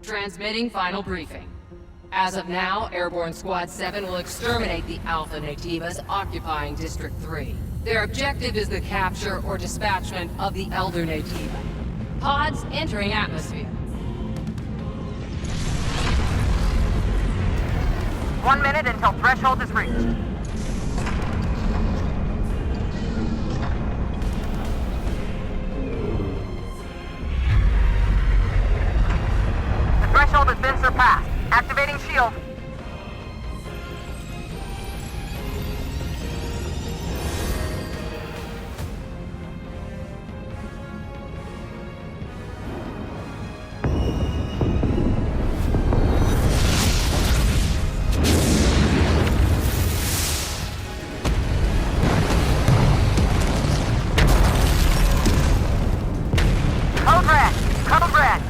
Transmitting final briefing. As of now, Airborne Squad 7 will exterminate the Alpha Nativas occupying District 3. Their objective is the capture or dispatchment of the Elder Nativa. Pods entering atmosphere. 1 minute until threshold is reached. The threshold has been surpassed. Activating shield. Code red. Code red.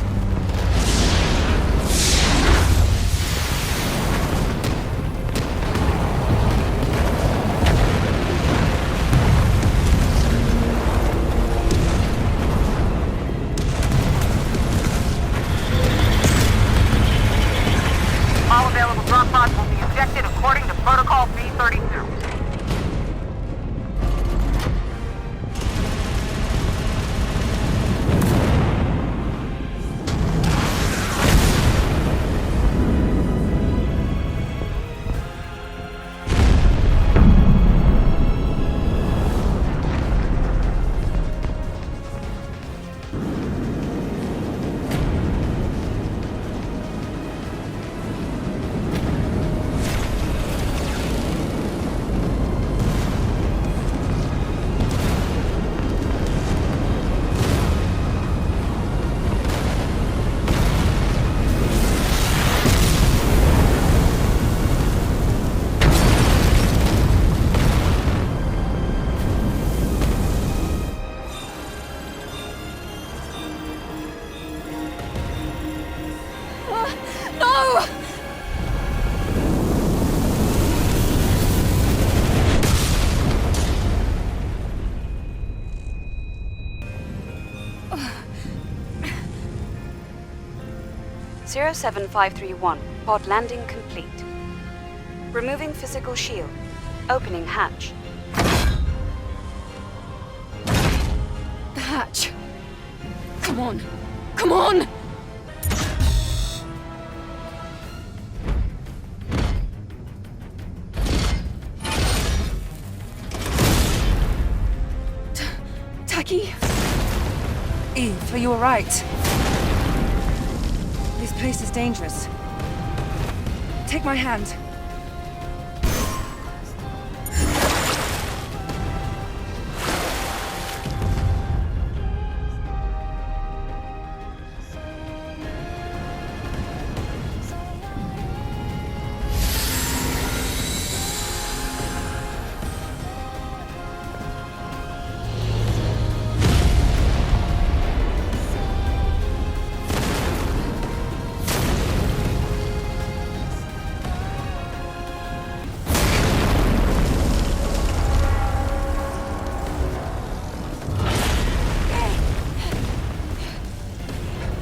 All available drop pods will be ejected according to Protocol V32. No! 07531, pod landing complete. Removing physical shield. Opening hatch. The hatch. Come on. Come on! Taki? Eve, are you alright? This place is dangerous. Take my hand.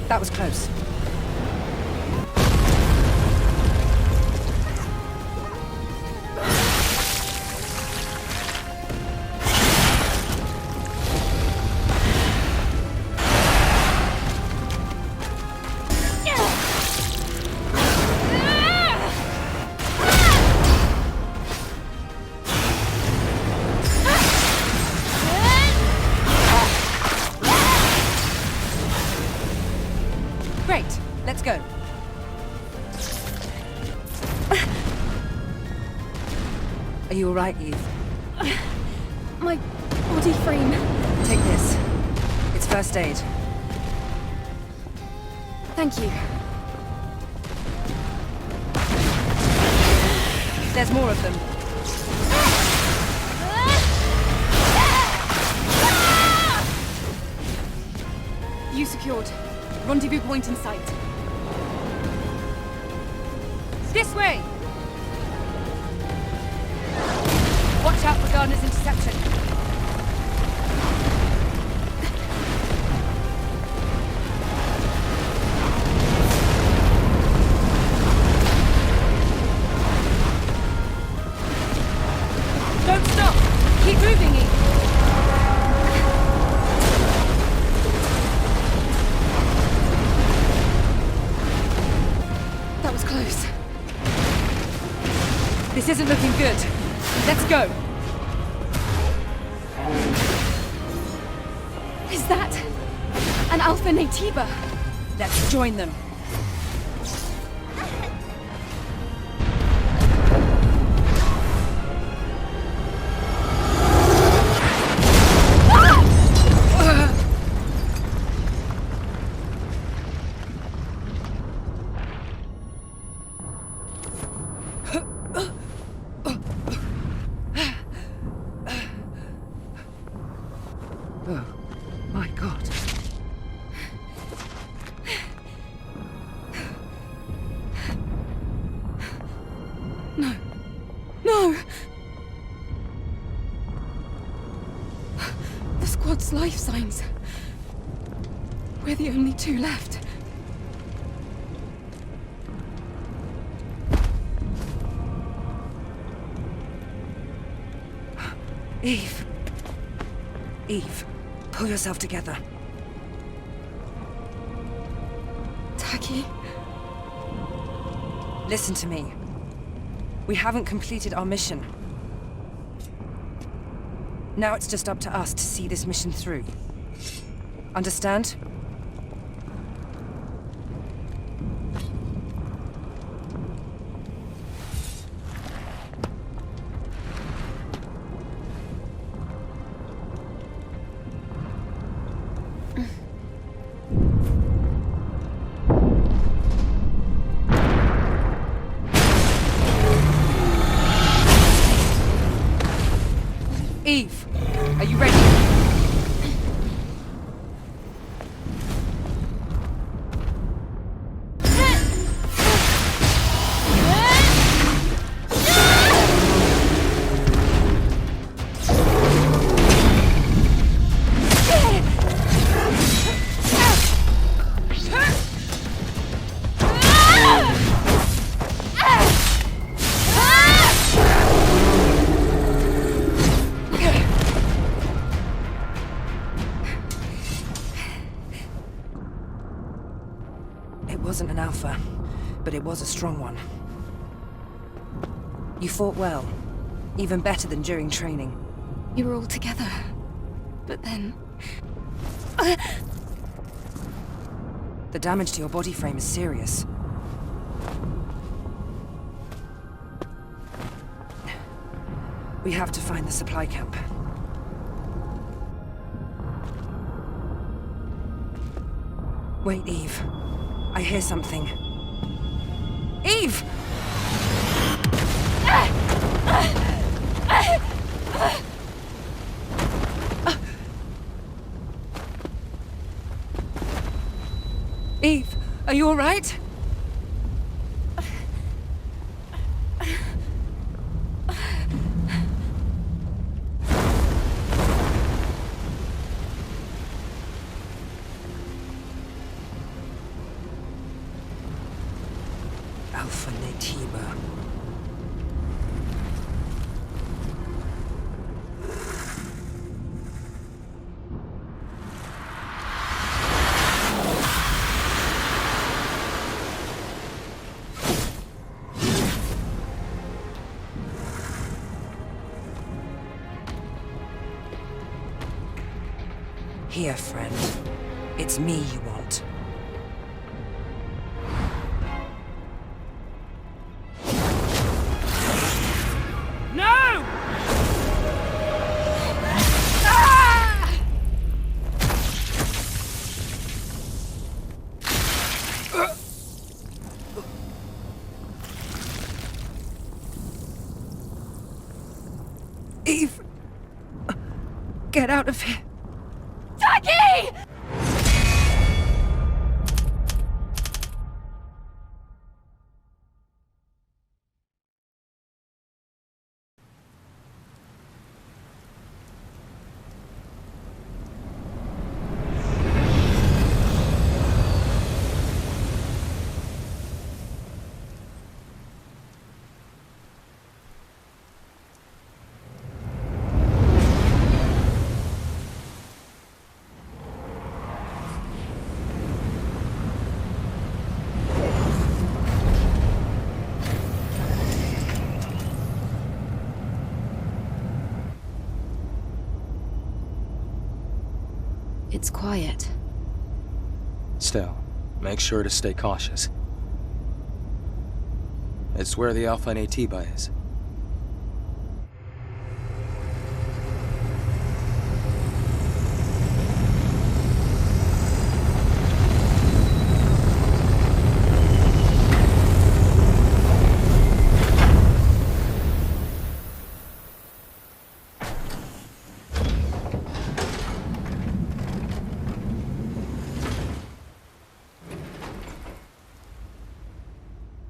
That was close. Great, let's go. Are you alright, Eve? My body frame. Take this. It's first aid. Thank you. There's more of them. You secured. Rendezvous point in sight. This way! Watch out for Gardner's interception. isn't looking good. Let's go. Is that an Alpha Natiba? Let's join them. Oh, my God. No. No! The squad's life signs. We're the only two left. Eve. Eve, pull yourself together. Taki? Listen to me. We haven't completed our mission. Now it's just up to us to see this mission through. Understand? Eve, are you ready? It wasn't an alpha, but it was a strong one. You fought well, even better than during training. You were all together. But then... The damage to your body frame is serious. We have to find the supply camp. Wait, Eve. I hear something. Eve! Eve, are you all right? Alpha Natiba. Here, friend. It's me you want. No! Eve! Get out of here! Taki! It's quiet. Still, make sure to stay cautious. It's where the Alpha Natiba is.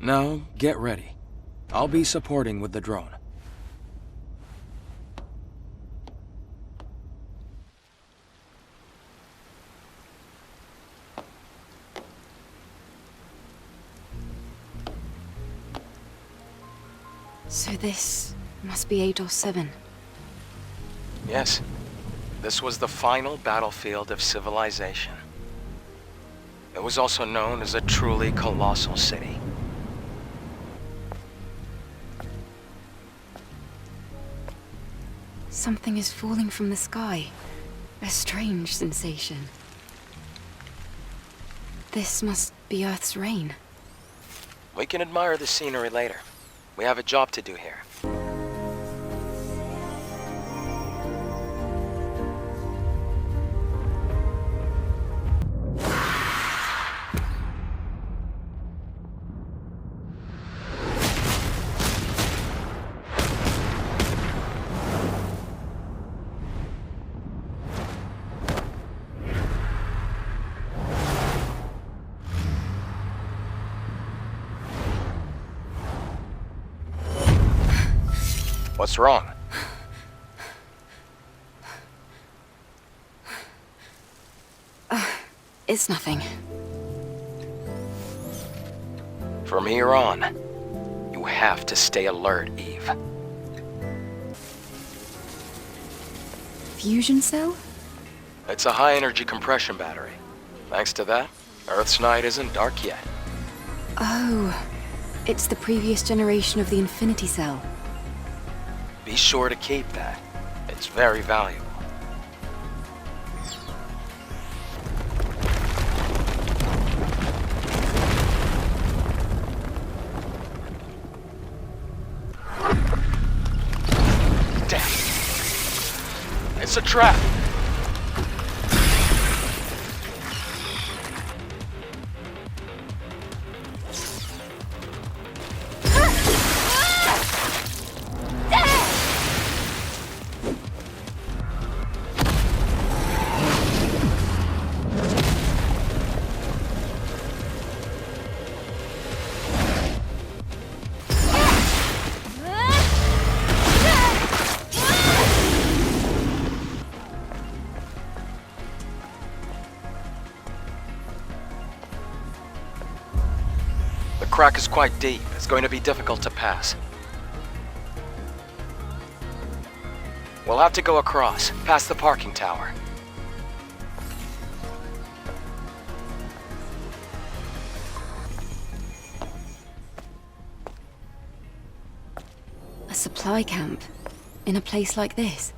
Now, get ready. I'll be supporting with the drone. So this must be v1.007. Yes. This was the final battlefield of civilization. It was also known as a truly colossal city. Something is falling from the sky. A strange sensation. This must be Earth's rain. We can admire the scenery later. We have a job to do here. What's wrong? It's nothing. From here on, you have to stay alert, Eve. Fusion cell? It's a high-energy compression battery. Thanks to that, Earth's night isn't dark yet. Oh, it's the previous generation of the Infinity Cell. Be sure to keep that. It's very valuable. Damn. It's a trap. The crack is quite deep. It's going to be difficult to pass. We'll have to go across, past the parking tower. A supply camp? In a place like this?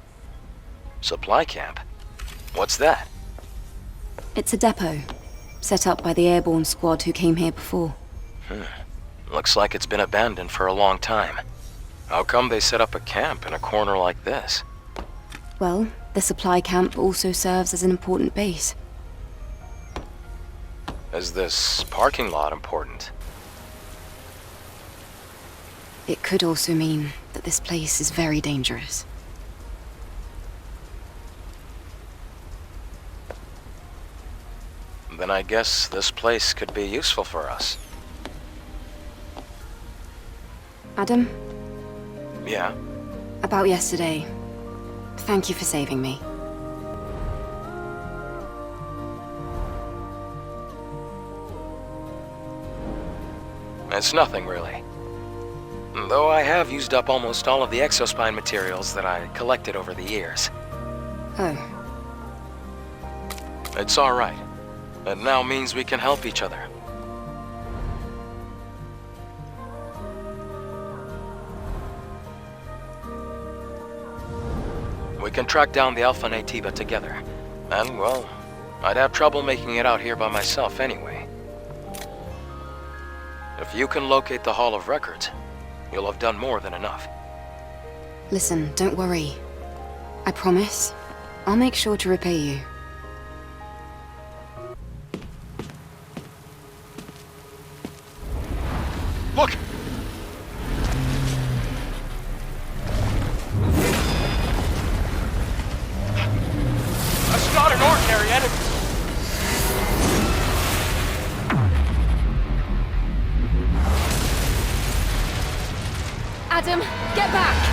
Supply camp? What's that? It's a depot, set up by the airborne squad who came here before. Looks like it's been abandoned for a long time. How come they set up a camp in a corner like this? Well, the supply camp also serves as an important base. Is this parking lot important? It could also mean that this place is very dangerous. Then I guess this place could be useful for us. Adam, Yeah? about yesterday. Thank you for saving me. It's nothing, really. Though I have used up almost all of the exospine materials that I collected over the years. Oh, It's all right. It now means we can help each other. We can track down the Alpha Natiba together. And, well, I'd have trouble making it out here by myself anyway. If you can locate the Hall of Records, you'll have done more than enough. Listen, don't worry. I promise, I'll make sure to repay you. Look! That's not an ordinary enemy! Adam, get back!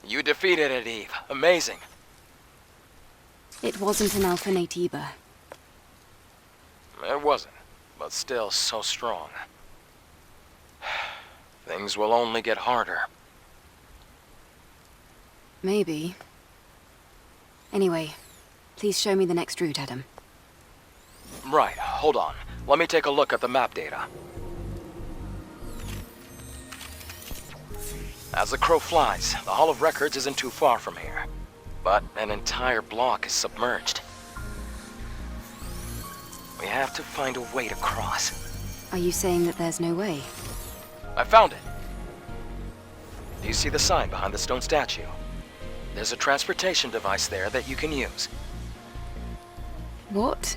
You defeated it, Eve. Amazing. It wasn't an Alpha Natiba. It wasn't, but still so strong. Things will only get harder. Maybe. Anyway, please show me the next route, Adam. Right, hold on. Let me take a look at the map data. As the crow flies, the Hall of Records isn't too far from here. But an entire block is submerged. We have to find a way to cross. Are you saying that there's no way? I found it. Do you see the sign behind the stone statue? There's a transportation device there that you can use. What?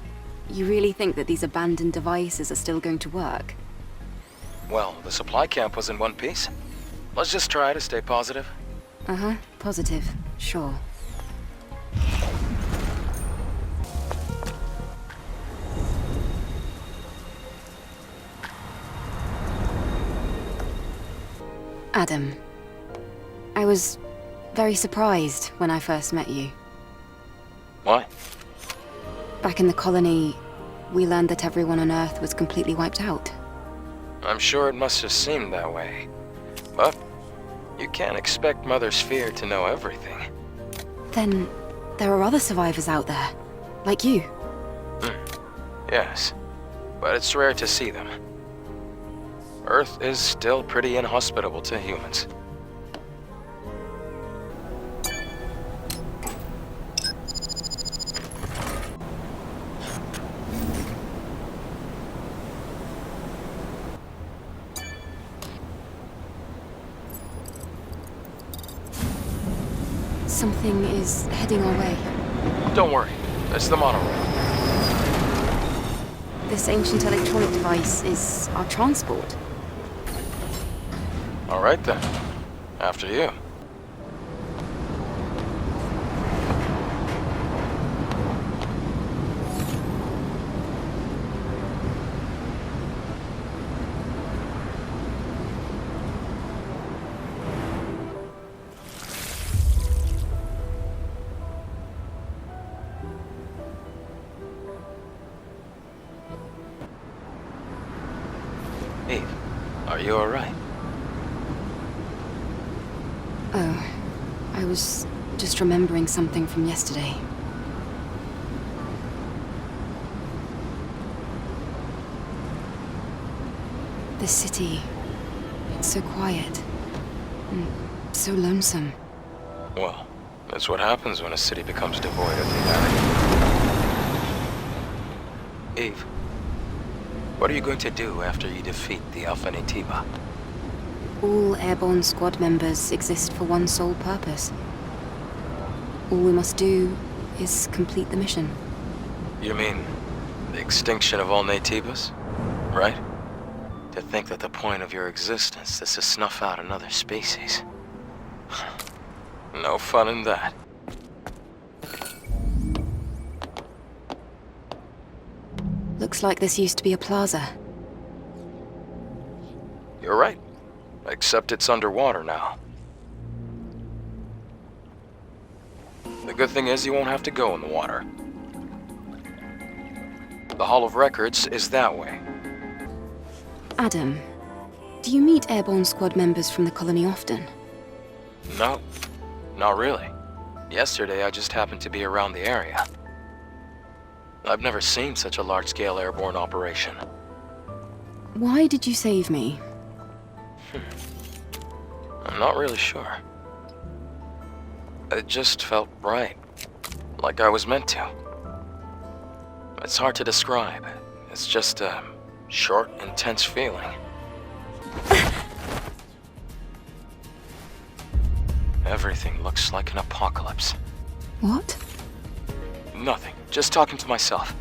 You really think that these abandoned devices are still going to work? Well, the supply camp was in one piece. Let's just try to stay positive. Uh-huh, positive. Sure. Adam, I was very surprised when I first met you. Why? Back in the colony, we learned that everyone on Earth was completely wiped out. I'm sure it must have seemed that way. But you can't expect Mother Sphere to know everything. Then there are other survivors out there, like you. Yes, but it's rare to see them. Earth is still pretty inhospitable to humans. Something is heading our way. Don't worry, it's the monorail. This ancient electronic device is our transport. All right then, after you. Eve, are you all right? Oh, I was just remembering something from yesterday. This city, it's so quiet and so lonesome. Well, that's what happens when a city becomes devoid of humanity. Eve, what are you going to do after you defeat the Alpha Natiba? All airborne squad members exist for one sole purpose. All we must do is complete the mission. You mean the extinction of all Natibas? Right? To think that the point of your existence is to snuff out another species. No fun in that. Looks like this used to be a plaza. You're right. Except it's underwater now. The good thing is you won't have to go in the water. The Hall of Records is that way. Adam, do you meet airborne squad members from the colony often? No, not really. Yesterday I just happened to be around the area. I've never seen such a large-scale airborne operation. Why did you save me? I'm not really sure. It just felt right. Like I was meant to. It's hard to describe. It's just a short, intense feeling. Everything looks like an apocalypse. What? Nothing. Just talking to myself.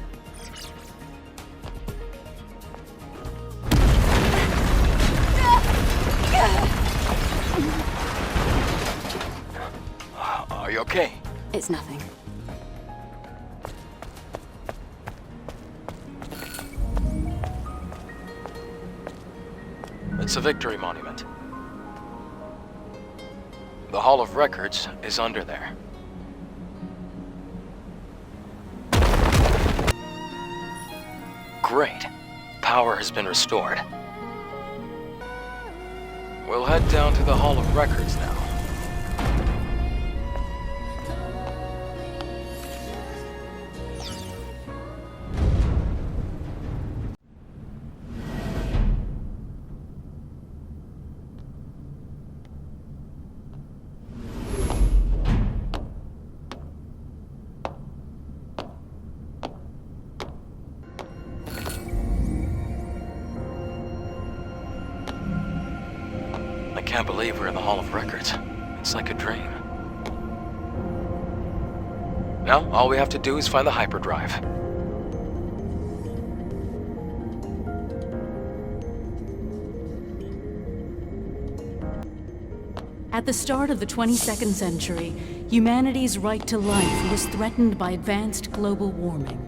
Are you okay? It's nothing. It's a victory monument. The Hall of Records is under there. Great. Power has been restored. We'll head down to the Hall of Records now. I can't believe we're in the Hall of Records. It's like a dream. Now, all we have to do is find the hyperdrive. At the start of the 22nd century, humanity's right to life was threatened by advanced global warming.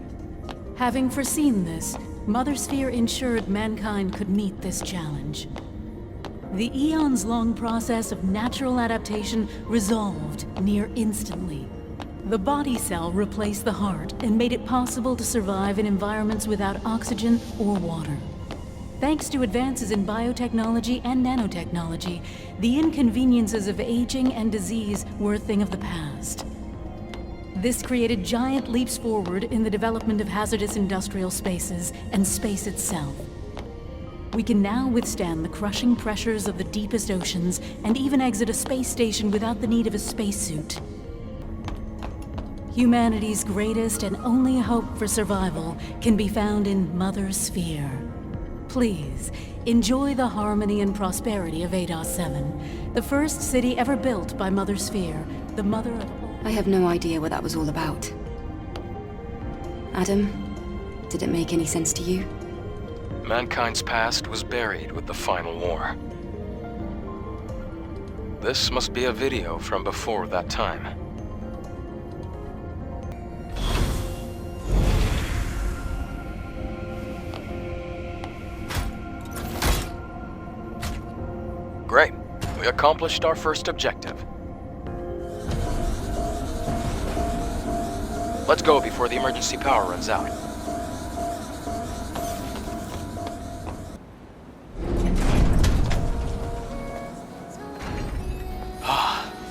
Having foreseen this, Mother Sphere ensured mankind could meet this challenge. The eons-long process of natural adaptation resolved near instantly. The body cell replaced the heart and made it possible to survive in environments without oxygen or water. Thanks to advances in biotechnology and nanotechnology, the inconveniences of aging and disease were a thing of the past. This created giant leaps forward in the development of hazardous industrial spaces and space itself. We can now withstand the crushing pressures of the deepest oceans and even exit a space station without the need of a spacesuit. Humanity's greatest and only hope for survival can be found in Mother Sphere. Please, enjoy the harmony and prosperity of v1.007, the first city ever built by Mother Sphere, the mother of all... I have no idea what that was all about. Adam, did it make any sense to you? Mankind's past was buried with the final war. This must be a video from before that time. Great. We accomplished our first objective. Let's go before the emergency power runs out.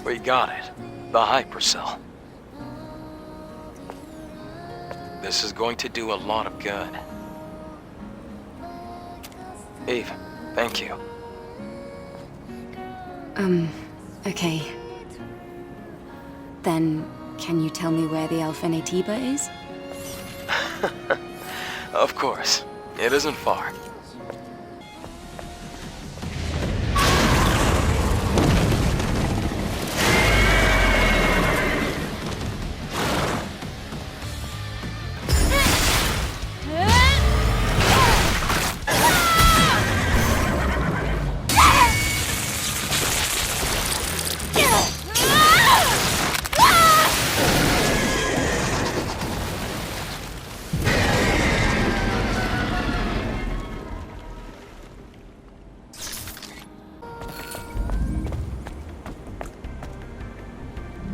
We got it. The hypercell. This is going to do a lot of good. Eve, thank you. Okay. Then, can you tell me where the Alpha Natiba is? Of course. It isn't far.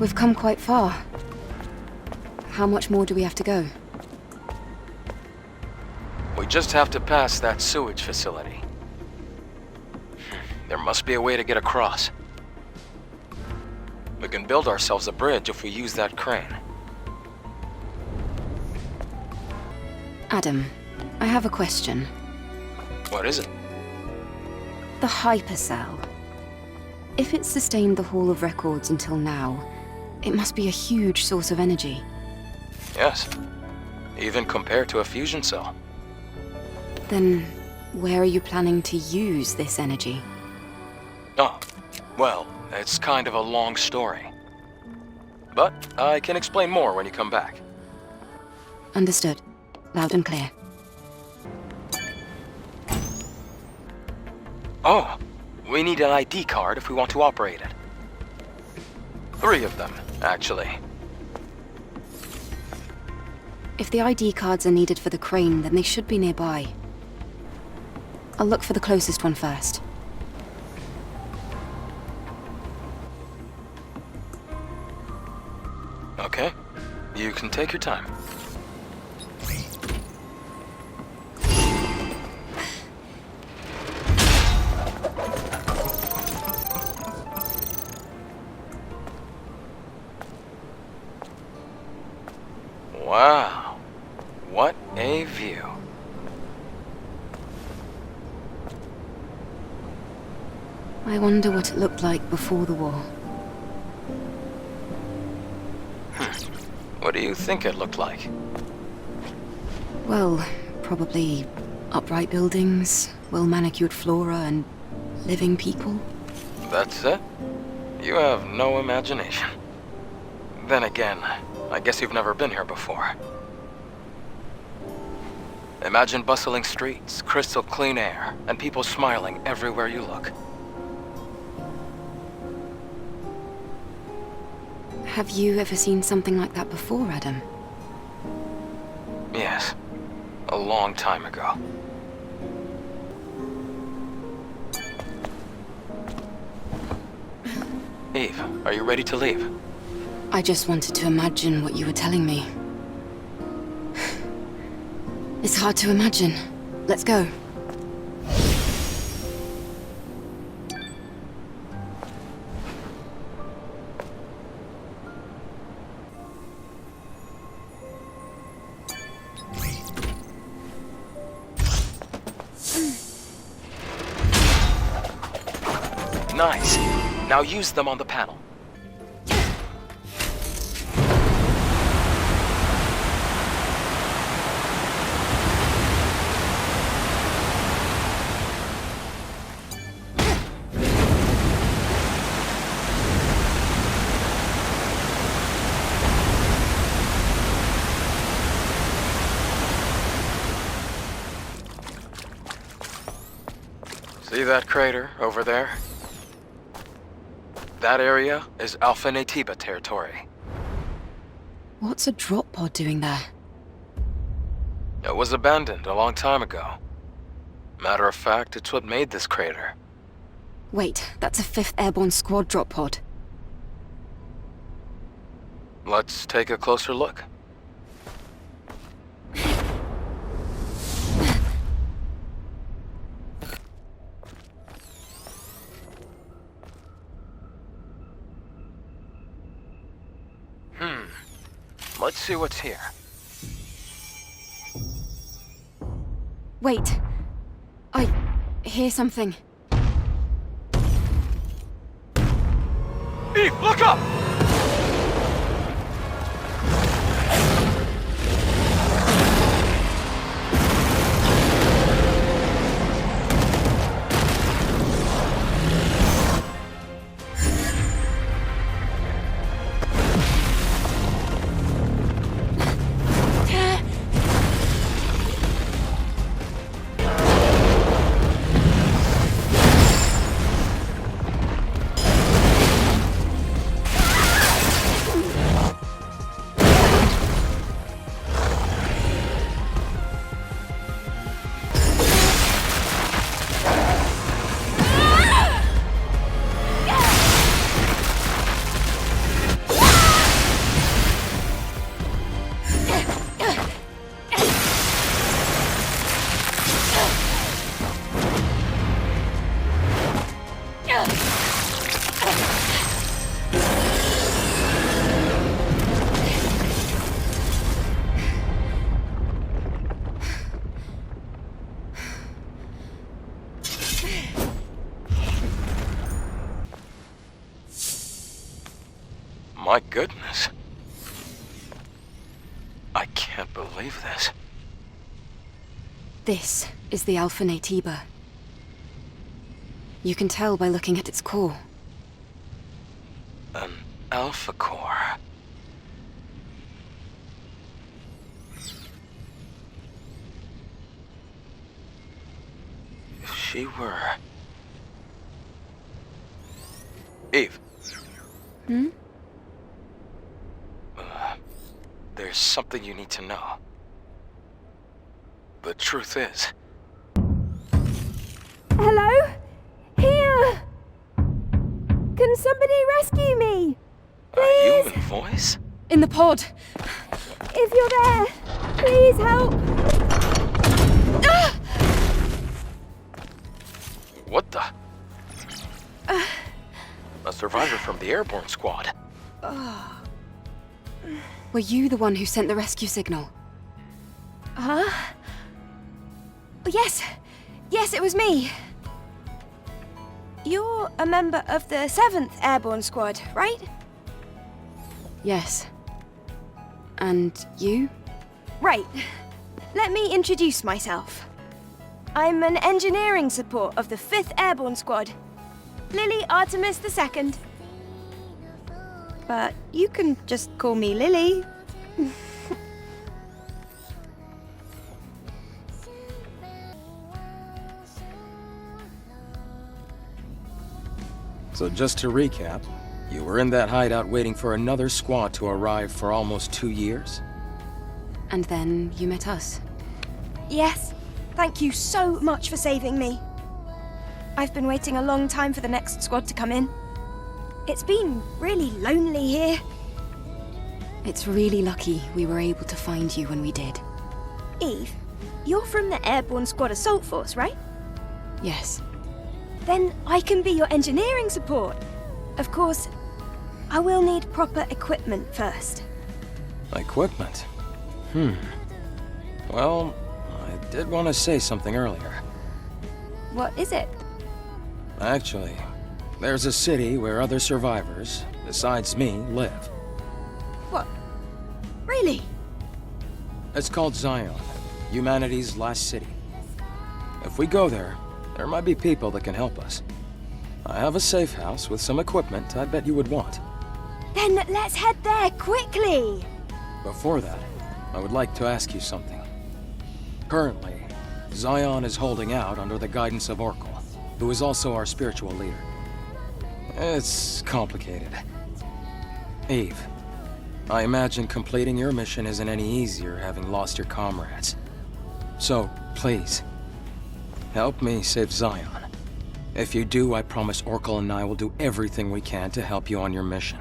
We've come quite far. How much more do we have to go? We just have to pass that sewage facility. There must be a way to get across. We can build ourselves a bridge if we use that crane. Adam, I have a question. What is it? The hypercell. If it sustained the Hall of Records until now, it must be a huge source of energy. Yes. Even compared to a fusion cell. Then, where are you planning to use this energy? Oh, well, it's kind of a long story. But I can explain more when you come back. Understood. Loud and clear. Oh, we need an ID card if we want to operate it. 3 of them, actually. If the ID cards are needed for the crane, then they should be nearby. I'll look for the closest one first. Okay, you can take your time. Wow, what a view. I wonder what it looked like before the war. What do you think it looked like? Well, probably upright buildings, well-manicured flora, and living people. That's it? You have no imagination. Then again, I guess you've never been here before. Imagine bustling streets, crystal clean air, and people smiling everywhere you look. Have you ever seen something like that before, Adam? Yes, a long time ago. Eve, are you ready to leave? I just wanted to imagine what you were telling me. It's hard to imagine. Let's go. Nice. Now use them on the panel. See that crater over there? That area is Alpha Natiba territory. What's a drop pod doing there? It was abandoned a long time ago. Matter of fact, it's what made this crater. Wait, that's a 5th Airborne Squad drop pod. Let's take a closer look. Let's see what's here. Wait. I hear something. Eve, look up! My goodness. I can't believe this. This is the Alpha Natiba. You can tell by looking at its core. An Alpha Core. If she were... Eve. Hmm? There's something you need to know. The truth is... Hello? Here! Can somebody rescue me? A human voice? In the pod! If you're there, please help! What the? A survivor from the airborne squad. Were you the one who sent the rescue signal? Huh? Yes. Yes, it was me. You're a member of the 7th Airborne Squad, right? Yes. And you? Right. Let me introduce myself. I'm an engineering support of the 5th Airborne Squad. Lily Artemis II. But you can just call me Lily. So just to recap, you were in that hideout waiting for another squad to arrive for almost 2 years? And then you met us. Yes. Thank you so much for saving me. I've been waiting a long time for the next squad to come in. It's been really lonely here. It's really lucky we were able to find you when we did. Eve, you're from the Airborne Squad Assault Force, right? Yes. Then I can be your engineering support. Of course, I will need proper equipment first. Equipment? Well, I did want to say something earlier. What is it? Actually, there's a city where other survivors, besides me, live. What? Really? It's called Zion, humanity's last city. If we go there, there might be people that can help us. I have a safe house with some equipment I bet you would want. Then let's head there quickly! Before that, I would like to ask you something. Currently, Zion is holding out under the guidance of Oracle, who is also our spiritual leader. It's complicated. Eve, I imagine completing your mission isn't any easier having lost your comrades. So, please, help me save Zion. If you do, I promise Oracle and I will do everything we can to help you on your mission.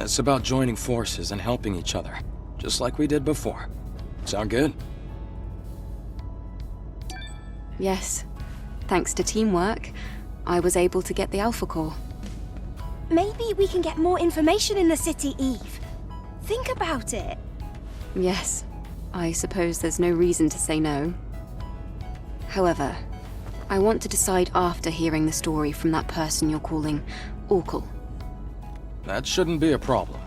It's about joining forces and helping each other, just like we did before. Sound good? Yes. Thanks to teamwork, I was able to get the Alpha Core. Maybe we can get more information in the city, Eve. Think about it. Yes. I suppose there's no reason to say no. However, I want to decide after hearing the story from that person you're calling Oracle. That shouldn't be a problem.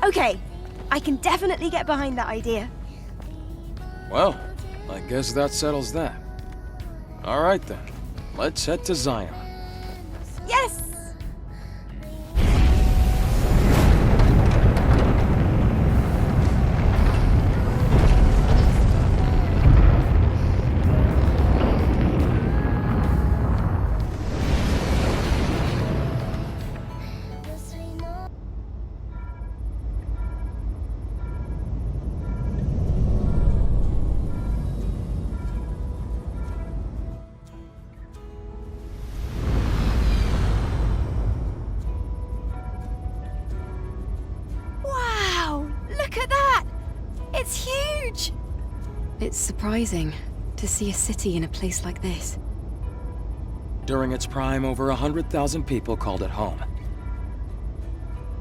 Okay, I can definitely get behind that idea. Well, I guess that settles that. All right then, let's head to Zion. Yes! It's huge! It's surprising to see a city in a place like this. During its prime, over 100,000 people called it home.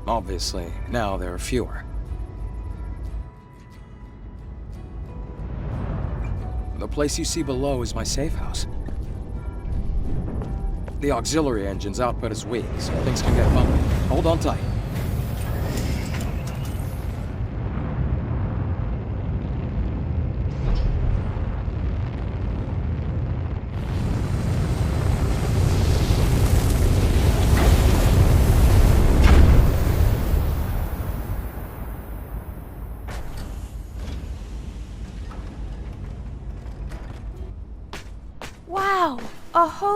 Obviously, now there are fewer. The place you see below is my safe house. The auxiliary engine's output is weak, so things can get bumpy. Hold on tight.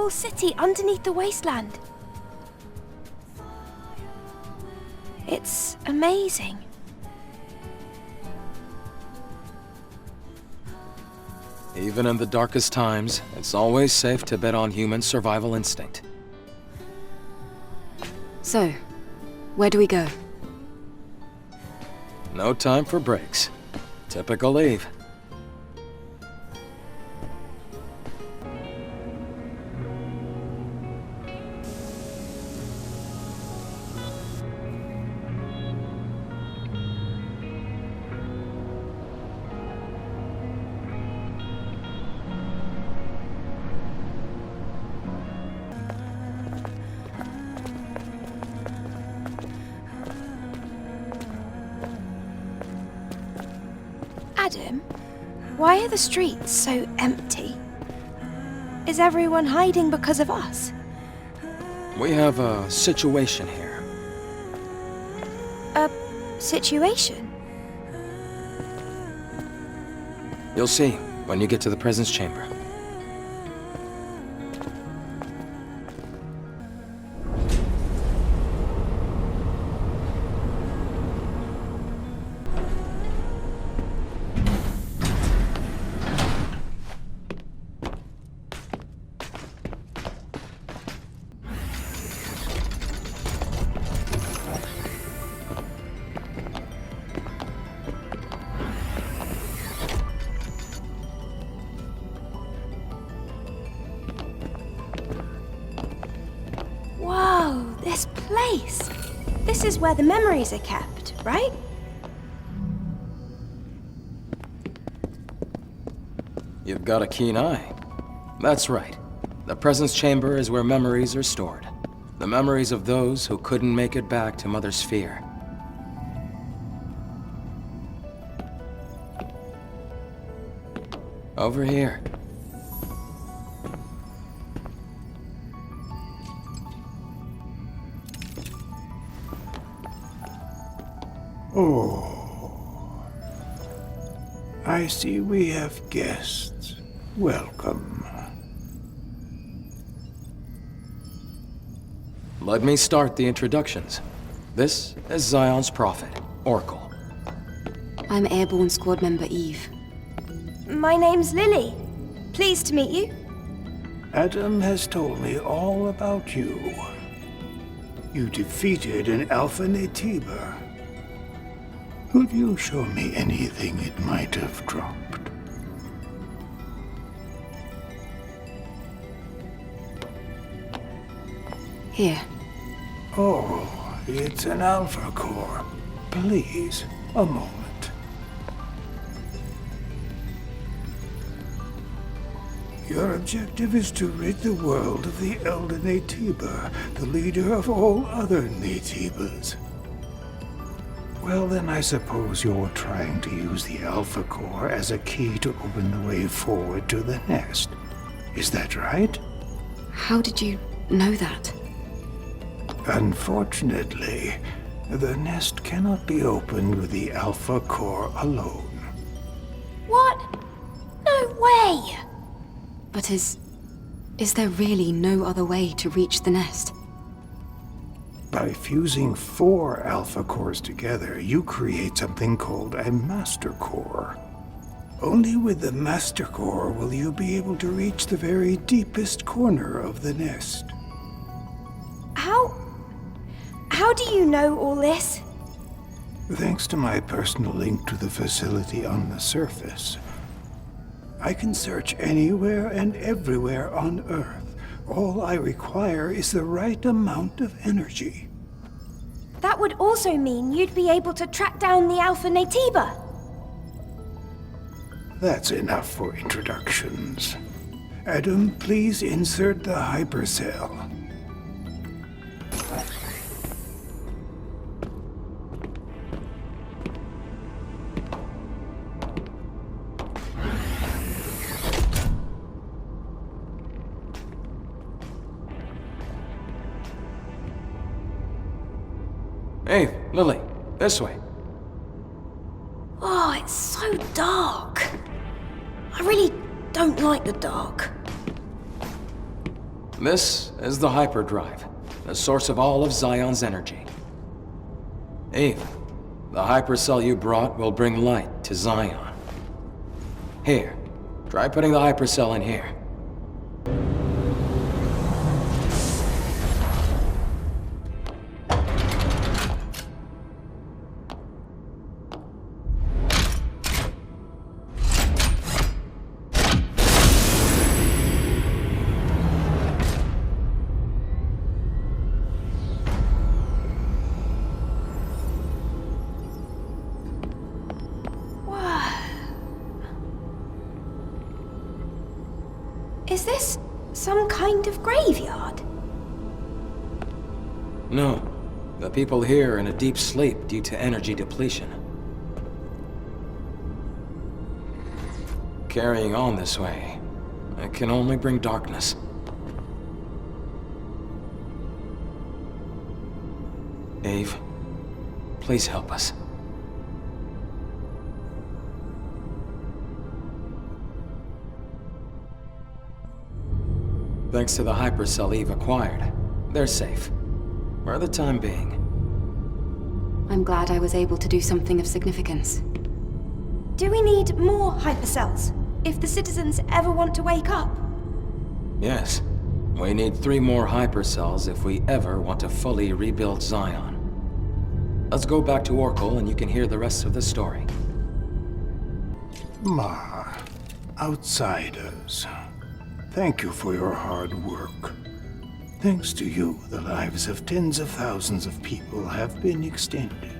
whole city underneath the wasteland. It's amazing. Even in the darkest times, it's always safe to bet on human survival instinct. So, where do we go? No time for breaks. Typical Eve. Adam, why are the streets so empty? Is everyone hiding because of us? We have a situation here. A situation? You'll see when you get to the presence chamber. Whoa, this place! This is where the memories are kept, right? You've got a keen eye. That's right. The presence chamber is where memories are stored. The memories of those who couldn't make it back to Mother Sphere. Over here. Oh, I see we have guests. Welcome. Let me start the introductions. This is Zion's prophet, Oracle. I'm Airborne Squad Member Eve. My name's Lily. Pleased to meet you. Adam has told me all about you. You defeated an Alpha Natiba. Could you show me anything it might have dropped? Here. Oh, it's an Alpha Core. Please, a moment. Your objective is to rid the world of the Elder Natiba, the leader of all other Natibas. Well, then I suppose you're trying to use the Alpha Core as a key to open the way forward to the nest. Is that right? How did you know that? Unfortunately, the nest cannot be opened with the Alpha Core alone. What? No way! But is there really no other way to reach the nest? By fusing 4 Alpha Cores together, you create something called a Master Core. Only with the Master Core will you be able to reach the very deepest corner of the nest. How do you know all this? Thanks to my personal link to the facility on the surface, I can search anywhere and everywhere on Earth. All I require is the right amount of energy. That would also mean you'd be able to track down the Alpha Natiba. That's enough for introductions. Adam, please insert the hypercell. Hey, Lily, this way. Oh, it's so dark. I really don't like the dark. This is the hyperdrive, the source of all of Zion's energy. Eve, the hypercell you brought will bring light to Zion. Here, try putting the hypercell in here. Is this some kind of graveyard? No, the people here are in a deep sleep due to energy depletion. Carrying on this way, it can only bring darkness. Eve, please help us. Thanks to the hypercell Eve acquired, they're safe. For the time being. I'm glad I was able to do something of significance. Do we need more hypercells if the citizens ever want to wake up? Yes. We need 3 more hypercells if we ever want to fully rebuild Zion. Let's go back to Oracle and you can hear the rest of the story. Outsiders. Thank you for your hard work. Thanks to you, the lives of tens of thousands of people have been extended.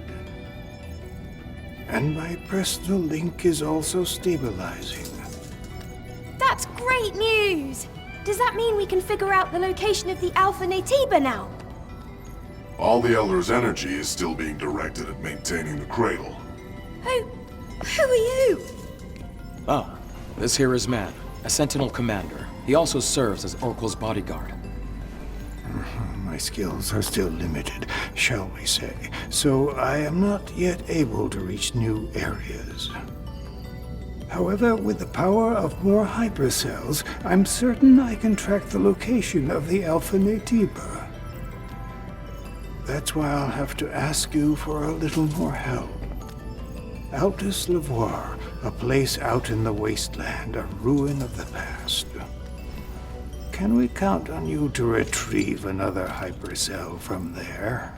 And my personal link is also stabilizing. That's great news! Does that mean we can figure out the location of the Alpha Natiba now? All the Elder's energy is still being directed at maintaining the cradle. Who are you? Oh, this here is Man, a Sentinel commander. He also serves as Oracle's bodyguard. My skills are still limited, shall we say, so I am not yet able to reach new areas. However, with the power of more hypercells, I'm certain I can track the location of the Alpha Natiba. That's why I'll have to ask you for a little more help. Altus Lavoir, a place out in the wasteland, a ruin of the past. Can we count on you to retrieve another hypercell from there?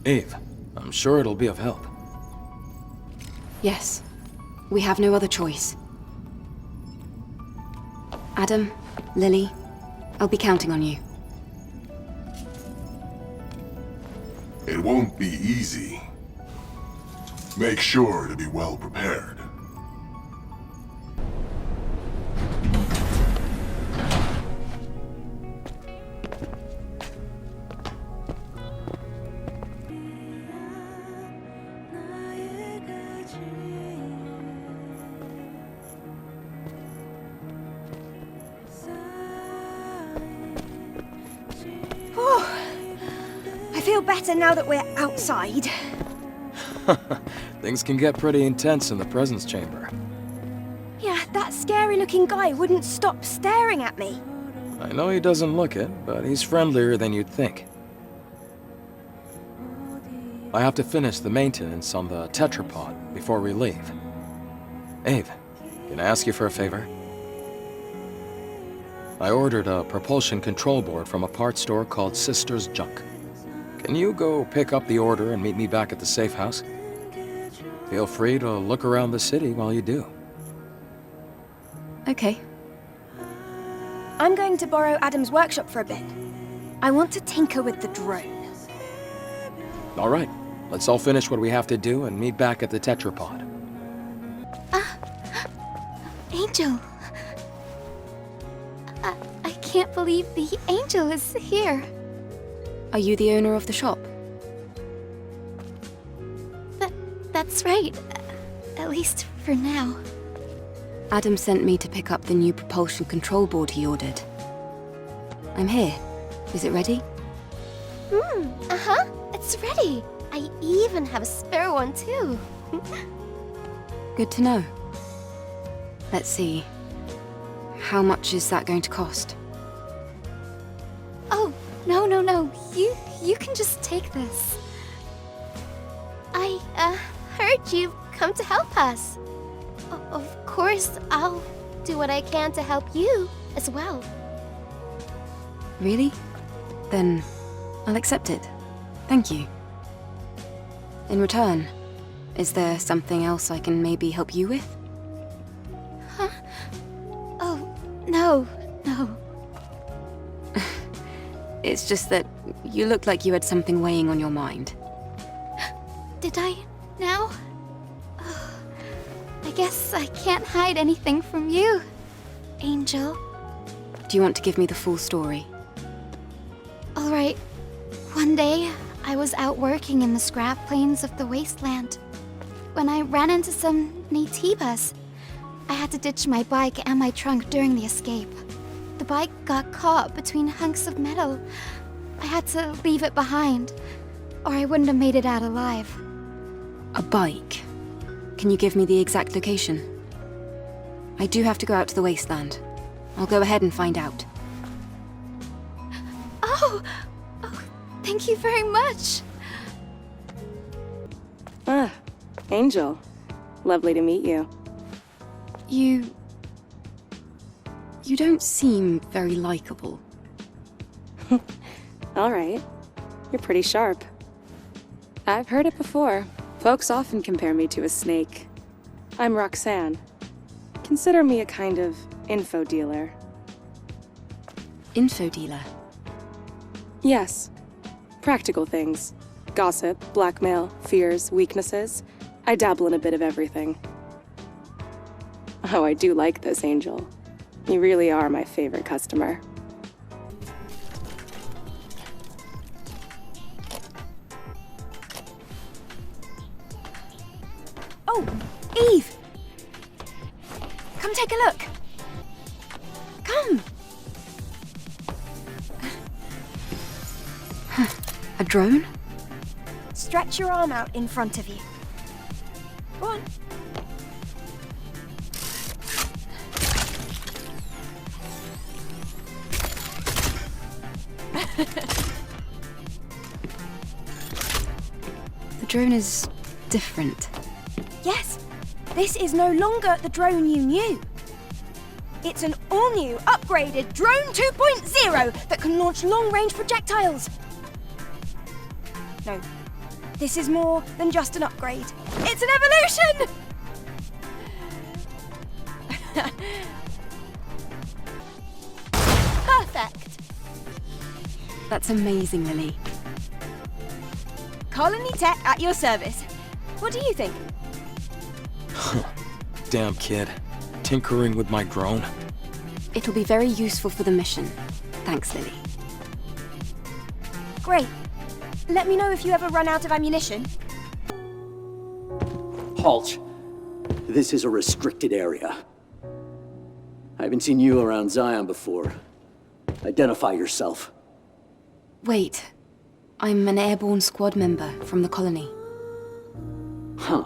Eve, I'm sure it'll be of help. Yes. We have no other choice. Adam, Lily, I'll be counting on you. It won't be easy. Make sure to be well prepared. I feel better now that we're outside. Things can get pretty intense in the presence chamber. Yeah, that scary-looking guy wouldn't stop staring at me. I know he doesn't look it, but he's friendlier than you'd think. I have to finish the maintenance on the tetrapod before we leave. Eve, can I ask you for a favor? I ordered a propulsion control board from a parts store called Sister's Junk. Can you go pick up the order and meet me back at the safe house? Feel free to look around the city while you do. Okay. I'm going to borrow Adam's workshop for a bit. I want to tinker with the drone. All right, let's all finish what we have to do and meet back at the tetrapod. Angel. I can't believe the Angel is here. Are you the owner of the shop? That's right. At least for now. Adam sent me to pick up the new propulsion control board he ordered. I'm here. Is it ready? Uh-huh. It's ready. I even have a spare one, too. Good to know. Let's see. How much is that going to cost? Oh, no, no, no. You can just take this. I, heard you've come to help us. Of course, I'll do what I can to help you as well. Really? Then I'll accept it. Thank you. In return, is there something else I can maybe help you with? Huh? Oh, no, no. It's just that you looked like you had something weighing on your mind. Did I now? I guess I can't hide anything from you, Angel. Do you want to give me the full story? All right. One day, I was out working in the scrap plains of the wasteland when I ran into some Naytibas. I had to ditch my bike and my trunk during the escape. The bike got caught between hunks of metal. I had to leave it behind, or I wouldn't have made it out alive. A bike? Can you give me the exact location? I do have to go out to the wasteland. I'll go ahead and find out. Oh, thank you very much. Ah, Angel. Lovely to meet you. You don't seem very likable. All right. You're pretty sharp. I've heard it before. Folks often compare me to a snake. I'm Roxanne. Consider me a kind of info dealer. Info dealer? Yes. Practical things. Gossip, blackmail, fears, weaknesses. I dabble in a bit of everything. Oh, I do like this, Angel. You really are my favorite customer. Oh, Eve! Come take a look. Come! A drone? Stretch your arm out in front of you. Go on. The drone is different. Yes, this is no longer the drone you knew. It's an all-new, upgraded Drone 2.0 that can launch long-range projectiles. No, this is more than just an upgrade. It's an evolution! Perfect. That's amazing, Lily. Colony Tech at your service. What do you think? Damn kid. Tinkering with my drone. It'll be very useful for the mission. Thanks, Lily. Great. Let me know if you ever run out of ammunition. Halt. This is a restricted area. I haven't seen you around Zion before. Identify yourself. Wait. I'm an airborne squad member from the colony. Huh.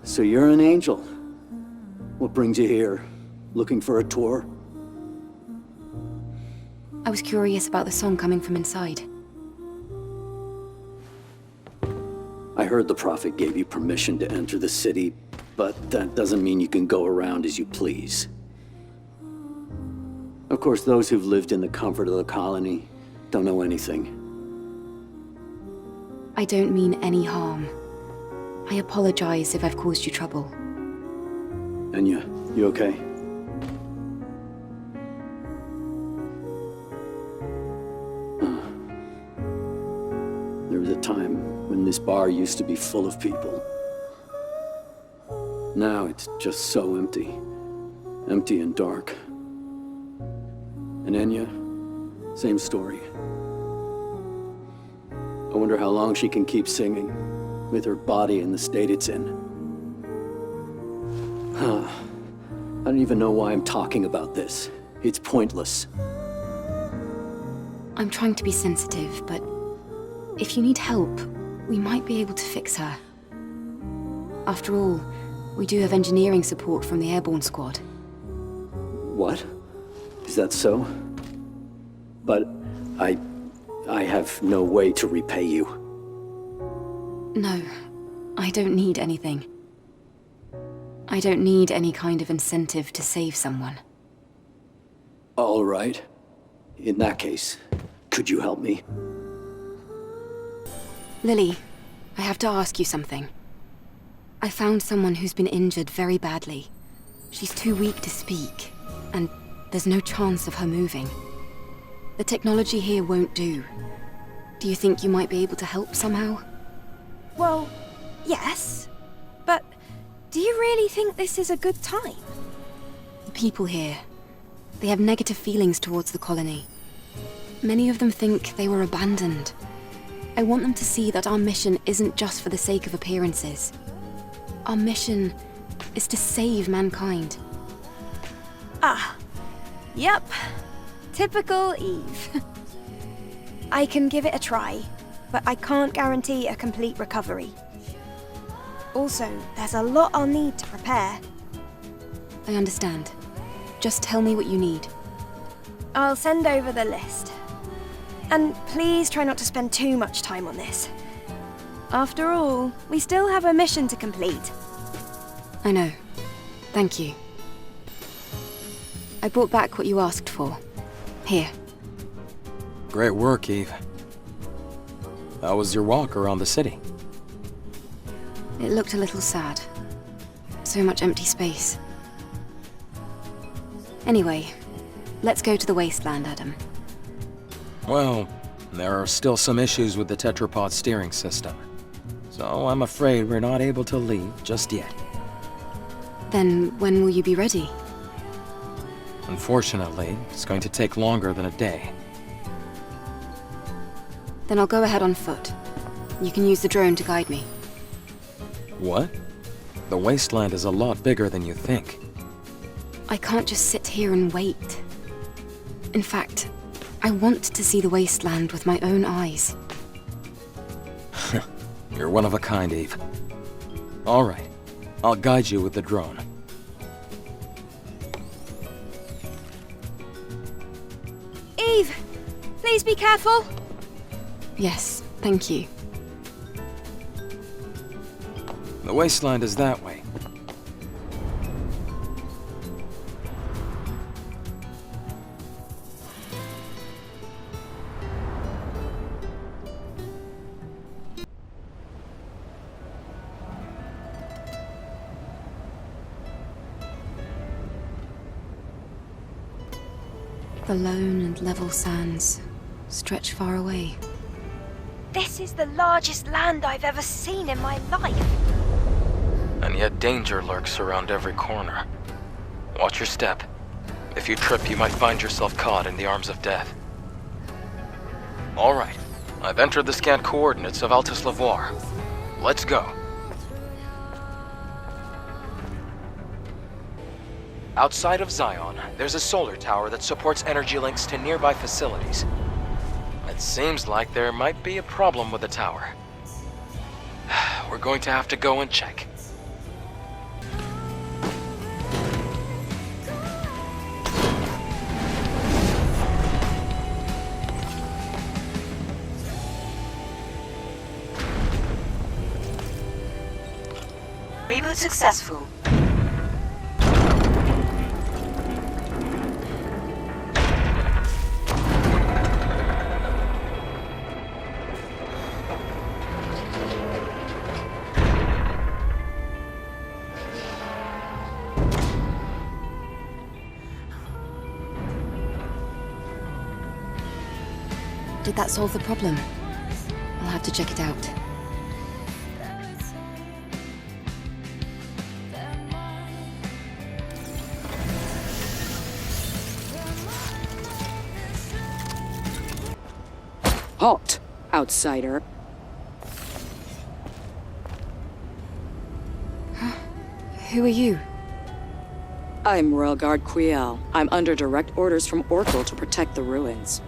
So you're an angel. What brings you here? Looking for a tour? I was curious about the song coming from inside. I heard the Prophet gave you permission to enter the city, but that doesn't mean you can go around as you please. Of course, those who've lived in the comfort of the colony don't know anything. I don't mean any harm. I apologize if I've caused you trouble. Enya, you okay? There was a time when this bar used to be full of people. Now it's just so empty. Empty and dark. And Enya, same story. I wonder how long she can keep singing, with her body in the state it's in. I don't even know why I'm talking about this. It's pointless. I'm trying to be sensitive, but if you need help, we might be able to fix her. After all, we do have engineering support from the airborne squad. What? Is that so? But I have no way to repay you. No, I don't need anything. I don't need any kind of incentive to save someone. All right. In that case, could you help me? Lily, I have to ask you something. I found someone who's been injured very badly. She's too weak to speak, and there's no chance of her moving. The technology here won't do. Do you think you might be able to help somehow? Well, yes. But do you really think this is a good time? The people here, they have negative feelings towards the colony. Many of them think they were abandoned. I want them to see that our mission isn't just for the sake of appearances. Our mission is to save mankind. Ah, yep. Typical Eve. I can give it a try, but I can't guarantee a complete recovery. Also, there's a lot I'll need to prepare. I understand. Just tell me what you need. I'll send over the list. And please try not to spend too much time on this. After all, we still have a mission to complete. I know. Thank you. I brought back what you asked for. Here. Great work, Eve. How was your walk around the city? It looked a little sad. So much empty space. Anyway, let's go to the wasteland, Adam. Well, there are still some issues with the tetrapod steering system. So I'm afraid we're not able to leave just yet. Then when will you be ready? Unfortunately, it's going to take longer than a day. Then I'll go ahead on foot. You can use the drone to guide me. What? The wasteland is a lot bigger than you think. I can't just sit here and wait. In fact, I want to see the wasteland with my own eyes. You're one of a kind, Eve. All right, I'll guide you with the drone. Eve, please be careful. Yes, thank you. The wasteland is that way. The lone and level sands stretch far away. This is the largest land I've ever seen in my life. And yet danger lurks around every corner. Watch your step. If you trip, you might find yourself caught in the arms of death. All right, I've entered the scanned coordinates of Altus Lavoir. Let's go. Outside of Zion, there's a solar tower that supports energy links to nearby facilities. It seems like there might be a problem with the tower. We're going to have to go and check. Reboot successful. Did that solve the problem? I'll have to check it out. Halt, outsider. Who are you? I'm Royal Guard Quiel. I'm under direct orders from Oracle to protect the ruins.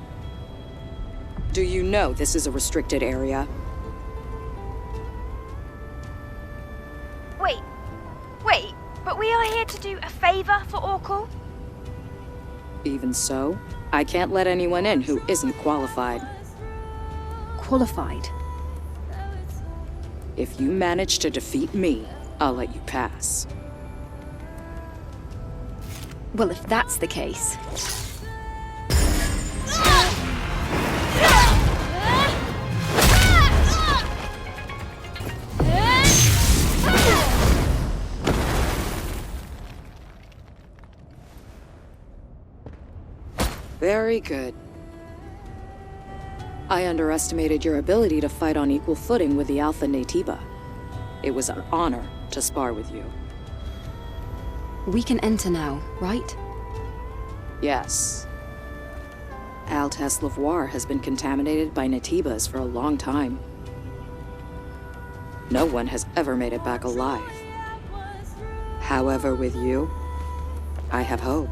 Do you know this is a restricted area? Wait, but we are here to do a favor for Oracle? Even so, I can't let anyone in who isn't qualified. Qualified? If you manage to defeat me, I'll let you pass. Well, if that's the case... Very good. I underestimated your ability to fight on equal footing with the Alpha Natiba. It was an honor to spar with you. We can enter now, right? Yes. Altes Lavoir has been contaminated by Natibas for a long time. No one has ever made it back alive. However, with you, I have hope.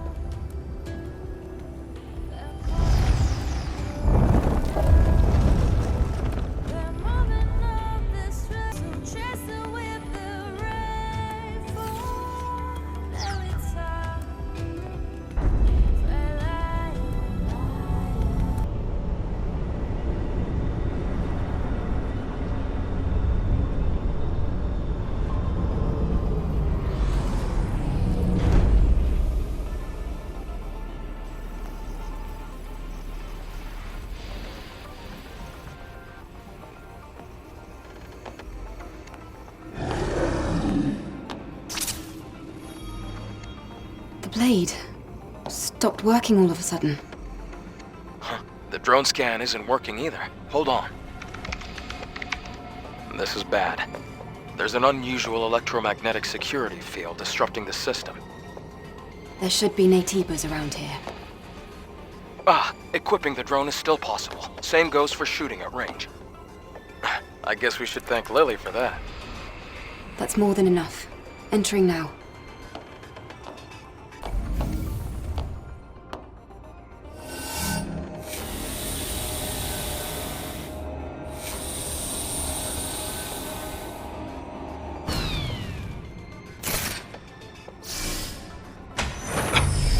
Blade stopped working all of a sudden. Huh. The drone scan isn't working either. Hold on. This is bad. There's an unusual electromagnetic security field disrupting the system. There should be Natibas around here. Equipping the drone is still possible. Same goes for shooting at range. I guess we should thank Lily for that. That's more than enough. Entering now.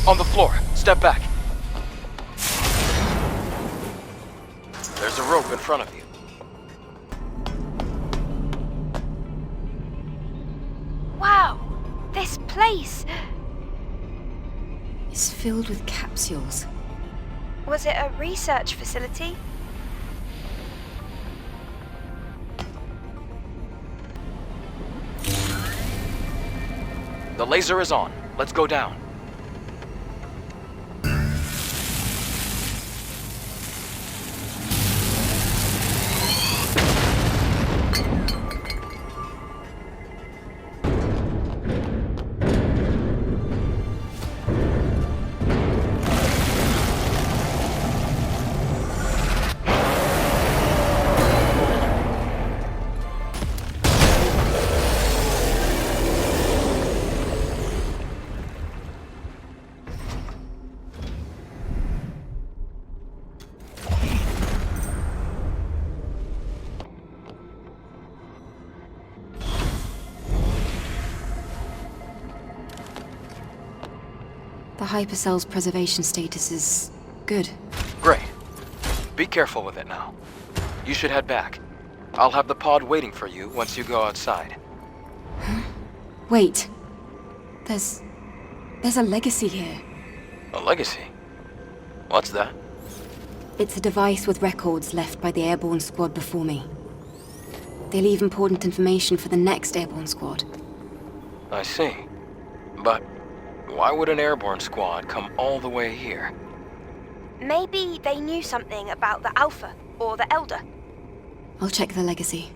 On the floor. Step back. There's a rope in front of you. Wow! This place! It's filled with capsules. Was it a research facility? The laser is on. Let's go down. The hypercell's preservation status is good. Great. Be careful with it now. You should head back. I'll have the pod waiting for you once you go outside. Huh? Wait. There's a legacy here. A legacy? What's that? It's a device with records left by the airborne squad before me. They leave important information for the next airborne squad. I see. But why would an airborne squad come all the way here? Maybe they knew something about the Alpha or the Elder. I'll check the legacy.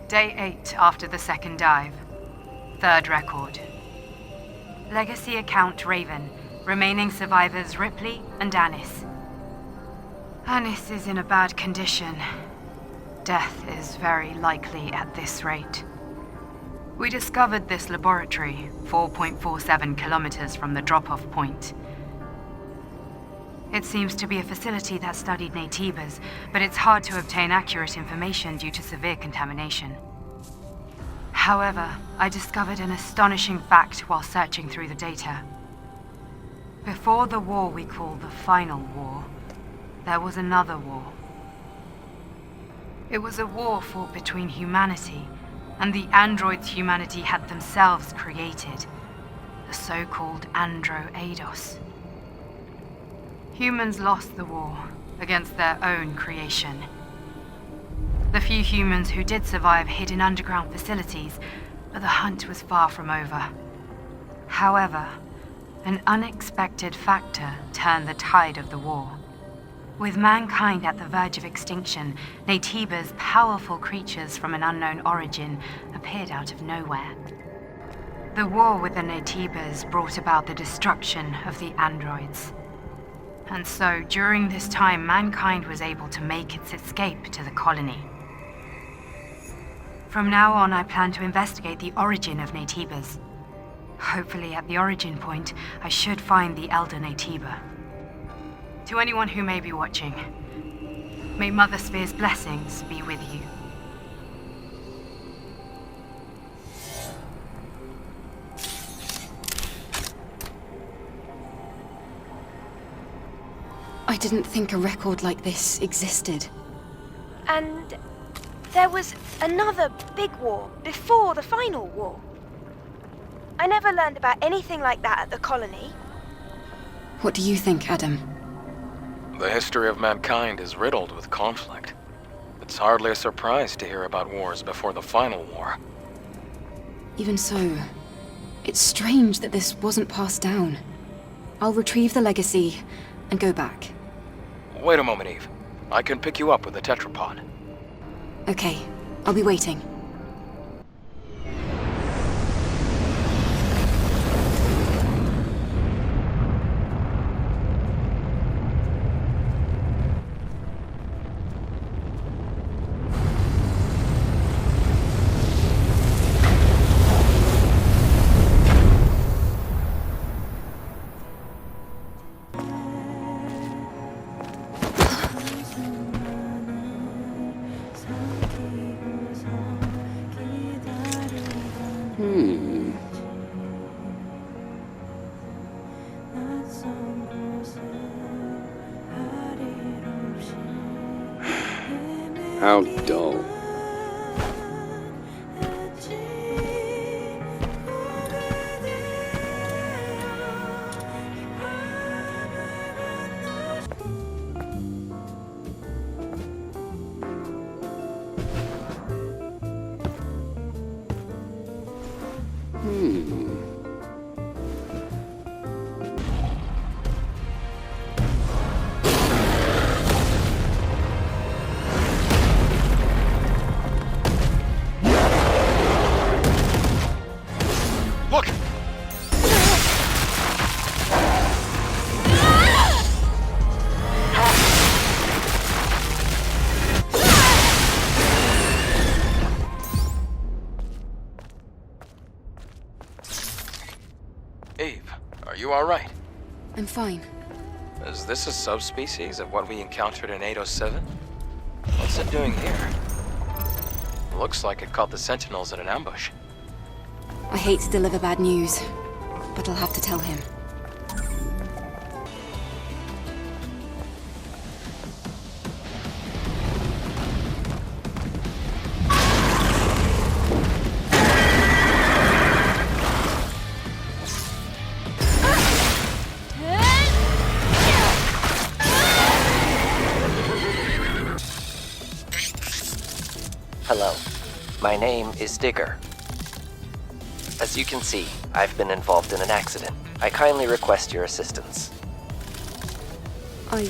Day 8 after the second dive. Third record. Legacy account Raven. Remaining survivors Ripley and Anis. Anis is in a bad condition. Death is very likely at this rate. We discovered this laboratory 4.47 kilometers from the drop-off point. It seems to be a facility that studied Natibas, but it's hard to obtain accurate information due to severe contamination. However, I discovered an astonishing fact while searching through the data. Before the war we call the Final War, there was another war. It was a war fought between humanity and the androids humanity had themselves created, the so-called Andro-Eidos. Humans lost the war against their own creation. The few humans who did survive hid in underground facilities, but the hunt was far from over. However, an unexpected factor turned the tide of the war. With mankind at the verge of extinction, Naytiba's powerful creatures from an unknown origin appeared out of nowhere. The war with the Naytibas brought about the destruction of the androids. And so, during this time, mankind was able to make its escape to the colony. From now on, I plan to investigate the origin of Naytibas. Hopefully, at the origin point, I should find the Elder Naytiba. To anyone who may be watching, may Mother Sphere's blessings be with you. I didn't think a record like this existed. And there was another big war before the Final War. I never learned about anything like that at the colony. What do you think, Adam? The history of mankind is riddled with conflict. It's hardly a surprise to hear about wars before the Final War. Even so, it's strange that this wasn't passed down. I'll retrieve the legacy and go back. Wait a moment, Eve. I can pick you up with the tetrapod. Okay, I'll be waiting. How dull. Look! Eve, are you all right? I'm fine. Is this a subspecies of what we encountered in 807? What's it doing here? Looks like it caught the Sentinels in an ambush. I hate to deliver bad news, but I'll have to tell him. Hello, my name is Digger. As you can see, I've been involved in an accident. I kindly request your assistance. I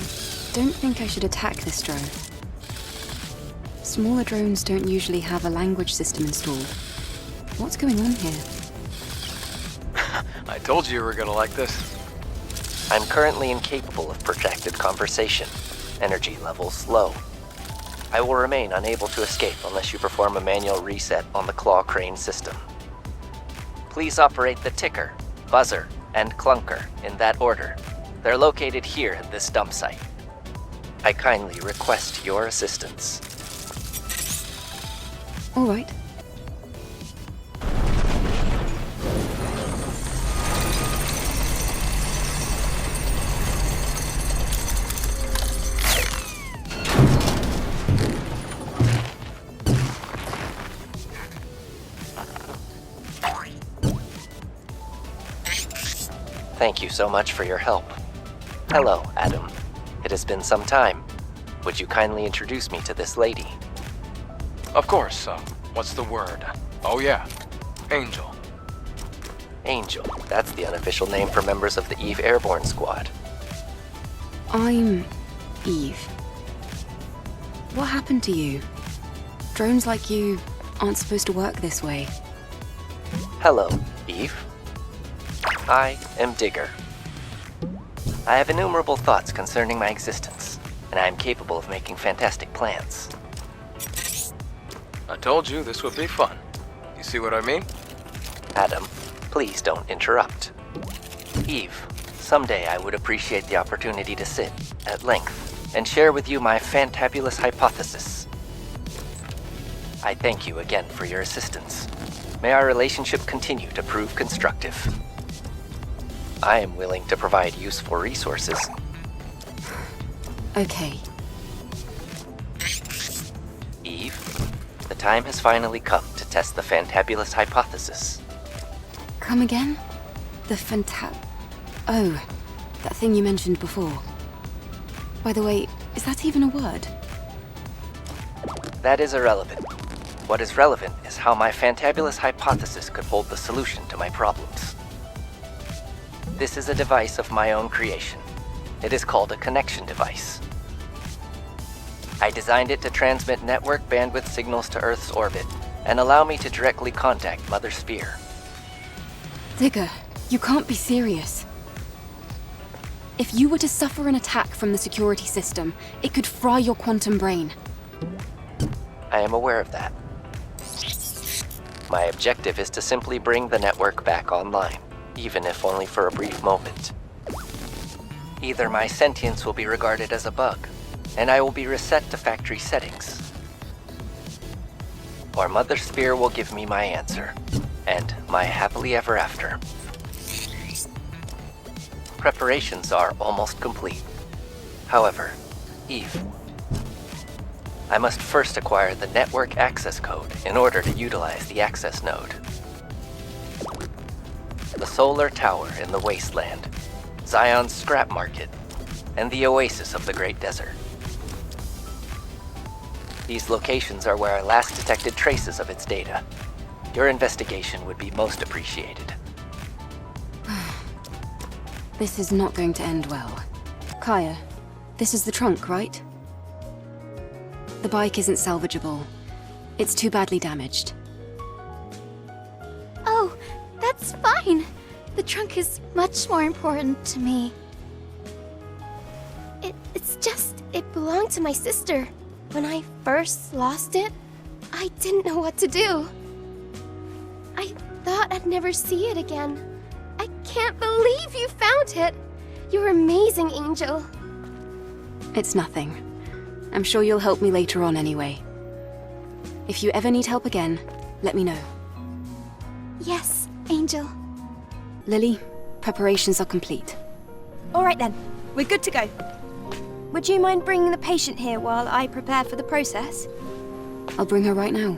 don't think I should attack this drone. Smaller drones don't usually have a language system installed. What's going on here? I told you were gonna like this. I'm currently incapable of projected conversation. Energy levels low. I will remain unable to escape unless you perform a manual reset on the claw crane system. Please operate the ticker, buzzer, and clunker in that order. They're located here at this dump site. I kindly request your assistance. All right. Thank you so much for your help. Hello, Adam. It has been some time. Would you kindly introduce me to this lady? Of course, what's the word? Oh yeah, Angel. Angel. That's the unofficial name for members of the Eve Airborne Squad. I'm Eve. What happened to you? Drones like you aren't supposed to work this way. Hello, Eve. I am Digger. I have innumerable thoughts concerning my existence, and I am capable of making fantastic plans. I told you this would be fun. You see what I mean? Adam, please don't interrupt. Eve, someday I would appreciate the opportunity to sit, at length, and share with you my fantabulous hypothesis. I thank you again for your assistance. May our relationship continue to prove constructive. I am willing to provide useful resources. Okay. Eve, the time has finally come to test the fantabulous hypothesis. Come again? Oh, that thing you mentioned before. By the way, is that even a word? That is irrelevant. What is relevant is how my fantabulous hypothesis could hold the solution to my problems. This is a device of my own creation. It is called a connection device. I designed it to transmit network bandwidth signals to Earth's orbit and allow me to directly contact Mother Sphere. Digger, you can't be serious. If you were to suffer an attack from the security system, it could fry your quantum brain. I am aware of that. My objective is to simply bring the network back online, even if only for a brief moment. Either my sentience will be regarded as a bug, and I will be reset to factory settings, or Mother Sphere will give me my answer, and my happily ever after. Preparations are almost complete. However, Eve, I must first acquire the network access code in order to utilize the access node. The solar tower in the wasteland, Zion's scrap market, and the oasis of the Great Desert. These locations are where I last detected traces of its data. Your investigation would be most appreciated. This is not going to end well. Kaya, this is the trunk, right? The bike isn't salvageable. It's too badly damaged. Oh, that's fine. The trunk is much more important to me. It's just, it belonged to my sister. When I first lost it, I didn't know what to do. I thought I'd never see it again. I can't believe you found it! You're amazing, Angel. It's nothing. I'm sure you'll help me later on anyway. If you ever need help again, let me know. Yes, Angel. Lily, preparations are complete. All right then, we're good to go. Would you mind bringing the patient here while I prepare for the process? I'll bring her right now.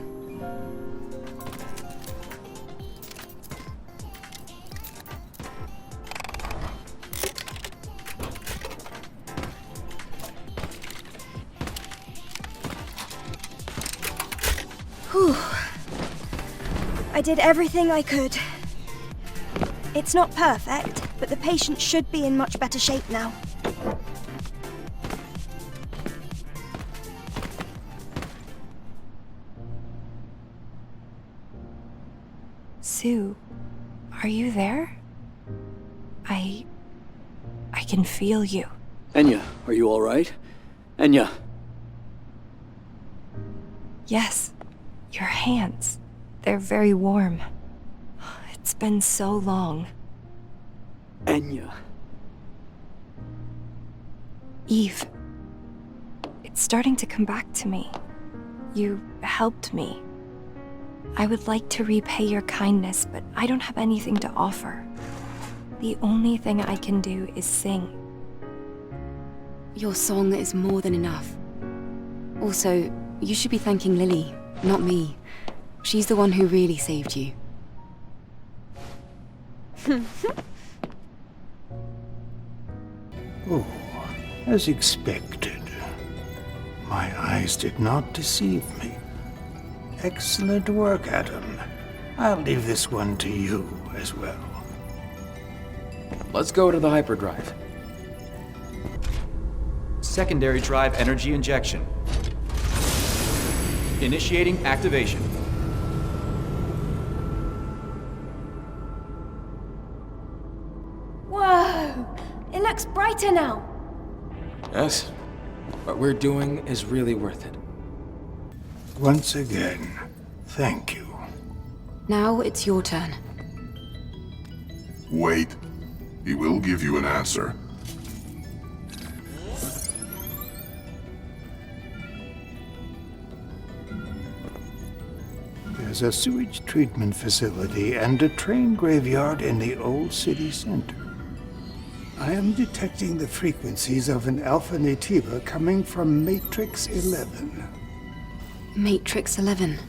Whew. I did everything I could. It's not perfect, but the patient should be in much better shape now. Sue, are you there? I can feel you. Enya, are you all right? Enya! Yes, your hands. They're very warm. It's been so long. Enya. Eve. It's starting to come back to me. You helped me. I would like to repay your kindness, but I don't have anything to offer. The only thing I can do is sing. Your song is more than enough. Also, you should be thanking Lily, not me. She's the one who really saved you. Oh, as expected. My eyes did not deceive me. Excellent work, Adam. I'll leave this one to you as well. Let's go to the hyperdrive. Secondary drive energy injection. Initiating activation. Whoa! It looks brighter now. Yes. What we're doing is really worth it. Once again, thank you. Now it's your turn. Wait. He will give you an answer. There's a sewage treatment facility and a train graveyard in the old city center. I am detecting the frequencies of an Alpha Natiba coming from Matrix 11. Matrix 11.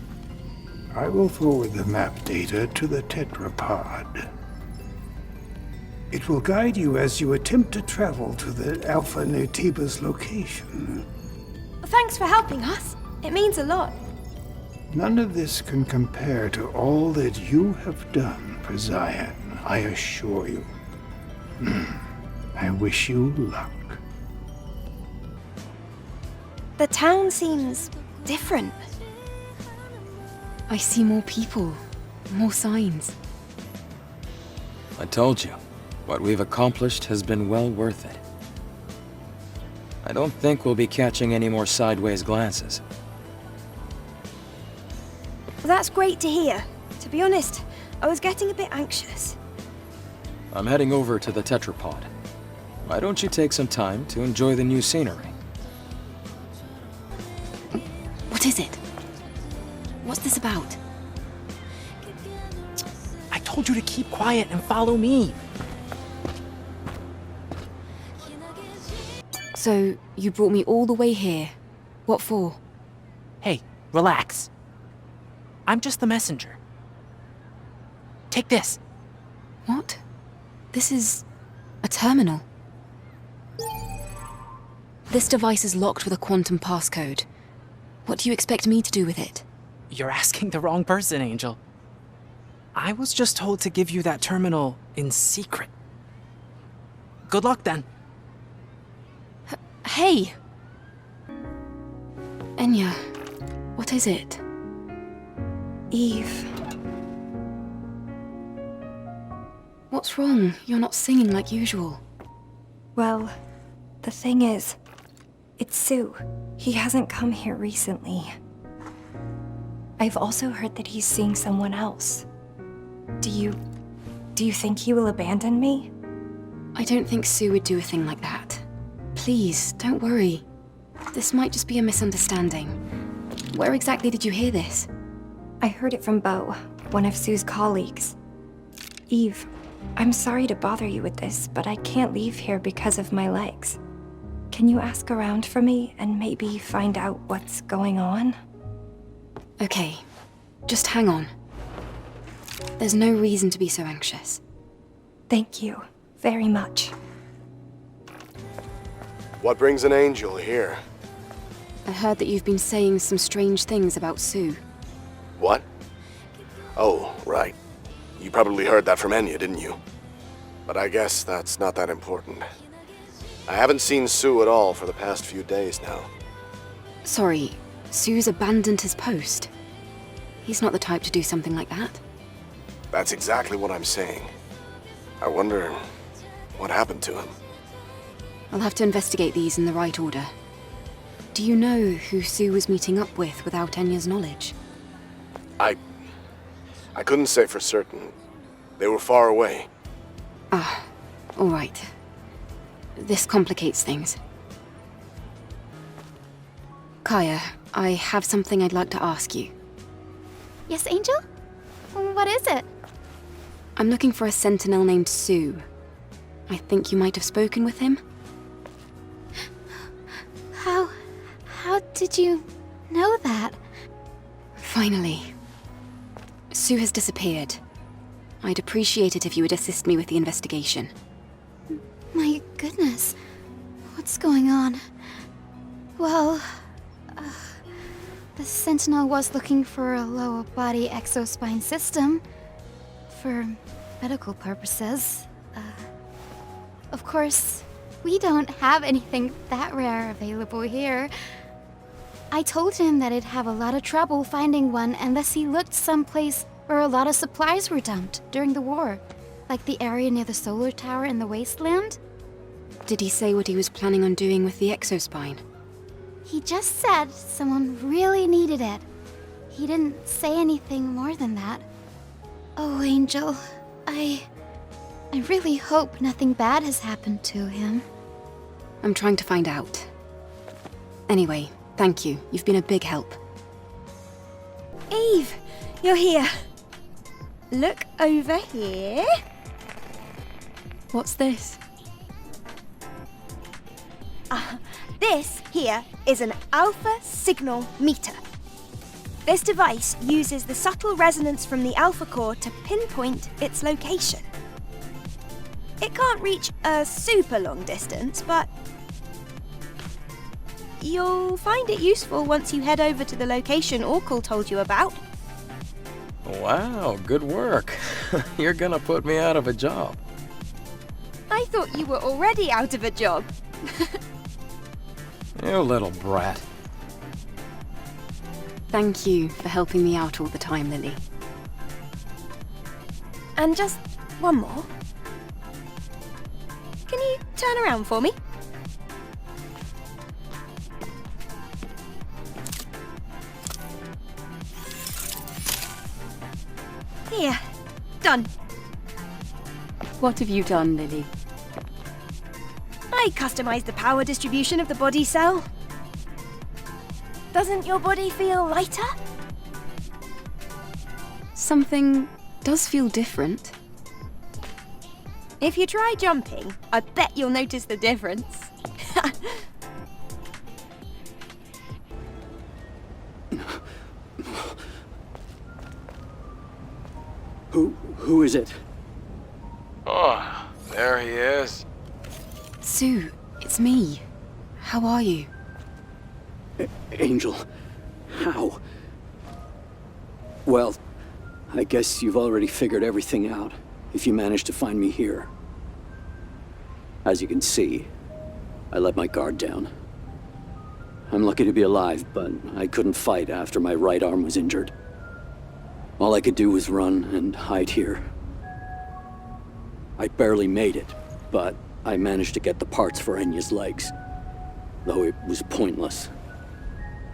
I will forward the map data to the tetrapod. It will guide you as you attempt to travel to the Alpha Natiba's location. Thanks for helping us. It means a lot. None of this can compare to all that you have done for Zion, I assure you. I wish you luck. The town seems different. I see more people, more signs. I told you, what we've accomplished has been well worth it. I don't think we'll be catching any more sideways glances. That's great to hear. To be honest, I was getting a bit anxious. I'm heading over to the tetrapod. Why don't you take some time to enjoy the new scenery? What is it? What's this about? I told you to keep quiet and follow me. So, you brought me all the way here. What for? Hey, relax. I'm just the messenger. Take this. What? This is a terminal. This device is locked with a quantum passcode. What do you expect me to do with it? You're asking the wrong person, Angel. I was just told to give you that terminal in secret. Good luck, then. Hey! Enya, what is it? Eve. What's wrong? You're not singing like usual. Well, the thing is, it's Sue. He hasn't come here recently. I've also heard that he's seeing someone else. Do you think he will abandon me? I don't think Sue would do a thing like that. Please, don't worry. This might just be a misunderstanding. Where exactly did you hear this? I heard it from Beau, one of Sue's colleagues. Eve, I'm sorry to bother you with this, but I can't leave here because of my legs. Can you ask around for me and maybe find out what's going on? Okay, just hang on. There's no reason to be so anxious. Thank you very much. What brings an angel here? I heard that you've been saying some strange things about Sue. What? Oh, right. You probably heard that from Enya, didn't you? But I guess that's not that important. I haven't seen Sue at all for the past few days now. Sorry, Sue's abandoned his post. He's not the type to do something like that. That's exactly what I'm saying. I wonder what happened to him. I'll have to investigate these in the right order. Do you know who Sue was meeting up with without Enya's knowledge? I couldn't say for certain. They were far away. Ah, all right. This complicates things. Kaya, I have something I'd like to ask you. Yes, Angel? What is it? I'm looking for a sentinel named Sue. I think you might have spoken with him. How did you know that? Finally. Sue has disappeared. I'd appreciate it if you would assist me with the investigation. My goodness. What's going on? Well, the Sentinel was looking for a lower body exospine system for medical purposes. Of course, we don't have anything that rare available here. I told him that he'd have a lot of trouble finding one unless he looked someplace where a lot of supplies were dumped during the war, like the area near the solar tower in the wasteland. Did he say what he was planning on doing with the exospine? He just said someone really needed it. He didn't say anything more than that. Oh, Angel, I really hope nothing bad has happened to him. I'm trying to find out. Anyway, thank you. You've been a big help. Eve, you're here. Look over here. What's this? This here is an alpha signal meter. This device uses the subtle resonance from the alpha core to pinpoint its location. It can't reach a super long distance, but you'll find it useful once you head over to the location Orkul told you about. Wow, good work. You're gonna put me out of a job. I thought you were already out of a job. You little brat. Thank you for helping me out all the time, Lily. And just one more. Can you turn around for me? Here, done. What have you done, Lily? I customized the power distribution of the body cell. Doesn't your body feel lighter? Something does feel different. If you try jumping, I bet you'll notice the difference. Who is it? Oh, there he is. Sue, it's me. How are you? Angel, how? Well, I guess you've already figured everything out, if you managed to find me here. As you can see, I let my guard down. I'm lucky to be alive, but I couldn't fight after my right arm was injured. All I could do was run and hide here. I barely made it, but I managed to get the parts for Enya's legs. Though it was pointless.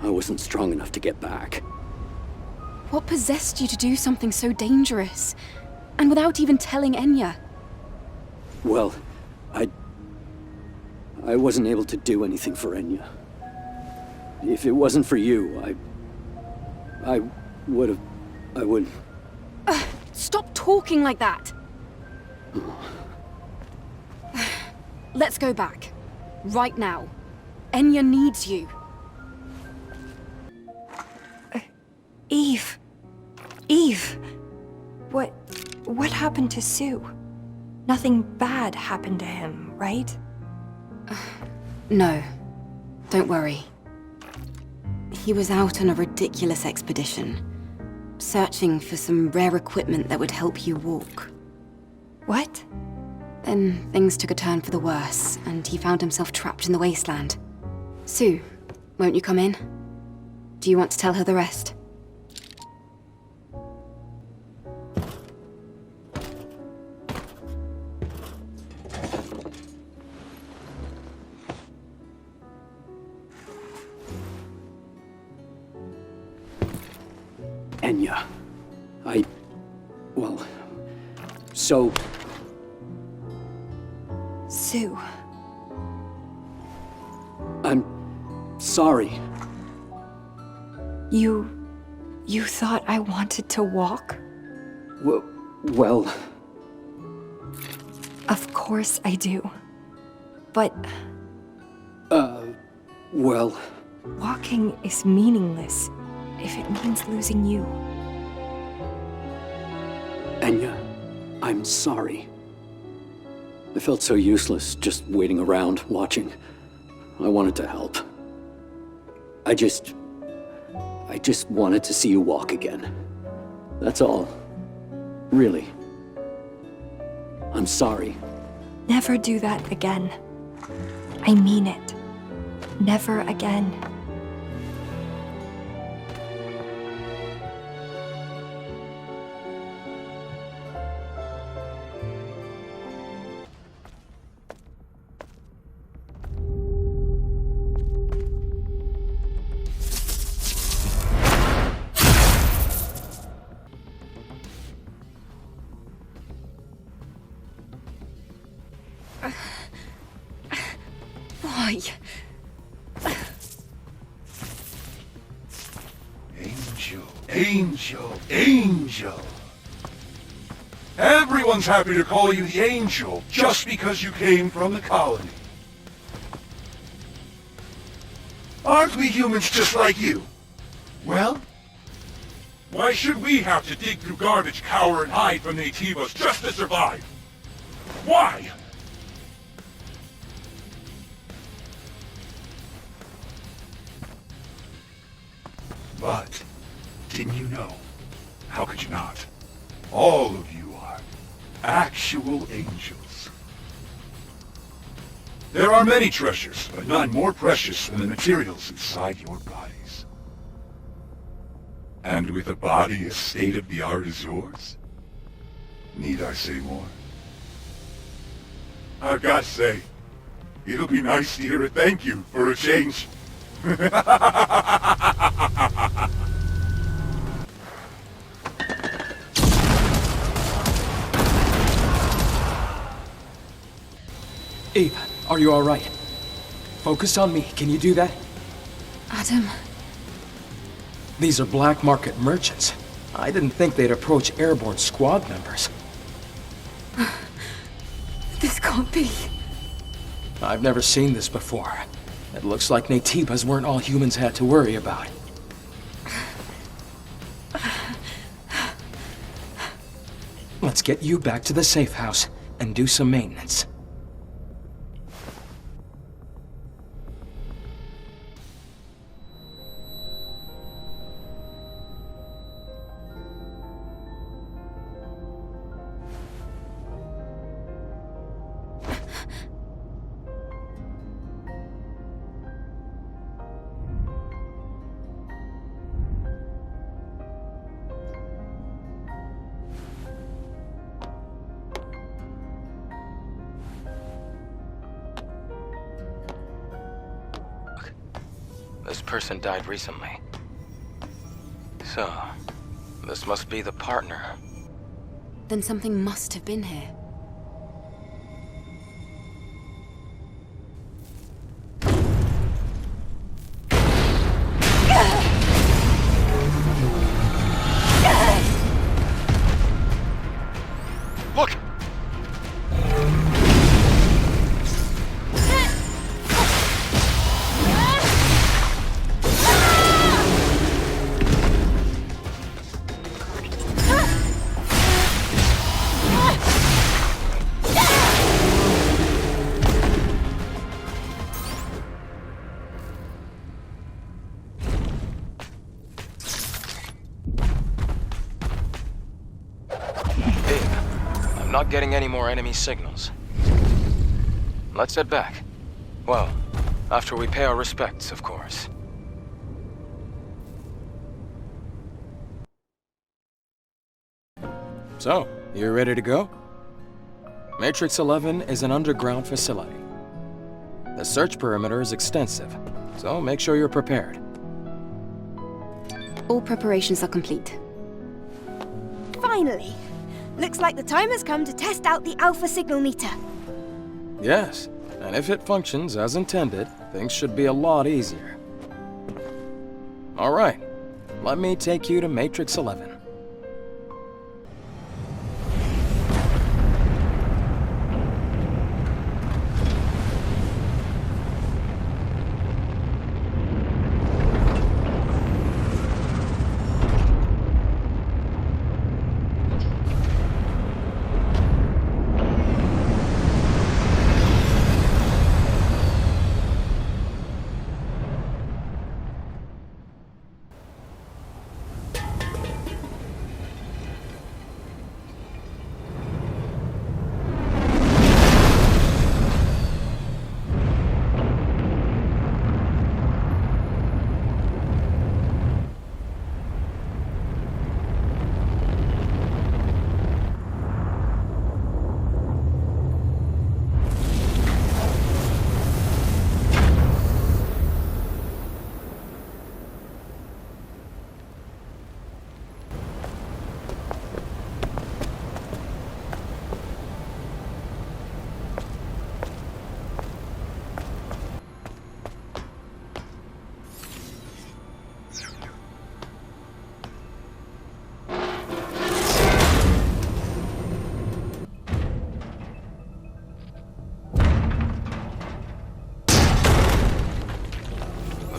I wasn't strong enough to get back. What possessed you to do something so dangerous? And without even telling Enya? Well, I wasn't able to do anything for Enya. If it wasn't for you, I would... Stop talking like that! Let's go back. Right now. Enya needs you. Eve. Eve. What happened to Sue? Nothing bad happened to him, right? No. Don't worry. He was out on a ridiculous expedition, searching for some rare equipment that would help you walk. What? Then things took a turn for the worse, and he found himself trapped in the wasteland. Sue, won't you come in? Do you want to tell her the rest? Enya. Well... So... Sue. I'm... sorry. You thought I wanted to walk? Well... Of course I do. But... well... Walking is meaningless if it means losing you. Enya, I'm sorry. I felt so useless just waiting around, watching. I wanted to help. I just wanted to see you walk again. That's all. Really. I'm sorry. Never do that again. I mean it. Never again. Why? Angel. Everyone's happy to call you the Angel just because you came from the colony. Aren't we humans just like you? Well, why should we have to dig through garbage, cower, and hide from Naytibas just to survive? Why? But, didn't you know? How could you not? All of you are actual angels. There are many treasures, but none more precious than the materials inside your bodies. And with a body as state-of-the-art as yours, need I say more? I've got to say, it'll be nice to hear a thank you for a change. Eve, are you alright? Focus on me, can you do that? Adam... These are black market merchants. I didn't think they'd approach airborne squad members. This can't be. I've never seen this before. It looks like Naytibas weren't all humans had to worry about. Let's get you back to the safe house and do some maintenance. This person died recently. So, this must be the partner. Then something must have been here. Look! Not getting any more enemy signals. Let's head back. Well, after we pay our respects, of course. So, you ready to go? Matrix 11 is an underground facility. The search perimeter is extensive, so make sure you're prepared. All preparations are complete. Finally! Looks like the time has come to test out the Alpha signal meter. Yes, and if it functions as intended, things should be a lot easier. All right, let me take you to Matrix 11.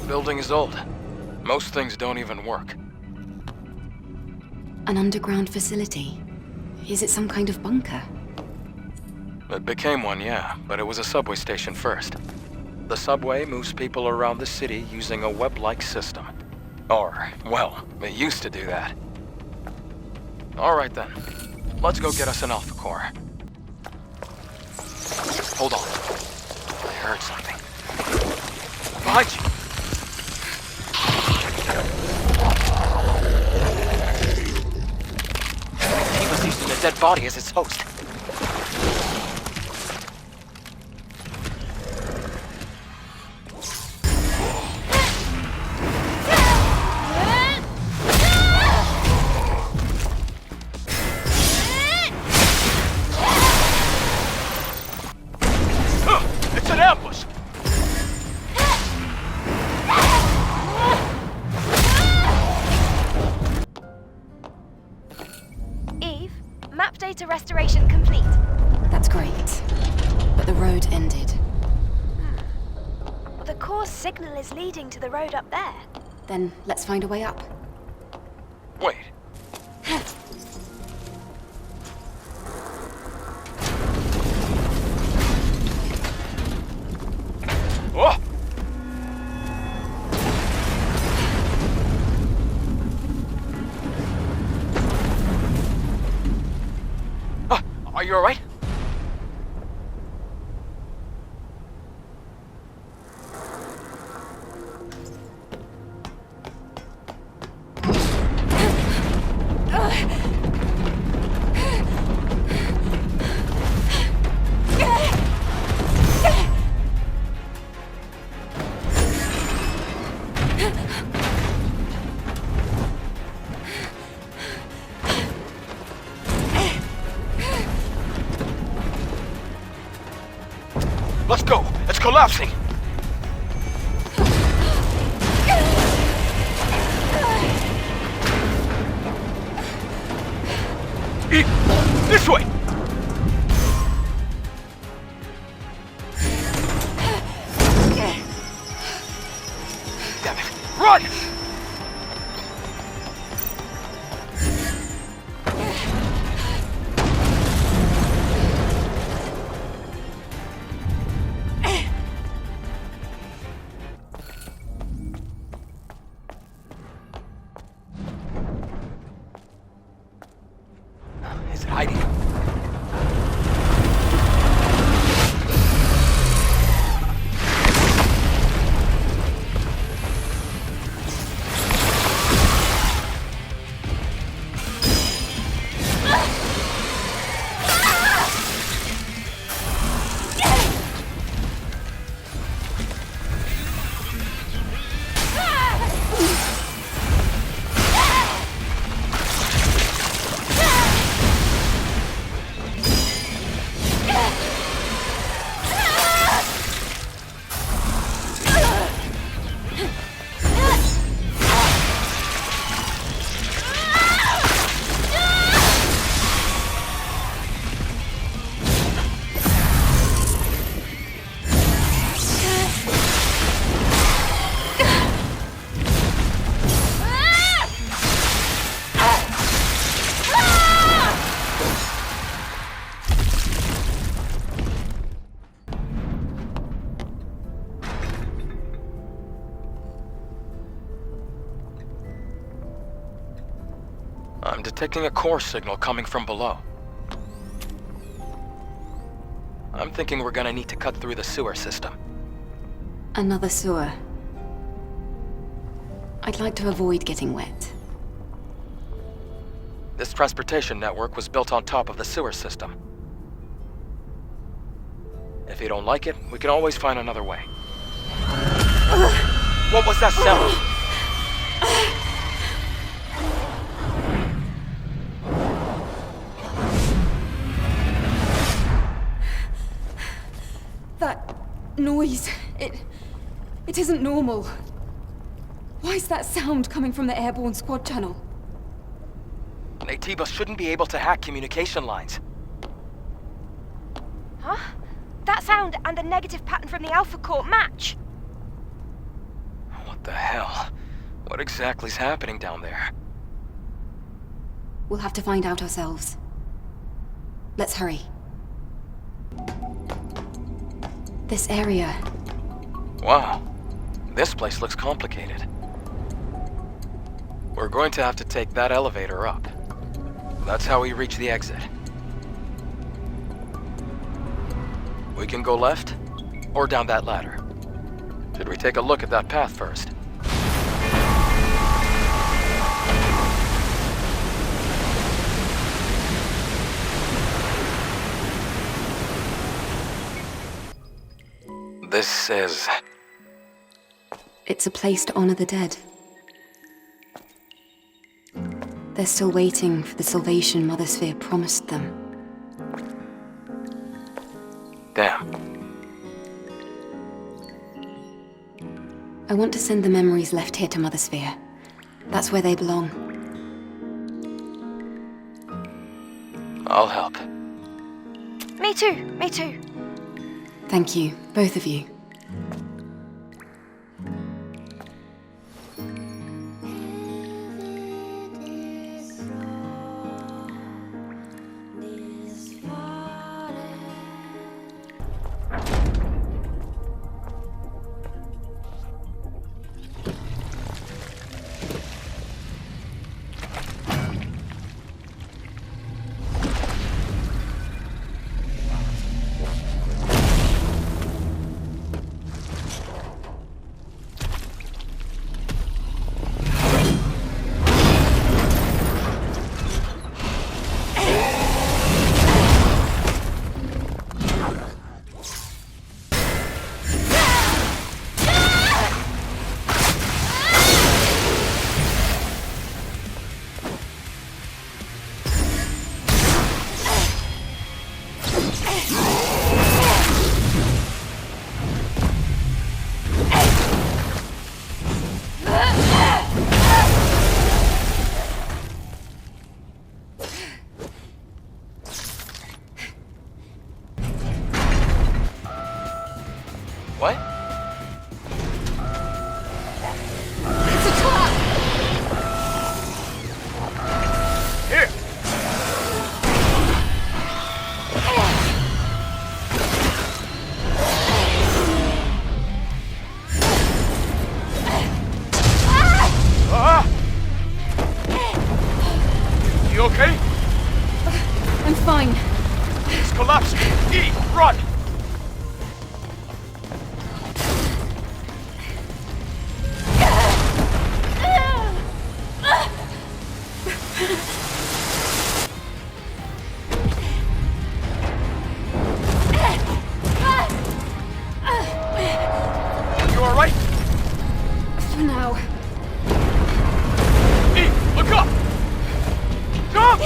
Building is old. Most things don't even work. An underground facility? Is it some kind of bunker? It became one, yeah, but it was a subway station first. The subway moves people around the city using a web-like system. Or, well, it used to do that. Alright then. Let's go get us an Alpha Core. Hold on. I heard something. Behind you! He was using a dead body as its host. It's an ambush! Eve, map data restoration complete. That's great. But the road ended. The core's signal is leading to the road up there. Then let's find a way up. Wait. Oh! Are you alright? Let's go! It's collapsing! This way! Damn it! Run! Is it hiding? I'm detecting a core signal coming from below. I'm thinking we're gonna need to cut through the sewer system. Another sewer. I'd like to avoid getting wet. This transportation network was built on top of the sewer system. If you don't like it, we can always find another way. What was that sound? That noise, it isn't normal. Why is that sound coming from the airborne squad channel? Naytiba shouldn't be able to hack communication lines. Huh? That sound and the negative pattern from the Alpha Core match. What the hell? What exactly is happening down there? We'll have to find out ourselves. Let's hurry. This area... Wow. This place looks complicated. We're going to have to take that elevator up. That's how we reach the exit. We can go left, or down that ladder. Should we take a look at that path first? This is... It's a place to honor the dead. They're still waiting for the salvation Mother Sphere promised them. Damn. I want to send the memories left here to Mother Sphere. That's where they belong. I'll help. Me too, me too. Thank you, both of you. What? It's a trap! Here! You okay? I'm fine. It's collapsing. E, run! You alright? For now. E, look up! Jump!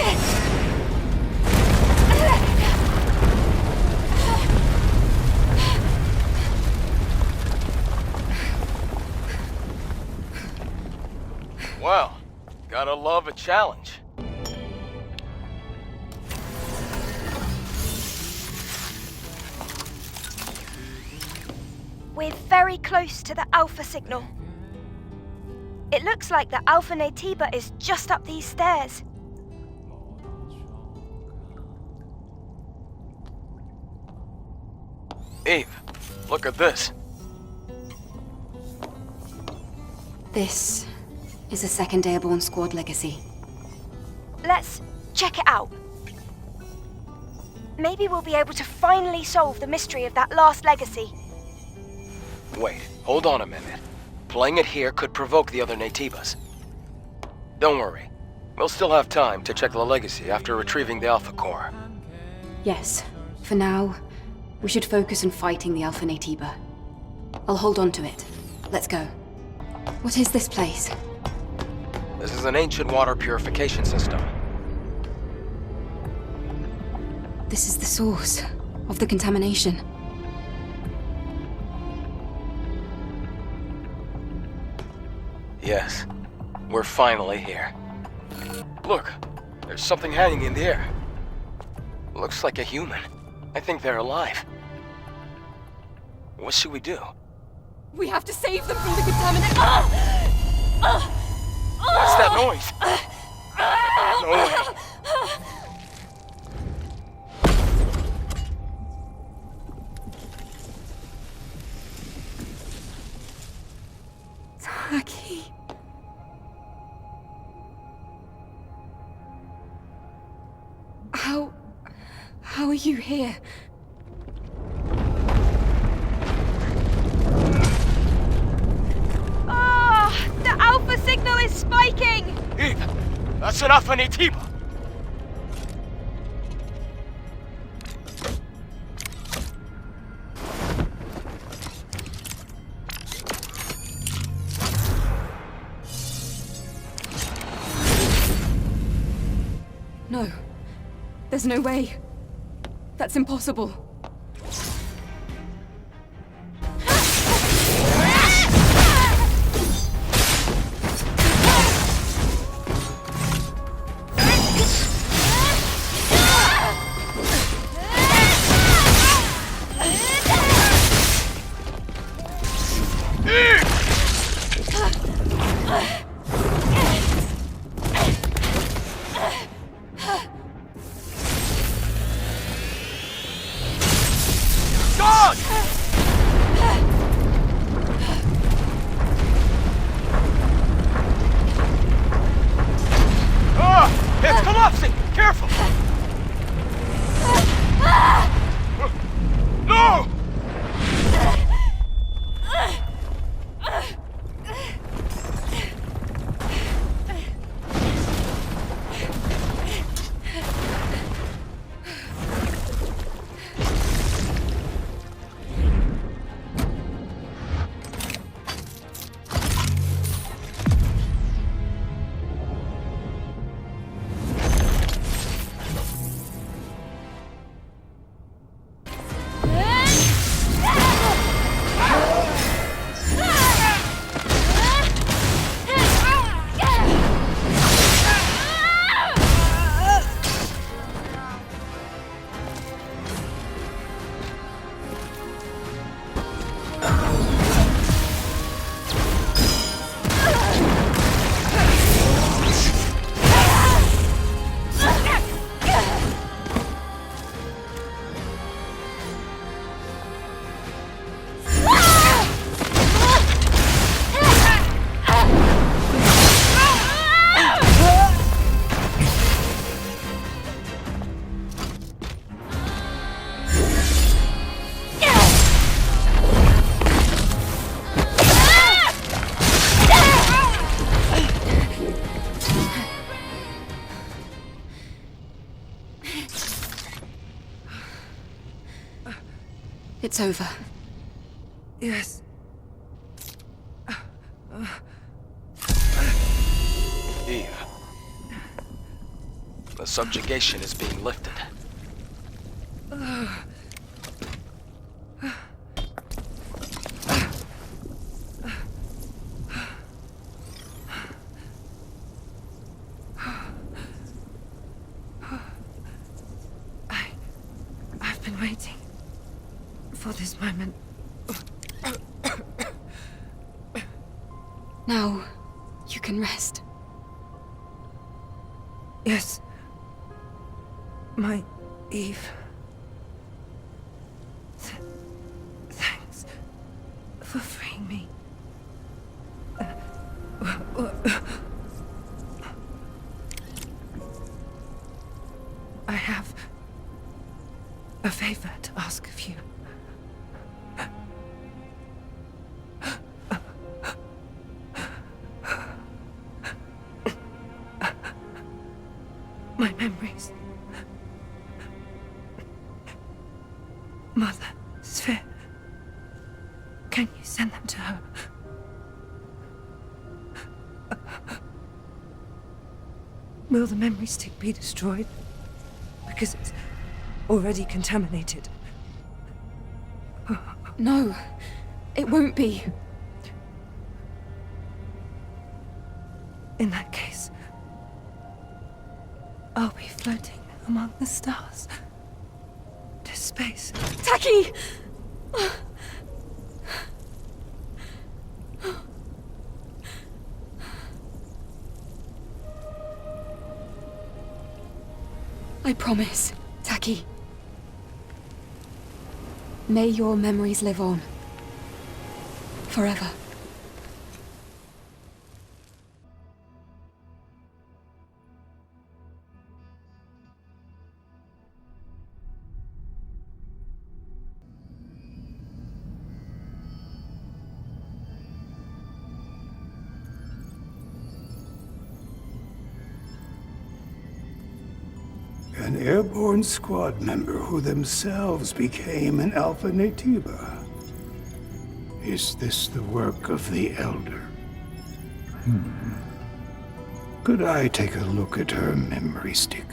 Well, gotta love a challenge. We're very close to the Alpha signal. It looks like the Alpha Natiba is just up these stairs. Eve, look at this. This is a second Airborne Squad legacy. Let's check it out. Maybe we'll be able to finally solve the mystery of that last legacy. Wait, hold on a minute. Playing it here could provoke the other Natibas. Don't worry. We'll still have time to check the legacy after retrieving the Alpha Core. Yes. For now, we should focus on fighting the Alpha Natiba. I'll hold on to it. Let's go. What is this place? This is an ancient water purification system. This is the source of the contamination. Yes, we're finally here. Look, there's something hanging in the air. Looks like a human. I think they're alive. What should we do? We have to save them from the contaminant. What's that noise? No way. Taki. How are you here? The Alpha signal is spiking! Eve, that's enough for Nitiba. No. There's no way. That's impossible. It's collapsing! Careful! No! It's over. Yes. Eve. The subjugation is being lifted. I've been waiting for this moment. Now, you can rest. Yes. My Eve. Thanks for freeing me. I have a favor to ask of you. My memories. Mother, Sphere. Can you send them to her? Will the memory stick be destroyed? Because it's already contaminated. No, it won't be. In that case, I'll be floating among the stars to space. Taki! I promise, Taki. May your memories live on. Forever. An airborne squad member who themselves became an Alpha Natiba. Is this the work of the Elder? Could I take a look at her memory stick?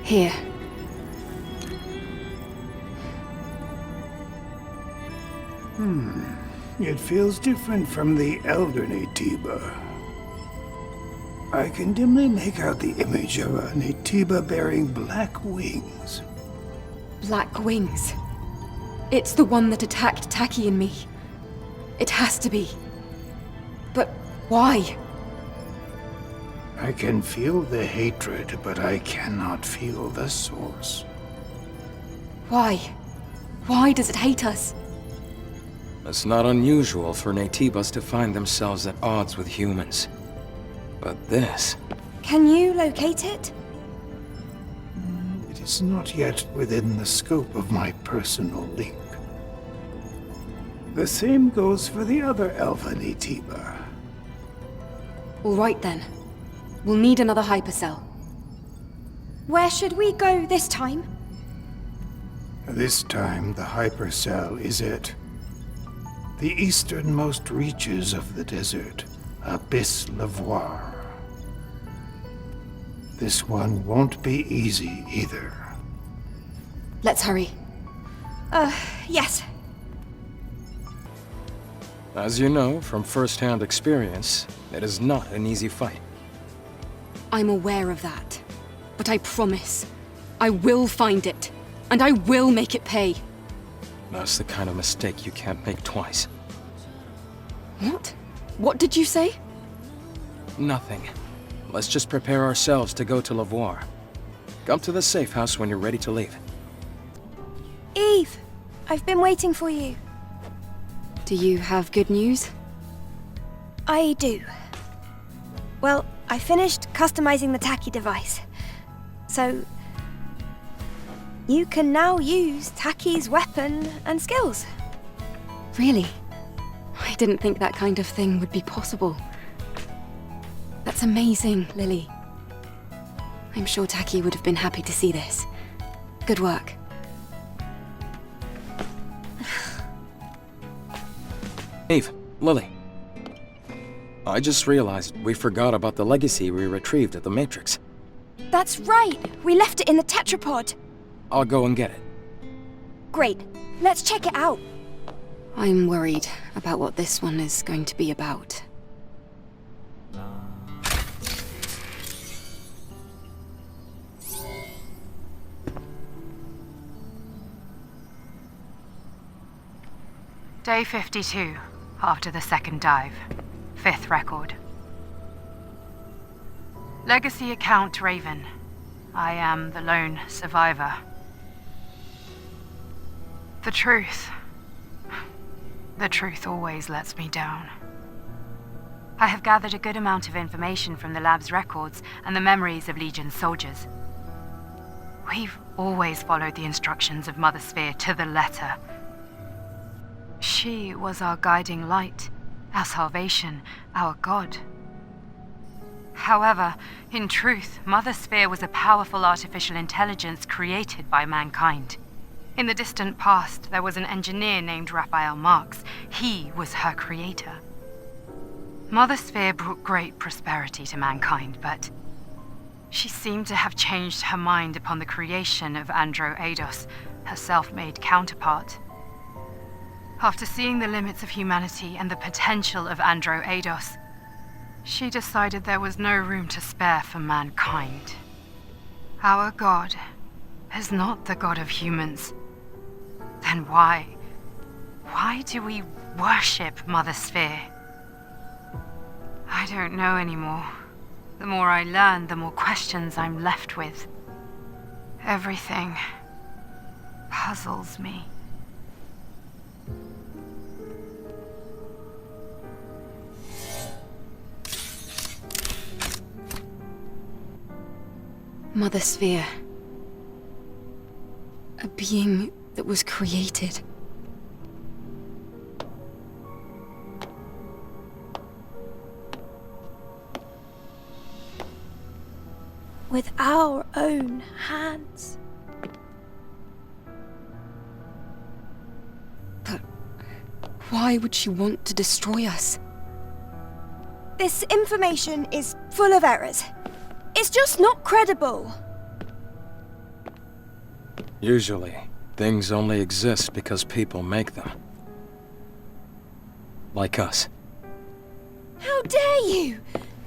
Here. It feels different from the Elder Natiba. I can dimly make out the image of a Natiba bearing black wings. Black wings. It's the one that attacked Taki and me. It has to be. But why? I can feel the hatred, but I cannot feel the source. Why? Why does it hate us? It's not unusual for Natibas to find themselves at odds with humans. But this... Can you locate it? It is not yet within the scope of my personal link. The same goes for the other Alpha Natiba. All right then. We'll need another hypercell. Where should we go this time? This time, the hypercell is at the easternmost reaches of the desert, Abyss Lavoir. This one won't be easy either. Let's hurry. Yes. As you know from first-hand experience, it is not an easy fight. I'm aware of that. But I promise, I will find it. And I will make it pay. That's the kind of mistake you can't make twice. What? What did you say? Nothing. Let's just prepare ourselves to go to Lavoir. Come to the safe house when you're ready to leave. Eve! I've been waiting for you. Do you have good news? I do. Well, I finished customizing the Taki device. So... you can now use Taki's weapon and skills. Really? I didn't think that kind of thing would be possible. That's amazing, Lily. I'm sure Taki would have been happy to see this. Good work. Eve, Lily. I just realized we forgot about the legacy we retrieved at the Matrix. That's right! We left it in the tetrapod! I'll go and get it. Great. Let's check it out. I'm worried about what this one is going to be about. Day 52, after the second dive. 5th record. Legacy account Raven. I am the lone survivor. The truth always lets me down. I have gathered a good amount of information from the lab's records and the memories of Legion soldiers. We've always followed the instructions of Mother Sphere to the letter. She was our guiding light, our salvation, our God. However, in truth, Mother Sphere was a powerful artificial intelligence created by mankind. In the distant past, there was an engineer named Raphael Marx. He was her creator. Mother Sphere brought great prosperity to mankind, but she seemed to have changed her mind upon the creation of Andro Eidos, her self-made counterpart. After seeing the limits of humanity and the potential of Andro Eidos, she decided there was no room to spare for mankind. Our God is not the God of humans. Then why do we worship Mother Sphere? I don't know anymore. The more I learn, the more questions I'm left with. Everything puzzles me. Mother Sphere. A being that was created. With our own hands. But why would she want to destroy us? This information is full of errors. It's just not credible. Usually, things only exist because people make them. Like us. How dare you?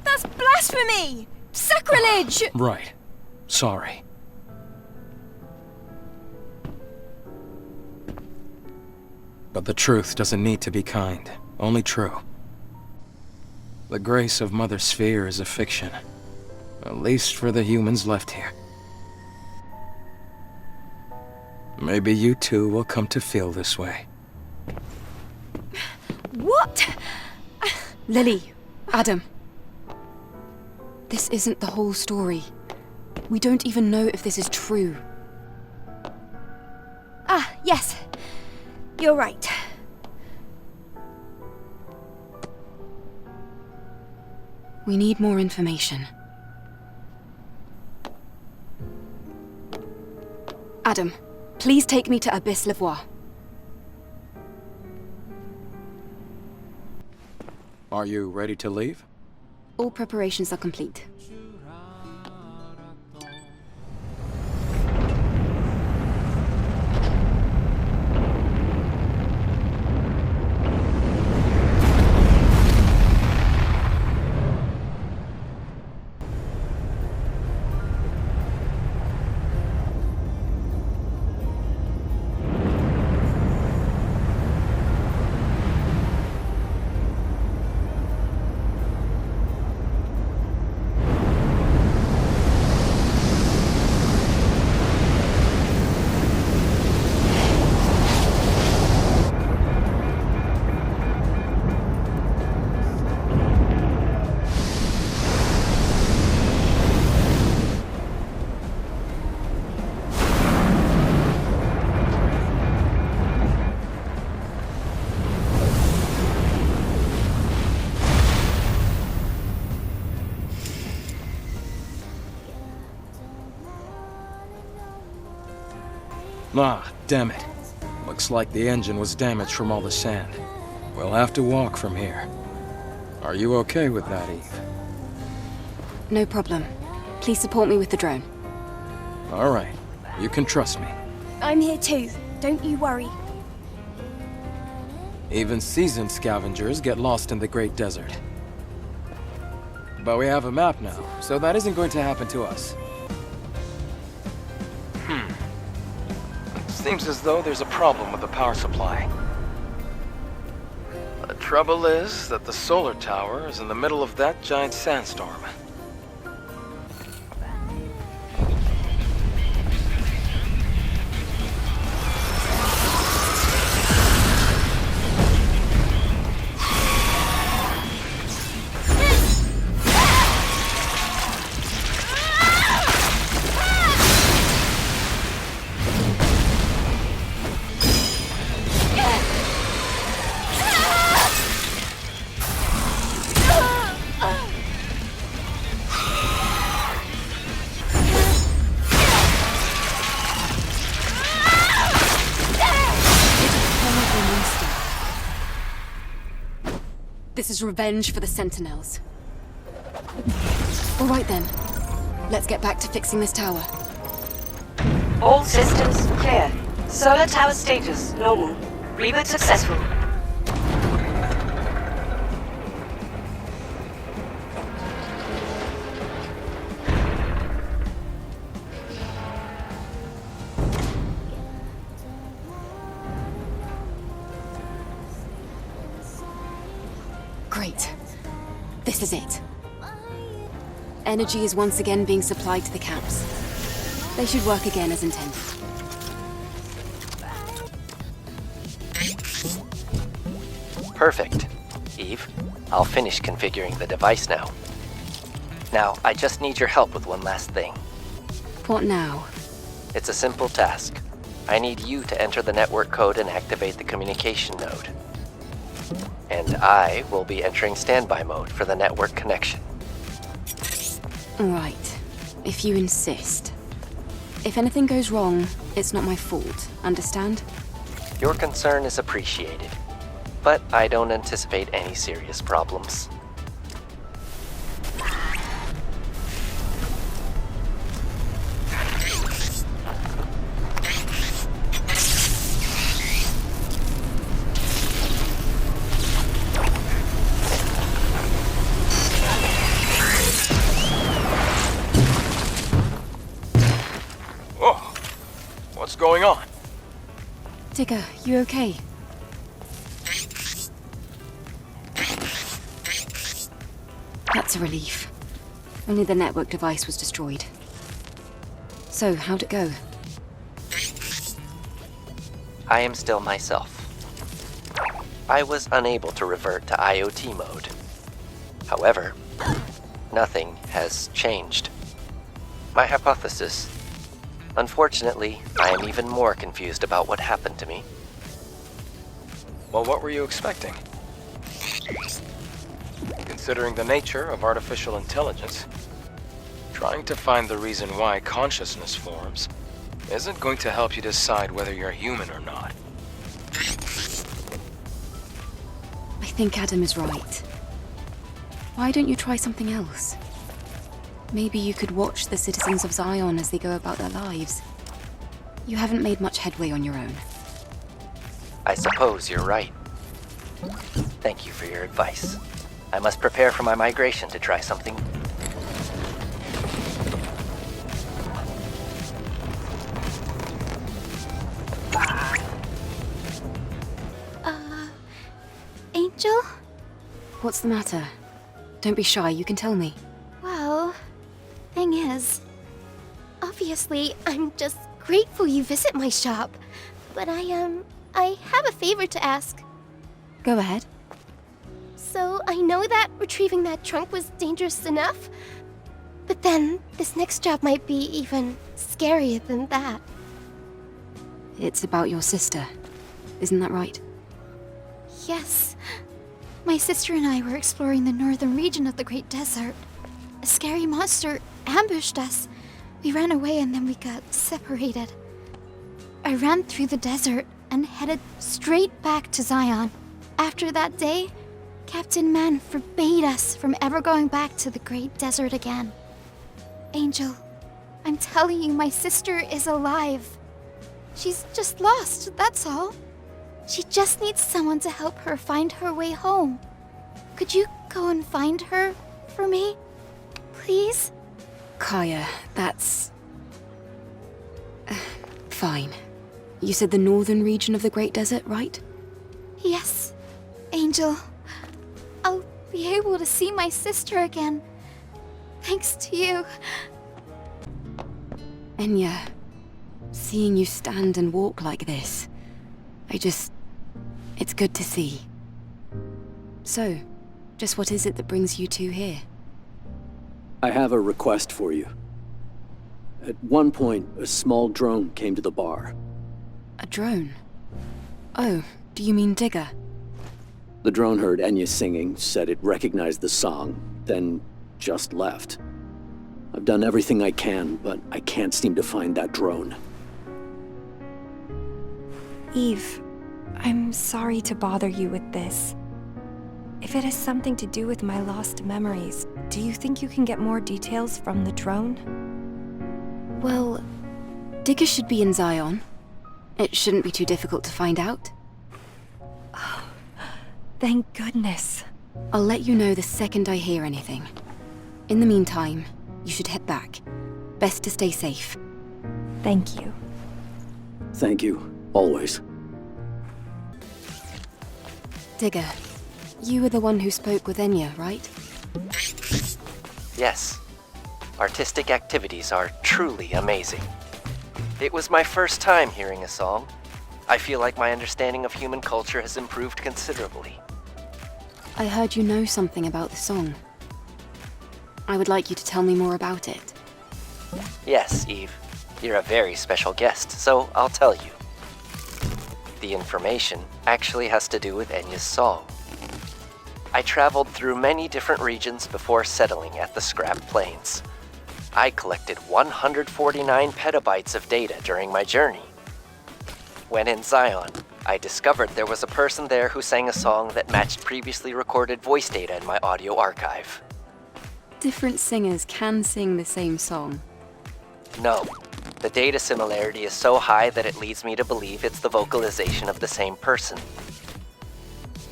That's blasphemy! Sacrilege! Right. Sorry. But the truth doesn't need to be kind, only true. The grace of Mother Sphere is a fiction. At least for the humans left here. Maybe you too will come to feel this way. What? Lily, Adam. This isn't the whole story. We don't even know if this is true. Ah, yes. You're right. We need more information. Adam, please take me to Abyss Levois. Are you ready to leave? All preparations are complete. Ah, damn it. Looks like the engine was damaged from all the sand. We'll have to walk from here. Are you okay with that, Eve? No problem. Please support me with the drone. All right. You can trust me. I'm here too. Don't you worry. Even seasoned scavengers get lost in the Great Desert. But we have a map now, so that isn't going to happen to us. Seems as though there's a problem with the power supply. The trouble is that the solar tower is in the middle of that giant sandstorm. This is revenge for the Sentinels. All right then. Let's get back to fixing this tower. All systems clear. Solar tower status normal. Reboot successful. Great. This is it. Energy is once again being supplied to the camps. They should work again as intended. Perfect. Eve, I'll finish configuring the device now. Now, I just need your help with one last thing. What now? It's a simple task. I need you to enter the network code and activate the communication node. And I will be entering standby mode for the network connection. Right. If you insist. If anything goes wrong, it's not my fault. Understand? Your concern is appreciated, but I don't anticipate any serious problems. What's going on? Digger, you okay? That's a relief. Only the network device was destroyed. So, how'd it go? I am still myself. I was unable to revert to IoT mode. However, nothing has changed. My hypothesis. Unfortunately, I am even more confused about what happened to me. Well, what were you expecting? Considering the nature of artificial intelligence, trying to find the reason why consciousness forms isn't going to help you decide whether you're human or not. I think Adam is right. Why don't you try something else? Maybe you could watch the citizens of Zion as they go about their lives. You haven't made much headway on your own. I suppose you're right. Thank you for your advice. I must prepare for my migration to try something. Angel? What's the matter? Don't be shy, you can tell me. Well, thing is, obviously, I'm just grateful you visit my shop. But I have a favor to ask. Go ahead. So, I know that retrieving that trunk was dangerous enough, but then this next job might be even scarier than that. It's about your sister. Isn't that right? Yes. My sister and I were exploring the northern region of the Great Desert. A scary monster ambushed us. We ran away and then we got separated. I ran through the desert and headed straight back to Zion. After that day, Captain Man forbade us from ever going back to the Great Desert again. Angel, I'm telling you, my sister is alive. She's just lost, that's all. She just needs someone to help her find her way home. Could you go and find her for me? Please? Kaya, that's... fine. You said the northern region of the Great Desert, right? Yes, Angel. I'll be able to see my sister again. Thanks to you. Enya, seeing you stand and walk like this, it's good to see. So, just what is it that brings you two here? I have a request for you. At one point, a small drone came to the bar. A drone? Oh, do you mean Digger? The drone heard Enya singing, said it recognized the song, then just left. I've done everything I can, but I can't seem to find that drone. Eve, I'm sorry to bother you with this. If it has something to do with my lost memories, do you think you can get more details from the drone? Well, Digger should be in Zion. It shouldn't be too difficult to find out. Oh, thank goodness. I'll let you know the second I hear anything. In the meantime, you should head back. Best to stay safe. Thank you. Thank you, always. Digger, you were the one who spoke with Enya, right? Yes, artistic activities are truly amazing. It was my first time hearing a song. I feel like my understanding of human culture has improved considerably. I heard you know something about the song. I would like you to tell me more about it. Yes, Eve. You're a very special guest, so I'll tell you. The information actually has to do with Enya's song. I traveled through many different regions before settling at the Scrap Plains. I collected 149 petabytes of data during my journey. When in Zion, I discovered there was a person there who sang a song that matched previously recorded voice data in my audio archive. Different singers can sing the same song. No, the data similarity is so high that it leads me to believe it's the vocalization of the same person.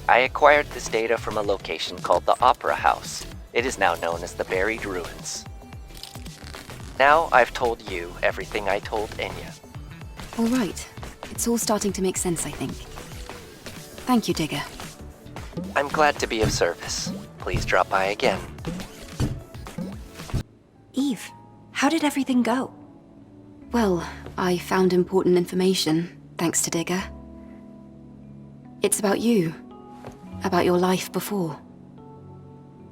I acquired this data from a location called the Opera House. It is now known as the Buried Ruins. Now I've told you everything I told Enya. All right. It's all starting to make sense, I think. Thank you, Digger. I'm glad to be of service. Please drop by again. Eve, how did everything go? Well, I found important information, thanks to Digger. It's about you. About your life before.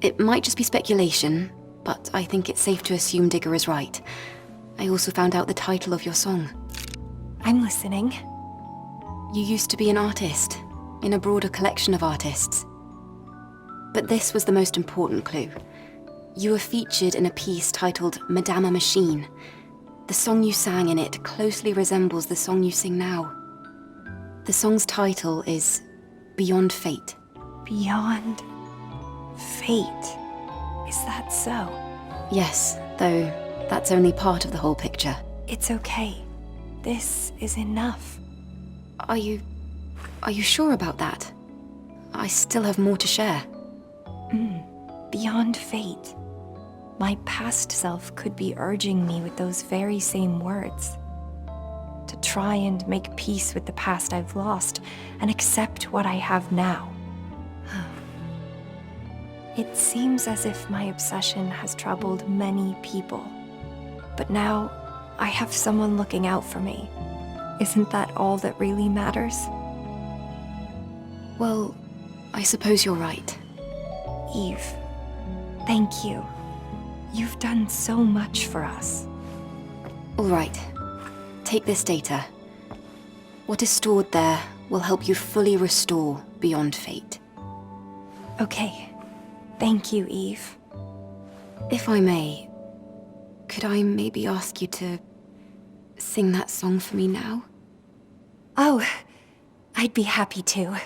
It might just be speculation, but I think it's safe to assume Digger is right. I also found out the title of your song. I'm listening. You used to be an artist, in a broader collection of artists. But this was the most important clue. You were featured in a piece titled Madame a Machine. The song you sang in it closely resembles the song you sing now. The song's title is Beyond Fate. Beyond Fate. Is that so? Yes, though that's only part of the whole picture. It's okay. This is enough. Are you sure about that? I still have more to share. Beyond fate. My past self could be urging me with those very same words. To try and make peace with the past I've lost and accept what I have now. It seems as if my obsession has troubled many people. But now, I have someone looking out for me. Isn't that all that really matters? Well, I suppose you're right. Eve, thank you. You've done so much for us. All right. Take this data. What is stored there will help you fully restore Beyond Fate. Okay. Thank you, Eve. If I may, could I maybe ask you to sing that song for me now? Oh, I'd be happy to.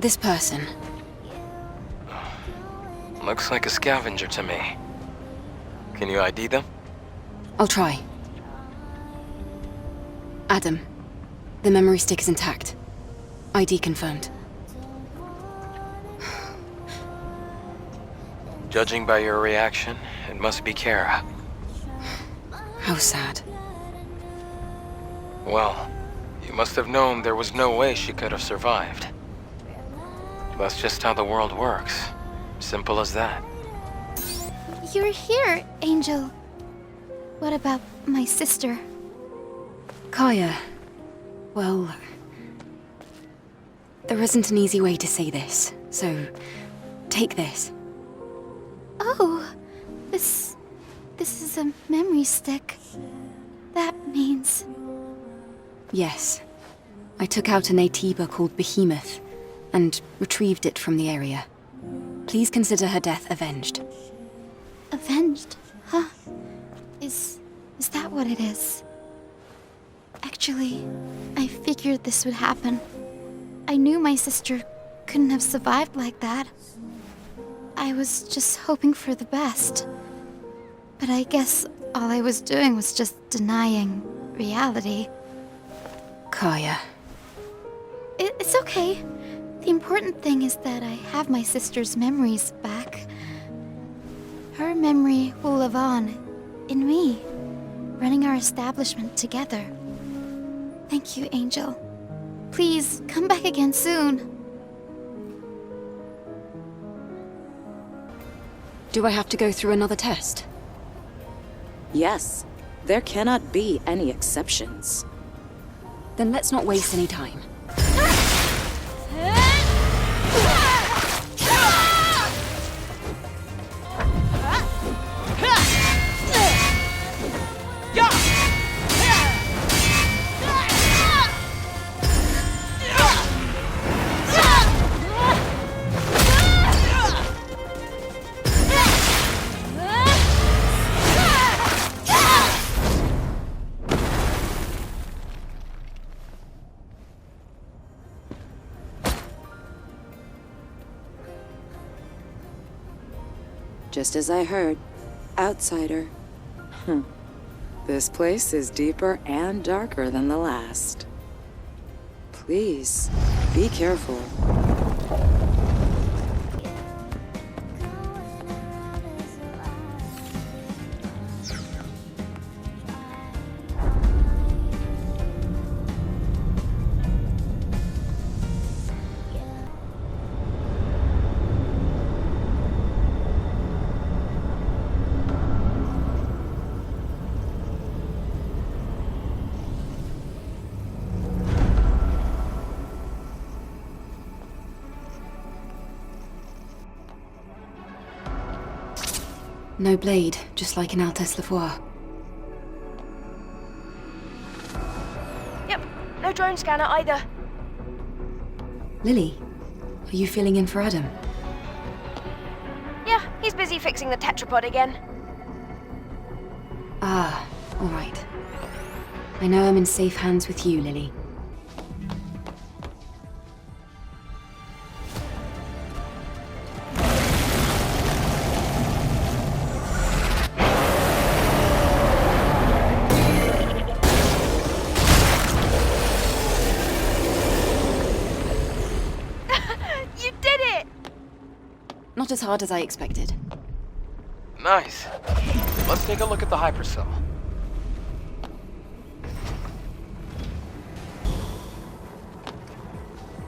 This person. Looks like a scavenger to me. Can you ID them? I'll try. Adam, the memory stick is intact. ID confirmed. Judging by your reaction, it must be Kara. How sad. Well, you must have known there was no way she could have survived. That's just how the world works. Simple as that. You're here, Angel. What about my sister? Kaya. Well, there isn't an easy way to say this, so take this. Oh, this is a memory stick. That means... Yes. I took out an Atiba called Behemoth, and retrieved it from the area. Please consider her death avenged. Avenged? Huh? Is that what it is? Actually, I figured this would happen. I knew my sister couldn't have survived like that. I was just hoping for the best. But I guess all I was doing was just denying reality. Kaya. It's okay. The important thing is that I have my sister's memories back. Her memory will live on, in me, running our establishment together. Thank you, Angel. Please, come back again soon. Do I have to go through another test? Yes. There cannot be any exceptions. Then let's not waste any time. Just as I heard. Outsider. This place is deeper and darker than the last. Please, be careful. No blade, just like in Altesse Lavoir. Yep, no drone scanner either. Lily, are you filling in for Adam? Yeah, he's busy fixing the tetrapod again. Ah, all right. I know I'm in safe hands with you, Lily. Not as hard as I expected. Nice. Let's take a look at the hypercell.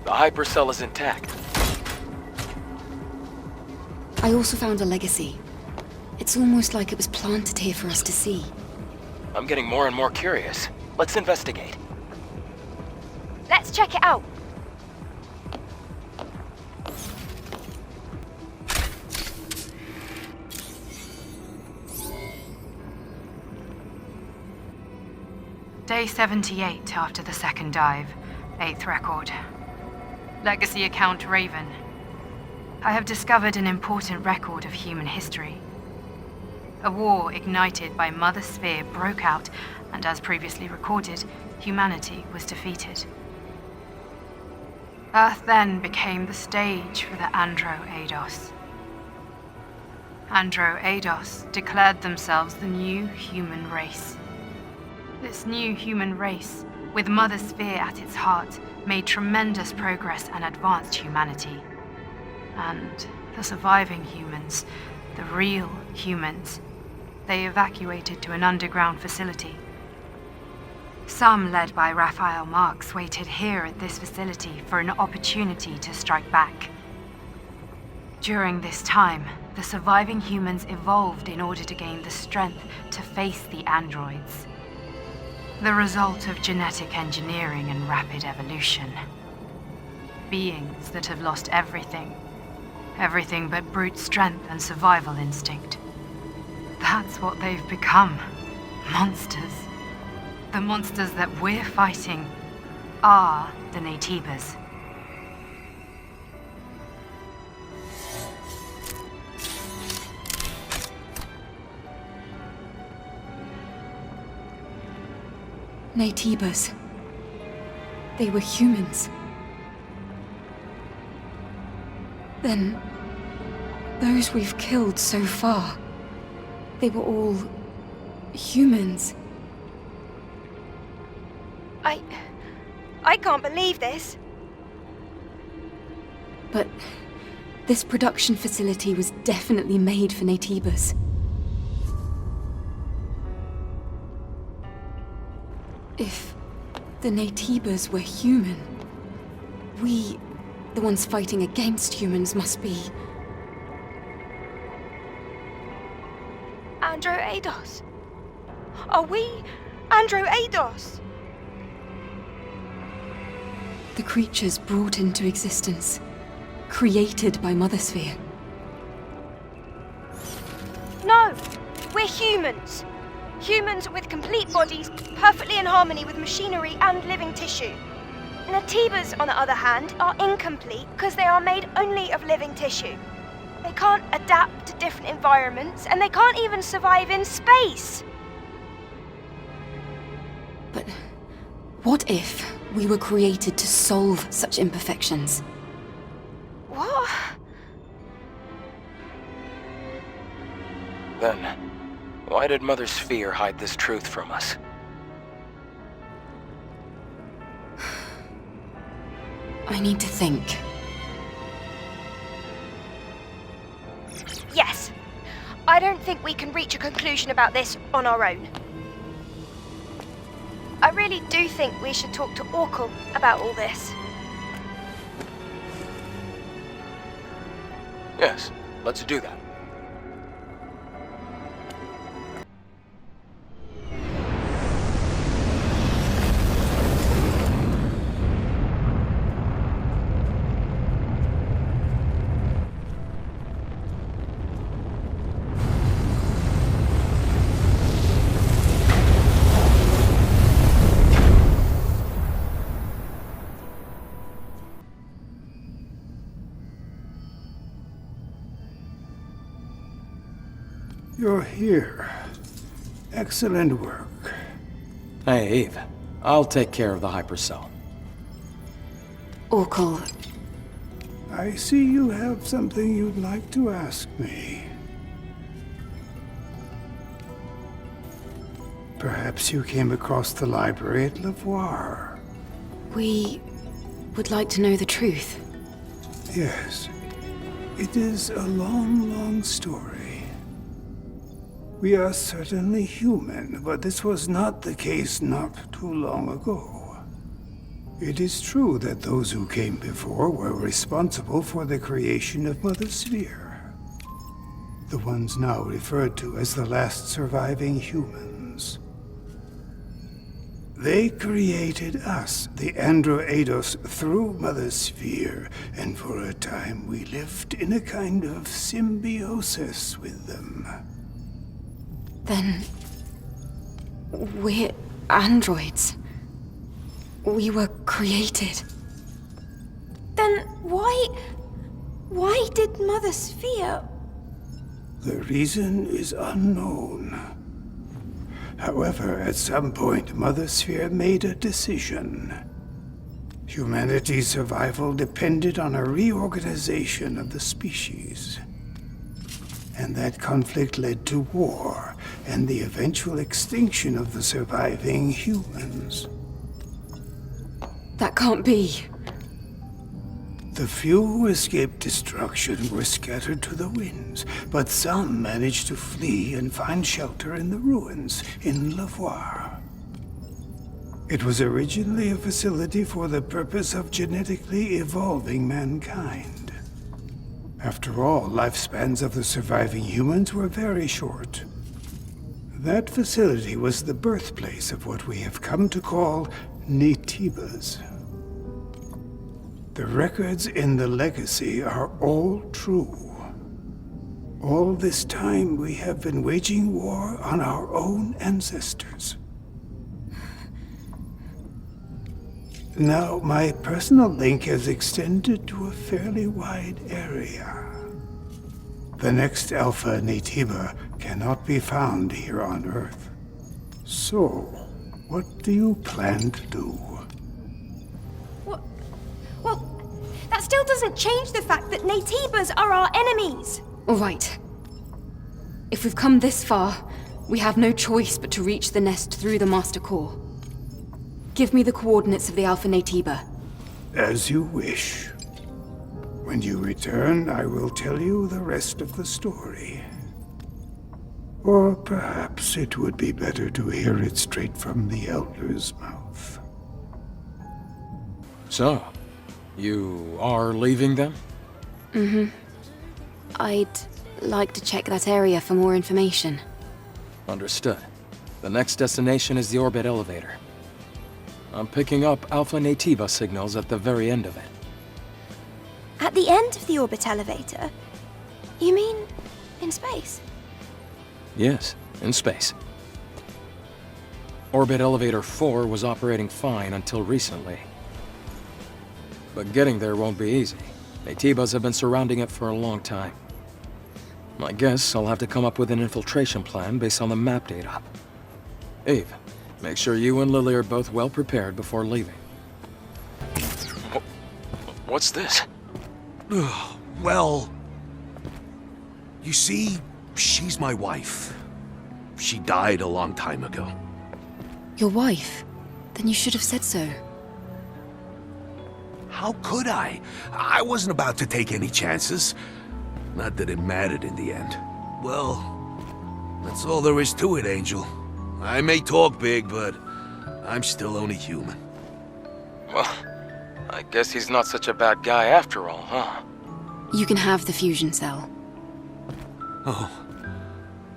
The hypercell is intact. I also found a legacy. It's almost like it was planted here for us to see. I'm getting more and more curious. Let's investigate. Let's check it out. Day 78 after the second dive. 8th record. Legacy account Raven. I have discovered an important record of human history. A war ignited by Mother Sphere broke out, and as previously recorded, humanity was defeated. Earth then became the stage for the Andro-Eidos. Andro-Eidos declared themselves the new human race. This new human race, with Mother Sphere at its heart, made tremendous progress and advanced humanity. And the surviving humans, the real humans, they evacuated to an underground facility. Some, led by Raphael Marx, waited here at this facility for an opportunity to strike back. During this time, the surviving humans evolved in order to gain the strength to face the androids. The result of genetic engineering and rapid evolution. Beings that have lost everything. Everything but brute strength and survival instinct. That's what they've become. Monsters. The monsters that we're fighting are the Naytibas. Naytibas. They were humans. Then, those we've killed so far, they were all humans. I can't believe this. But this production facility was definitely made for Naytibas. If the Naytibas were human, we, the ones fighting against humans, must be... Andro-Eidos. Are we Andro-Eidos? The creatures brought into existence, created by Mother Sphere. No! We're humans! Humans with complete bodies, perfectly in harmony with machinery and living tissue. Naytibas, on the other hand, are incomplete because they are made only of living tissue. They can't adapt to different environments, and they can't even survive in space! But what if we were created to solve such imperfections? What? Then, why did Mother Sphere hide this truth from us? I need to think. Yes. I don't think we can reach a conclusion about this on our own. I really do think we should talk to Orkel about all this. Yes, let's do that. You're here. Excellent work. Hey, Eve. I'll take care of the hypercell. Orkel. I see you have something you'd like to ask me. Perhaps you came across the library at Lavoir. We would like to know the truth. Yes. It is a long, long story. We are certainly human, but this was not the case not too long ago. It is true that those who came before were responsible for the creation of Mother Sphere. The ones now referred to as the last surviving humans. They created us, the Andro-Eidos, through Mother Sphere, and for a time we lived in a kind of symbiosis with them. Then... we're androids. We were created. Then why did Mother Sphere... The reason is unknown. However, at some point, Mother Sphere made a decision. Humanity's survival depended on a reorganization of the species. And that conflict led to war and the eventual extinction of the surviving humans. That can't be. The few who escaped destruction were scattered to the winds, but some managed to flee and find shelter in the ruins in Lavoir. It was originally a facility for the purpose of genetically evolving mankind. After all, lifespans of the surviving humans were very short. That facility was the birthplace of what we have come to call Netibas. The records in the legacy are all true. All this time we have been waging war on our own ancestors. Now, my personal link has extended to a fairly wide area. The next Alpha Netiba cannot be found here on Earth. So, what do you plan to do? Well, that still doesn't change the fact that Netibas are our enemies. All right. If we've come this far, we have no choice but to reach the nest through the Master Core. Give me the coordinates of the Alpha Netiba. As you wish. When you return, I will tell you the rest of the story. Or perhaps it would be better to hear it straight from the Elder's mouth. So, you are leaving then? Mm-hmm. I'd like to check that area for more information. Understood. The next destination is the orbit elevator. I'm picking up Alpha Netiba signals at the very end of it. At the end of the orbit elevator? You mean in space? Yes, in space. Orbit Elevator 4 was operating fine until recently. But getting there won't be easy. Netibas have been surrounding it for a long time. I guess I'll have to come up with an infiltration plan based on the map data. Eve, make sure you and Lily are both well prepared before leaving. What's this? Well, you see, she's my wife. She died a long time ago. Your wife? Then you should have said so. How could I? I wasn't about to take any chances. Not that it mattered in the end. Well, that's all there is to it, Angel. I may talk big, but I'm still only human. Well, I guess he's not such a bad guy after all, huh? You can have the fusion cell. Oh,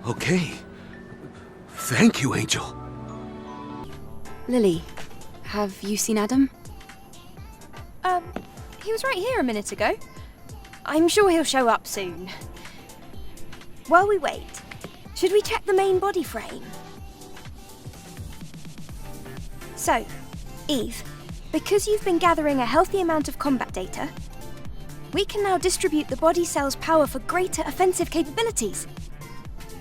okay. Thank you, Angel. Lily, have you seen Adam? He was right here a minute ago. I'm sure he'll show up soon. While we wait, should we check the main body frame? So, Eve, because you've been gathering a healthy amount of combat data, we can now distribute the body cell's power for greater offensive capabilities.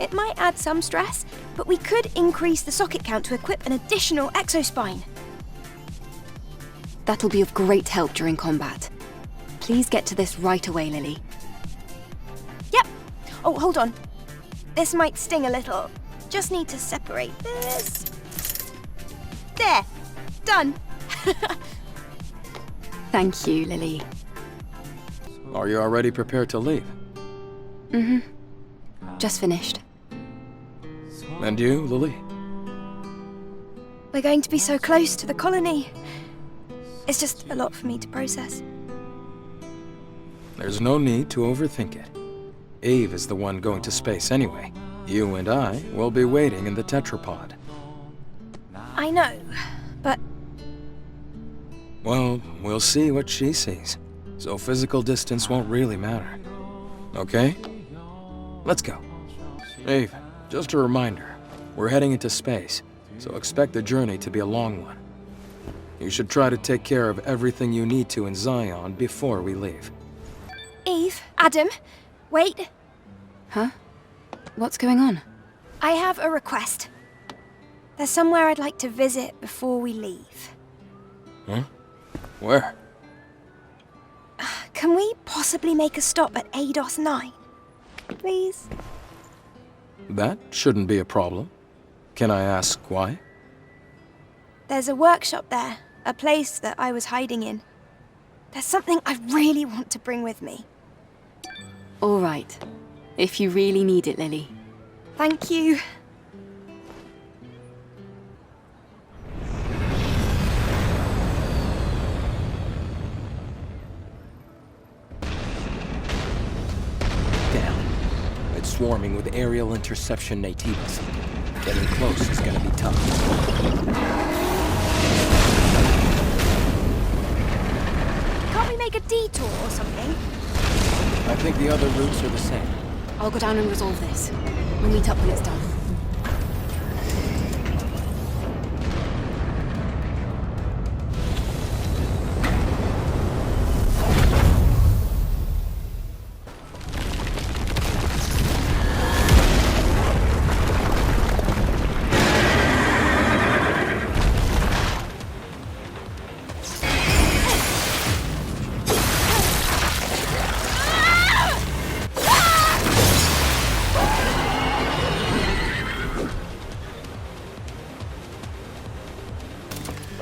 It might add some stress, but we could increase the socket count to equip an additional exospine. That'll be of great help during combat. Please get to this right away, Lily. Yep. Oh, hold on. This might sting a little. Just need to separate this. There. Done. Thank you, Lily. Are you already prepared to leave? Mm-hmm. Just finished. And you, Lily? We're going to be so close to the colony. It's just a lot for me to process. There's no need to overthink it. Eve is the one going to space anyway. You and I will be waiting in the tetrapod. I know, but... Well, we'll see what she sees. So physical distance won't really matter. Okay? Let's go. Eve, just a reminder. We're heading into space, so expect the journey to be a long one. You should try to take care of everything you need to in Zion before we leave. Eve, Adam, wait. Huh? What's going on? I have a request. There's somewhere I'd like to visit before we leave. Huh? Where? Can we possibly make a stop at ADOS 9? Please? That shouldn't be a problem. Can I ask why? There's a workshop there, a place that I was hiding in. There's something I really want to bring with me. All right. If you really need it, Lily. Thank you. Damn. It's swarming with aerial interception nativas. Getting close is gonna be tough. Can't we make a detour or something? I think the other routes are the same. I'll go down and resolve this. We'll meet up when it's done.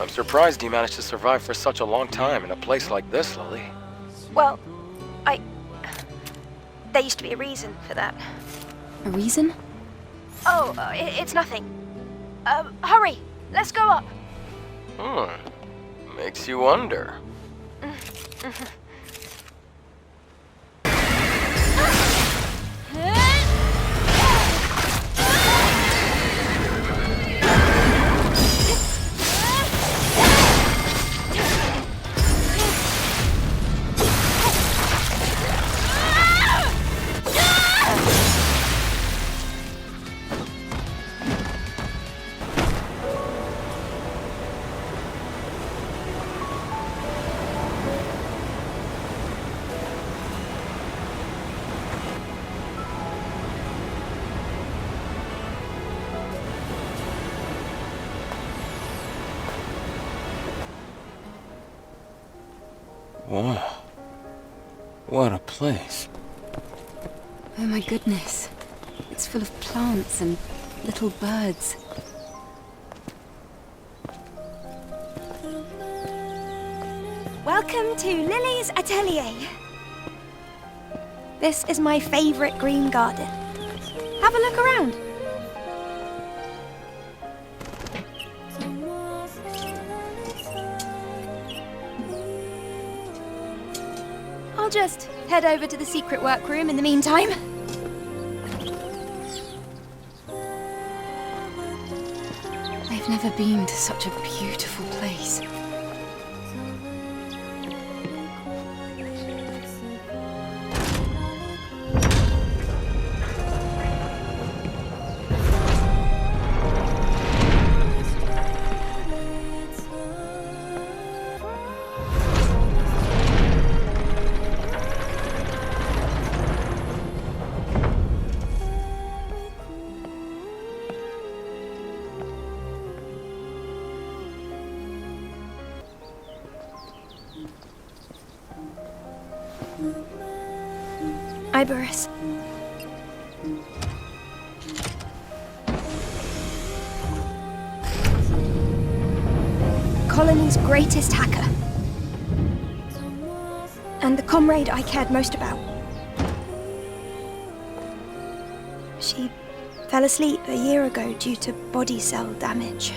I'm surprised you managed to survive for such a long time in a place like this, Lily. Well, there used to be a reason for that. A reason? Oh, it's nothing. Hurry! Let's go up! Makes you wonder. Wow. What a place. Oh my goodness. It's full of plants and little birds. Welcome to Lily's Atelier. This is my favorite green garden. Have a look around. I'll just head over to the secret workroom in the meantime. I've never been to such a beautiful place. Iberus. Colony's greatest hacker. And the comrade I cared most about. She fell asleep a year ago due to body cell damage.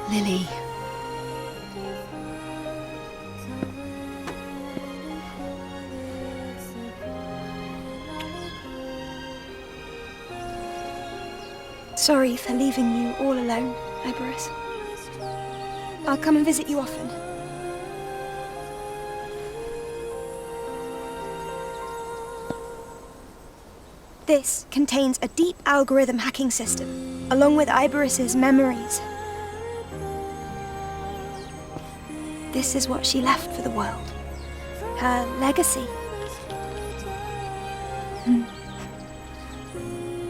Lily. Sorry for leaving you all alone, Iberus. I'll come and visit you often. This contains a deep algorithm hacking system, along with Iberus's memories. This is what she left for the world. Her legacy.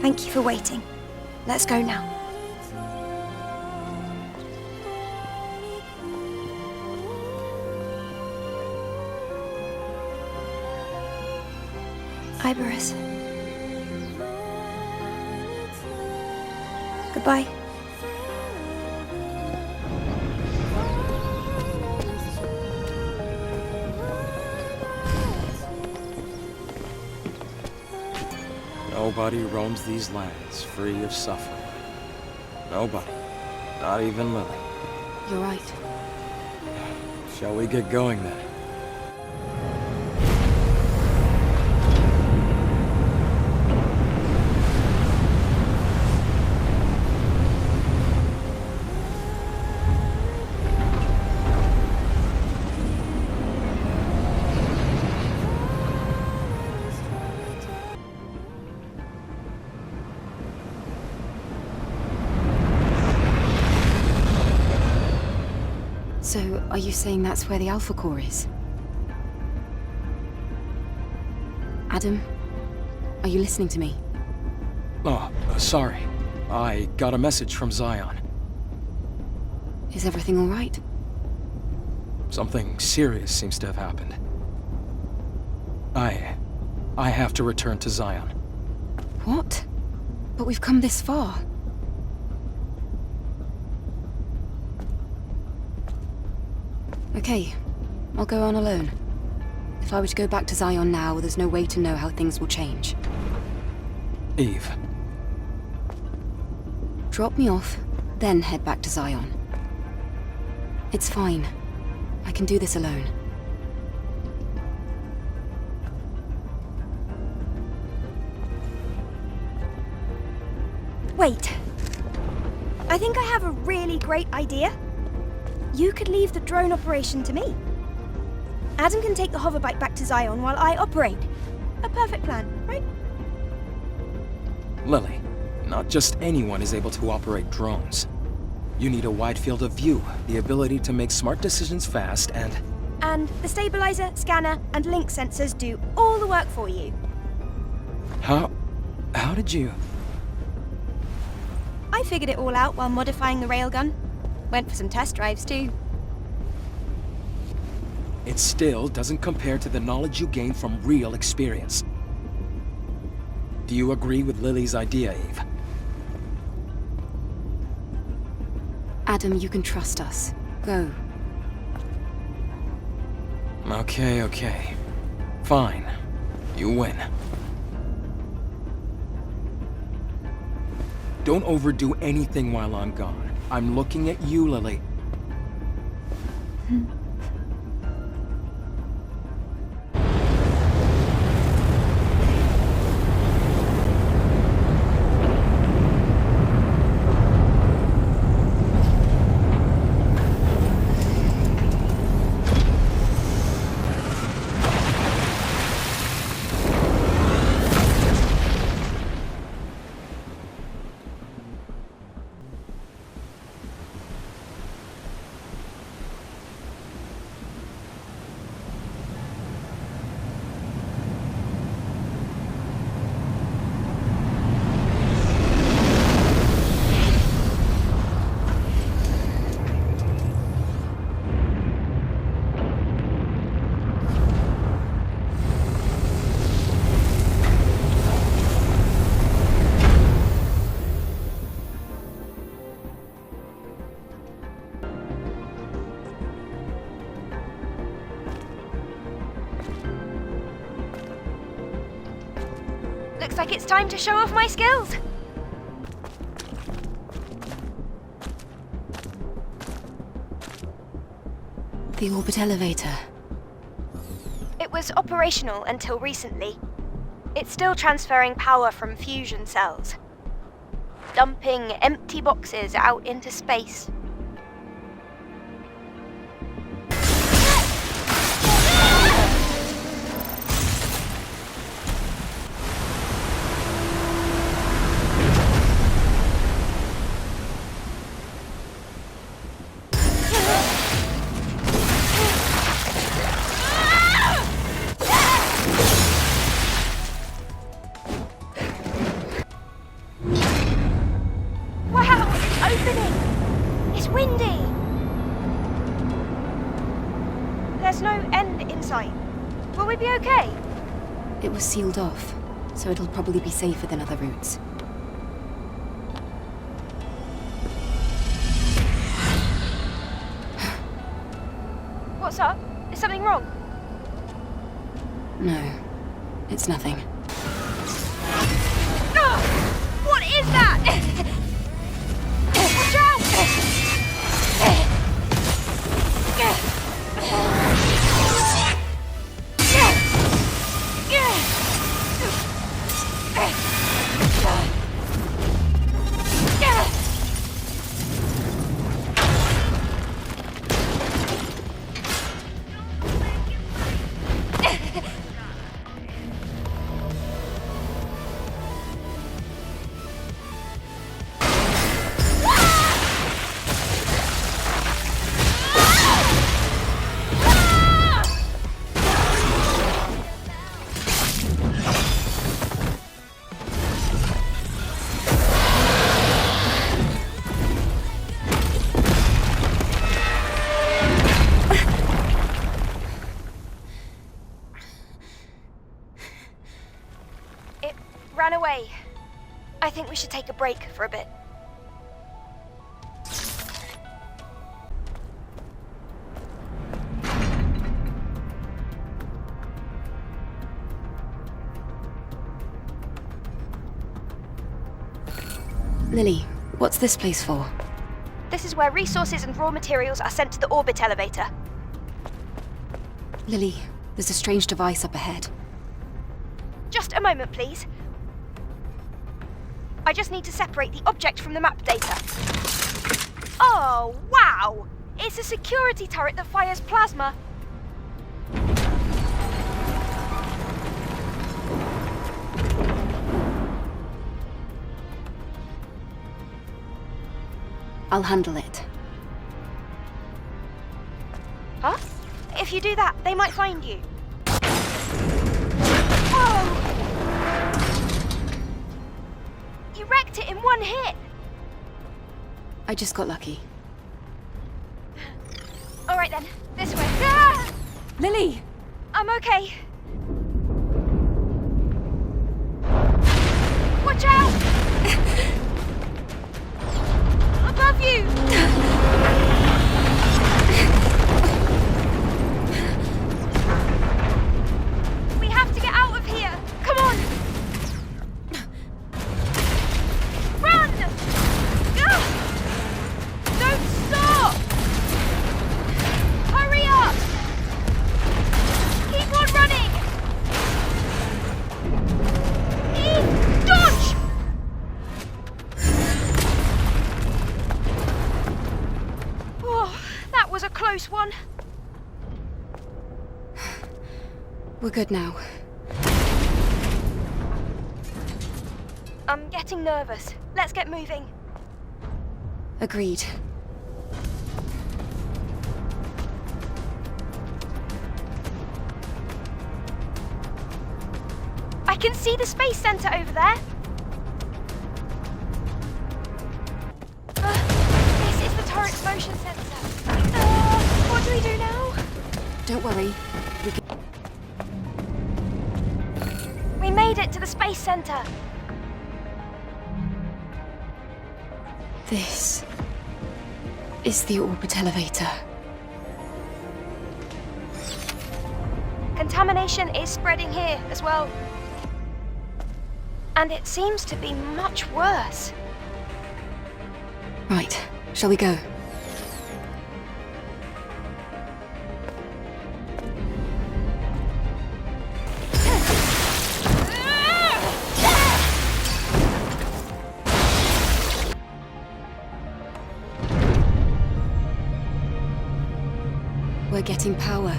Thank you for waiting. Let's go now. Bye, Boris. Goodbye. Nobody roams these lands free of suffering. Nobody. Not even Lily. You're right. Shall we get going then? So, are you saying that's where the Alpha Core is? Adam? Are you listening to me? Oh, sorry. I got a message from Zion. Is everything all right? Something serious seems to have happened. I have to return to Zion. What? But we've come this far. Okay, I'll go on alone. If I were to go back to Zion now, there's no way to know how things will change. Eve. Drop me off, then head back to Zion. It's fine. I can do this alone. Wait. I think I have a really great idea. You could leave the drone operation to me. Adam can take the hoverbike back to Zion while I operate. A perfect plan, right? Lily, not just anyone is able to operate drones. You need a wide field of view, the ability to make smart decisions fast, and... And the stabilizer, scanner, and link sensors do all the work for you. How did you... I figured it all out while modifying the railgun. Went for some test drives, too. It still doesn't compare to the knowledge you gain from real experience. Do you agree with Lily's idea, Eve? Adam, you can trust us. Go. Okay. Fine. You win. Don't overdo anything while I'm gone. I'm looking at you, Lily. Looks like it's time to show off my skills. The orbit elevator. It was operational until recently. It's still transferring power from fusion cells, dumping empty boxes out into space. There's no end in sight. Will we be okay? It was sealed off, so it'll probably be safer than other routes. What's up? Is something wrong? No, it's nothing. What is that? Watch out! Ran away. I think we should take a break for a bit. Lily, what's this place for? This is where resources and raw materials are sent to the orbit elevator. Lily, there's a strange device up ahead. Just a moment, please. I just need to separate the object from the map data. Oh, wow! It's a security turret that fires plasma. I'll handle it. Huh? If you do that, they might find you. Whoa! You wrecked it in one hit! I just got lucky. Alright then, this way. Ah! Lily! I'm okay. Watch out! Above you! We have to get out of here! Come on! Run! Ah! Don't stop! Hurry up! Keep on running! Eve, dodge! Oh, that was a close one. We're good now. I'm getting nervous. Let's get moving. Agreed. I can see the space center over there. This is the turret's motion sensor. What do we do now? Don't worry. We made it to the space center. This is the orbit elevator. Contamination is spreading here as well. And it seems to be much worse. Right, shall we go? We're getting power.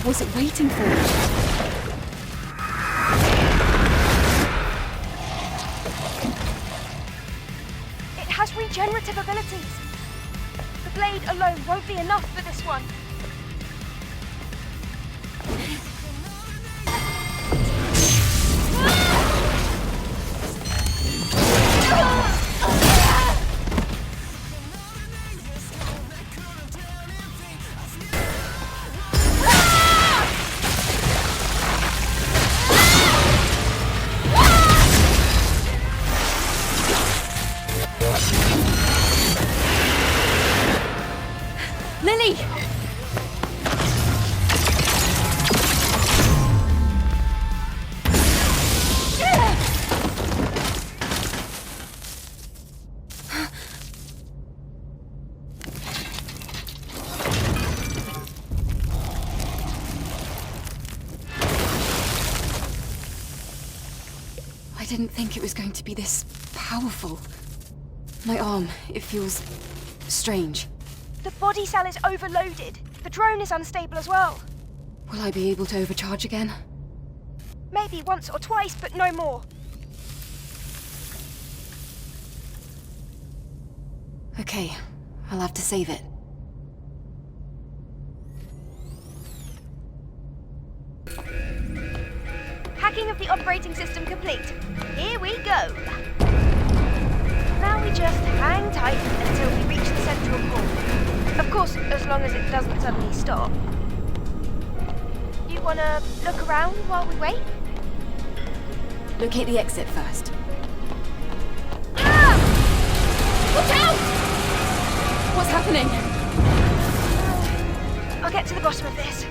What was it waiting for? has regenerative abilities. The blade alone won't be enough for this one. Lily! I didn't think it was going to be this powerful. My arm, it feels strange. The body cell is overloaded. The drone is unstable as well. Will I be able to overcharge again? Maybe once or twice, but no more. Okay, I'll have to save it. Hacking of the operating system complete. Here we go. Now we just hang tight until we reach the central core. Of course, as long as it doesn't suddenly stop. You wanna look around while we wait? Locate the exit first. Ah! Watch out! What's happening? I'll get to the bottom of this.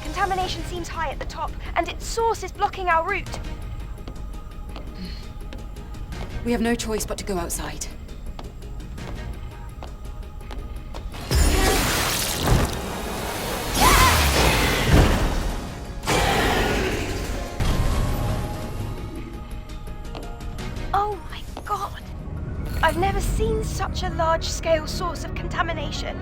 Contamination seems high at the top, and its source is blocking our route. We have no choice but to go outside. Oh my god! I've never seen such a large-scale source of contamination.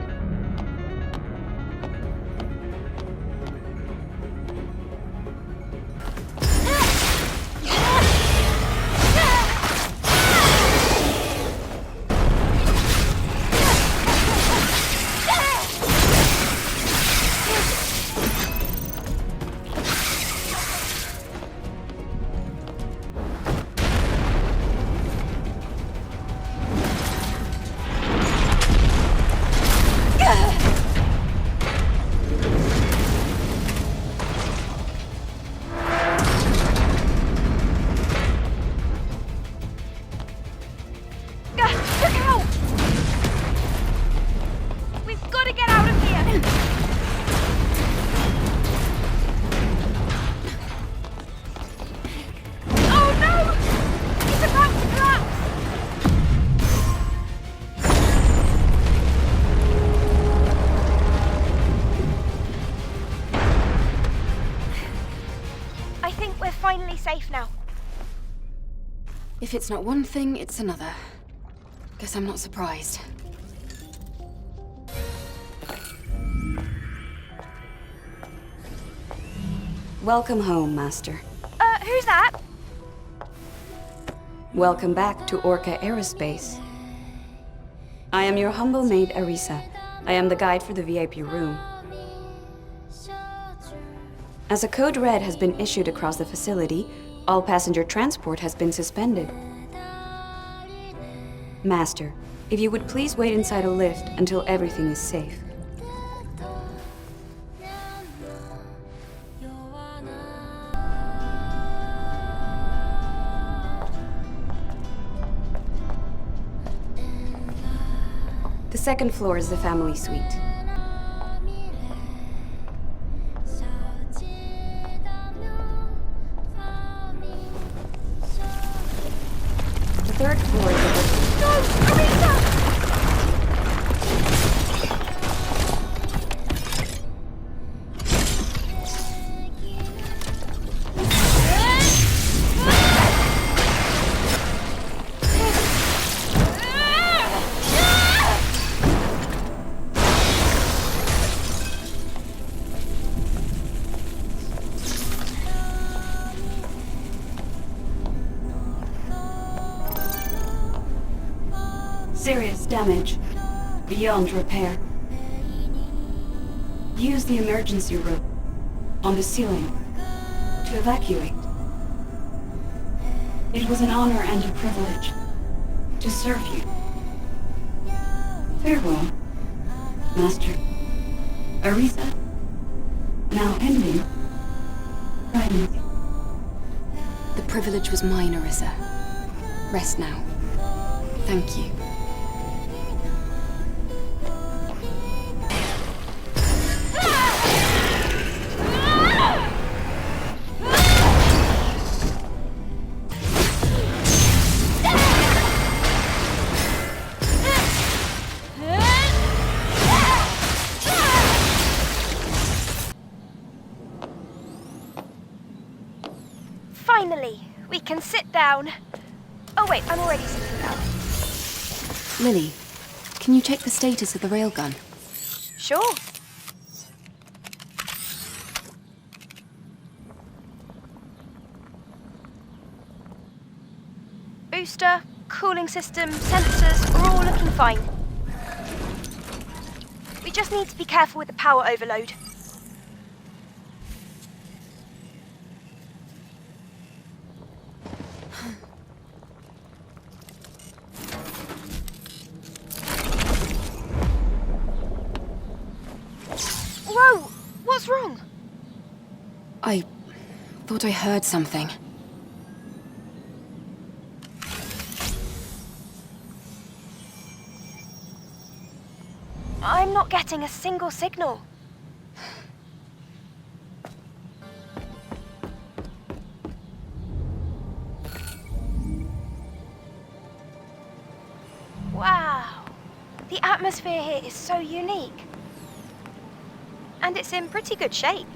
Finally safe now. If it's not one thing, it's another. Guess I'm not surprised. Welcome home, Master. Who's that? Welcome back to Orca Aerospace. I am your humble maid, Arisa. I am the guide for the VIP room. As a code red has been issued across the facility, all passenger transport has been suspended. Master, if you would please wait inside a lift until everything is safe. The second floor is the family suite. The third floor is the... No! Arisa! Serious damage. Beyond repair. Use the emergency rope on the ceiling to evacuate. It was an honor and a privilege to serve you. Farewell, Master. Arisa, now ending. Guidance. The privilege was mine, Arisa. Rest now. Thank you. Finally, we can sit down. Oh wait, I'm already sitting down. Lily, can you check the status of the railgun? Sure. Booster, cooling system, sensors are all looking fine. We just need to be careful with the power overload. Whoa! What's wrong? I thought I heard something. I'm not getting a single signal. Wow! The atmosphere here is so unique. And it's in pretty good shape.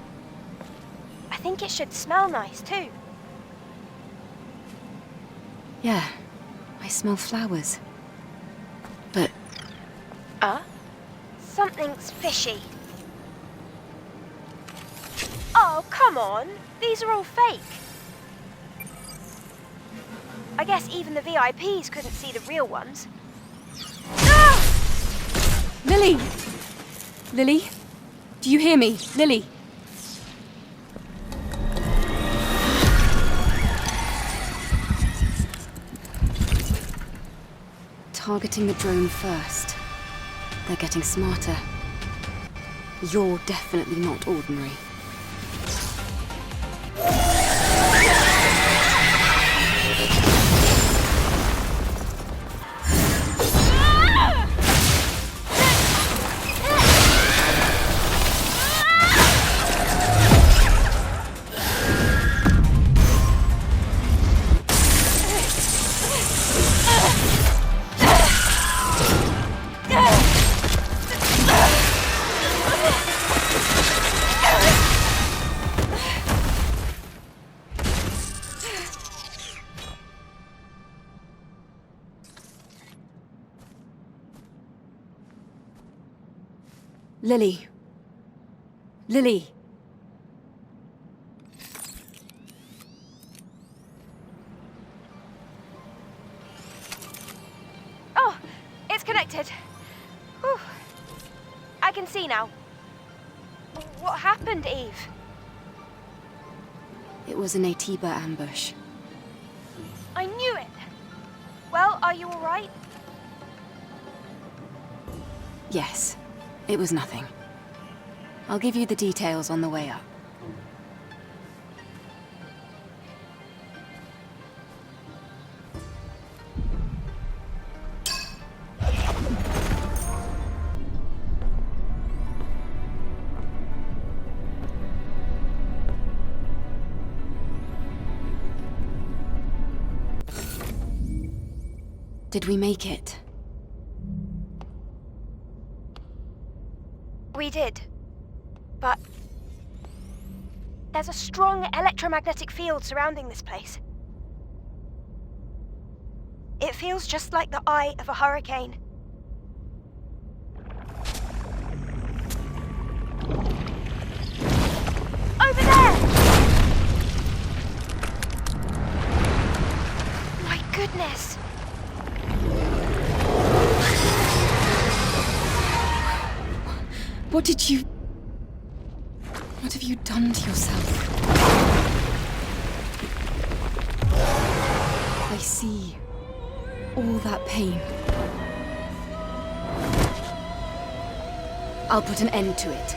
I think it should smell nice too. Yeah, I smell flowers. But Something's fishy. Oh, come on. These are all fake. I guess even the VIPs couldn't see the real ones. Lily! Lily? Do you hear me? Lily? Targeting the drone first. They're getting smarter. You're definitely not ordinary. Lily. Lily. Oh, it's connected. Whew. I can see now. What happened, Eve? It was an Atiba ambush. I knew it. Well, are you all right? Yes. It was nothing. I'll give you the details on the way up. Did we make it? We did. But there's a strong electromagnetic field surrounding this place. It feels just like the eye of a hurricane. Over there! My goodness! What have you done to yourself? I see all that pain. I'll put an end to it.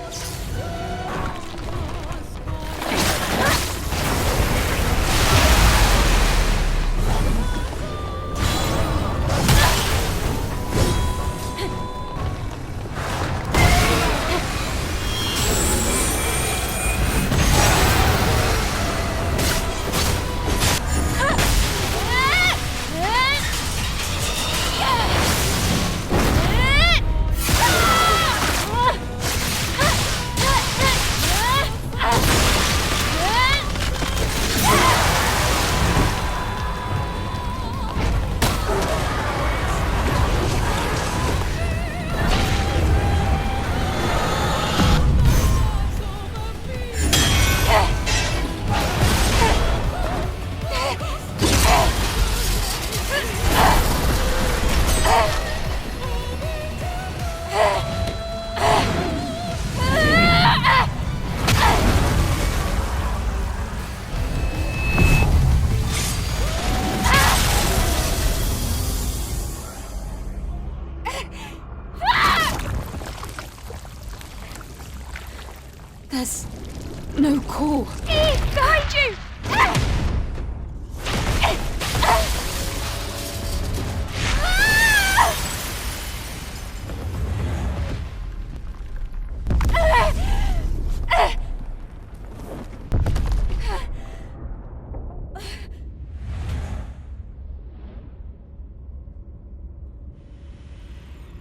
There's no core. Eve, behind you!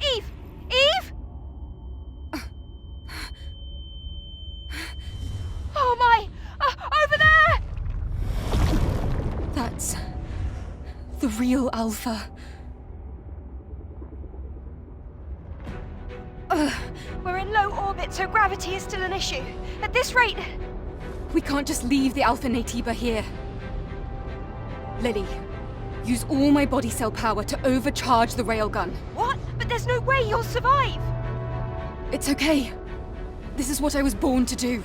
Eve! Eve! Oh my! Over there! That's the real Alpha. We're in low orbit, so gravity is still an issue. At this rate... We can't just leave the Alpha Natiba here. Lily, use all my body cell power to overcharge the railgun. What? But there's no way you'll survive! It's okay. This is what I was born to do.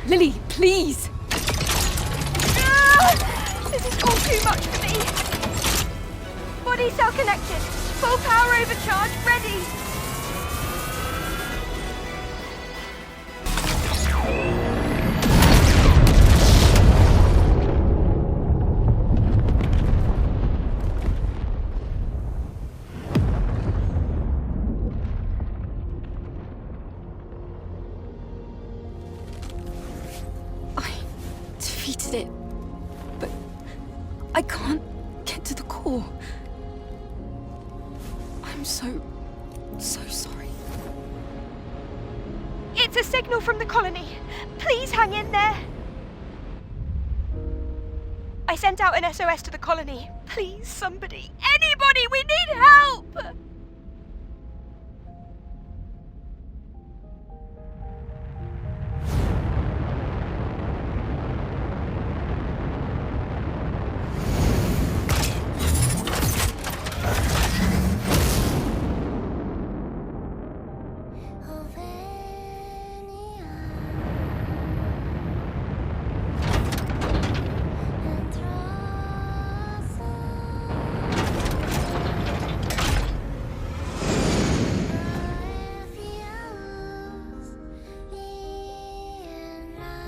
Lily, please! This is all too much for me. Body cell connected. Full power overcharge ready. It, but I can't get to the core. I'm so sorry. It's a signal from the colony. Please hang in there. I sent out an SOS to the colony. Please, somebody. Anybody, we need help!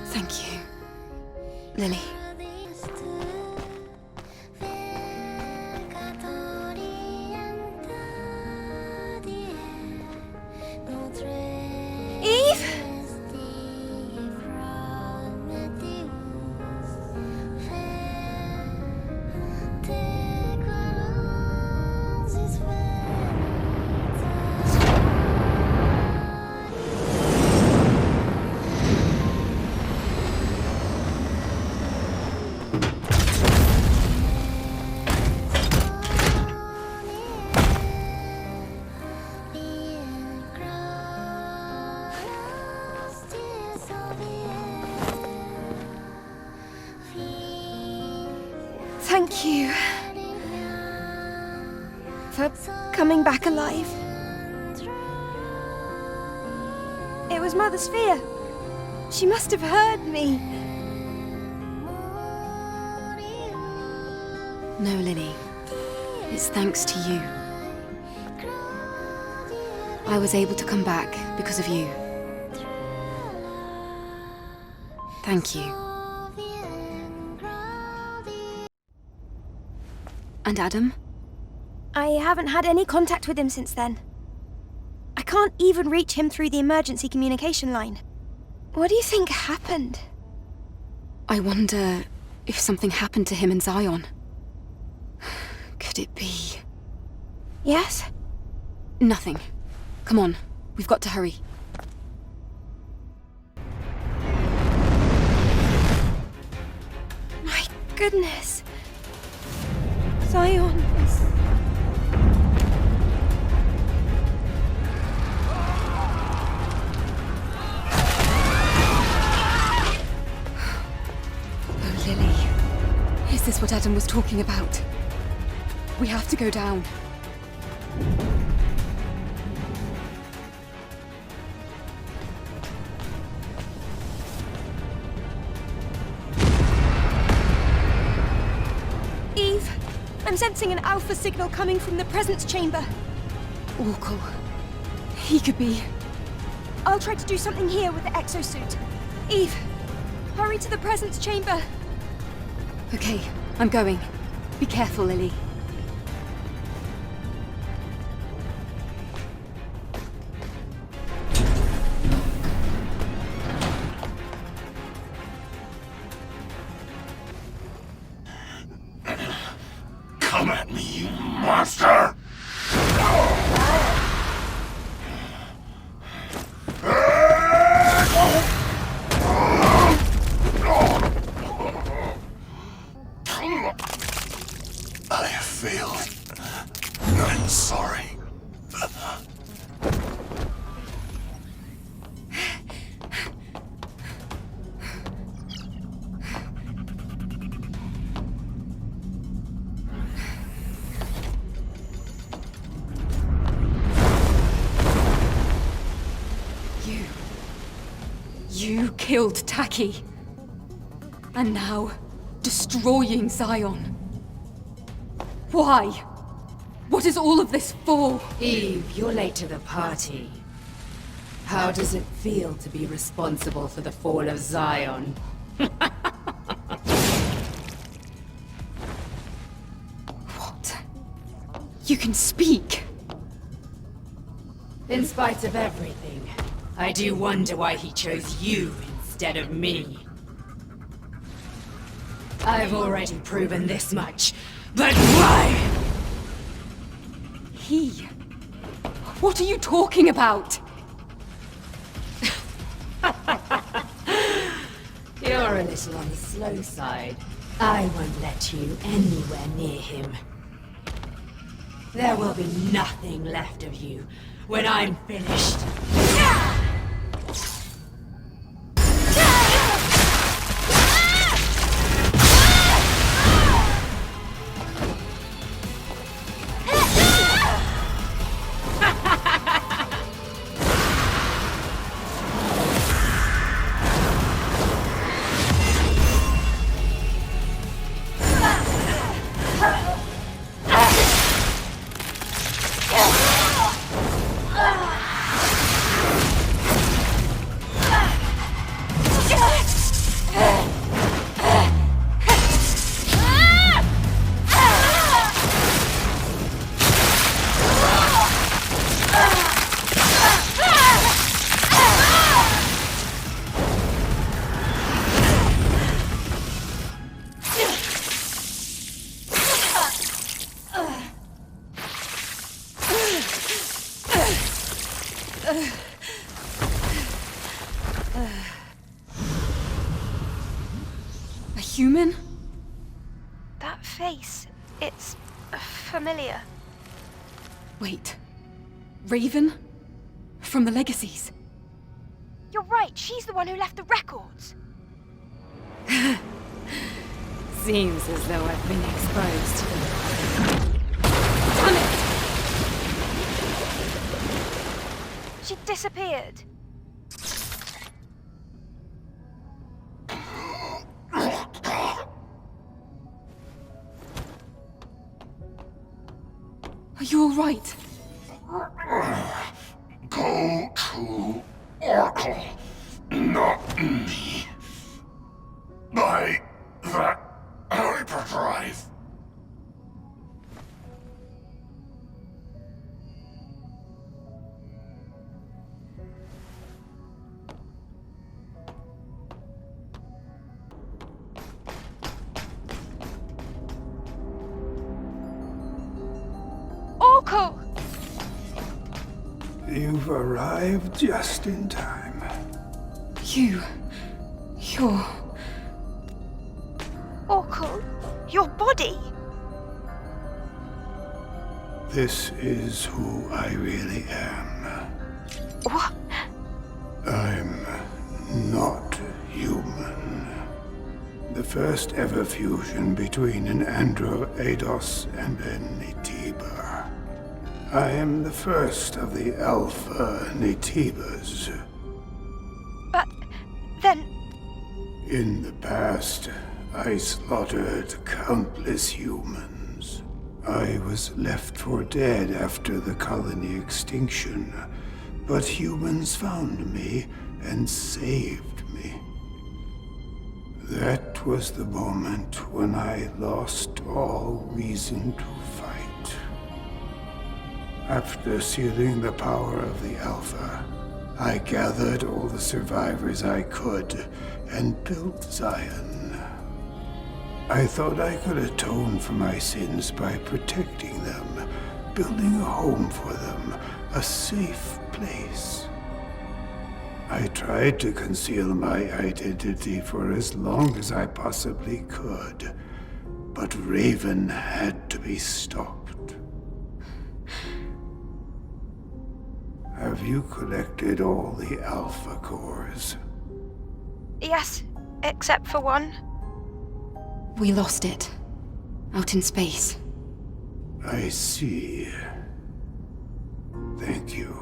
Thank you, Lily. Eve? Thank you for coming back alive. was Mother Sphere. She must have heard me. No, Lily. It's thanks to you. I was able to come back because of you. Thank you. And Adam? I haven't had any contact with him since then. I can't even reach him through the emergency communication line. What do you think happened? I wonder if something happened to him in Zion. Could it be? Yes? Nothing. Come on, we've got to hurry. My goodness. Zion is... Oh, Lily. Is this what Adam was talking about? We have to go down. Eve, I'm sensing an alpha signal coming from the presence chamber. Orko. He could be... I'll try to do something here with the exosuit. Eve, hurry to the presence chamber. Okay, I'm going. Be careful, Lily. Come at me, you monster! I have failed. I'm sorry. You killed Taki. And now, destroying Zion. Why? What is all of this for? Eve, you're late to the party. How does it feel to be responsible for the fall of Zion? What? You can speak. In spite of everything, I do wonder why he chose you instead of me. I've already proven this much, but why? He? What are you talking about? You're a little on the slow side. I won't let you anywhere near him. There will be nothing left of you when I'm finished. A human? That face, it's familiar. Wait. Raven? From the Legacies? You're right, she's the one who left the records. Seems as though I've been exposed to them. Damn it! She disappeared. Are you all right? Go to Oracle, not me. By that hyperdrive. Orko! You've arrived just in time. You're... Orko, your body? This is who I really am. What? I'm not human. The first ever fusion between an Andro Eidos and a Nitiba. I am the first of the Alpha Nitibas. But then... In the past, I slaughtered countless humans. I was left for dead after the colony extinction, but humans found me and saved me. That was the moment when I lost all reason to fight. After sealing the power of the Alpha, I gathered all the survivors I could and built Zion. I thought I could atone for my sins by protecting them, building a home for them, a safe place. I tried to conceal my identity for as long as I possibly could, but Raven had to be stopped. Have you collected all the Alpha cores? Yes, except for one. We lost it. Out in space. I see. Thank you.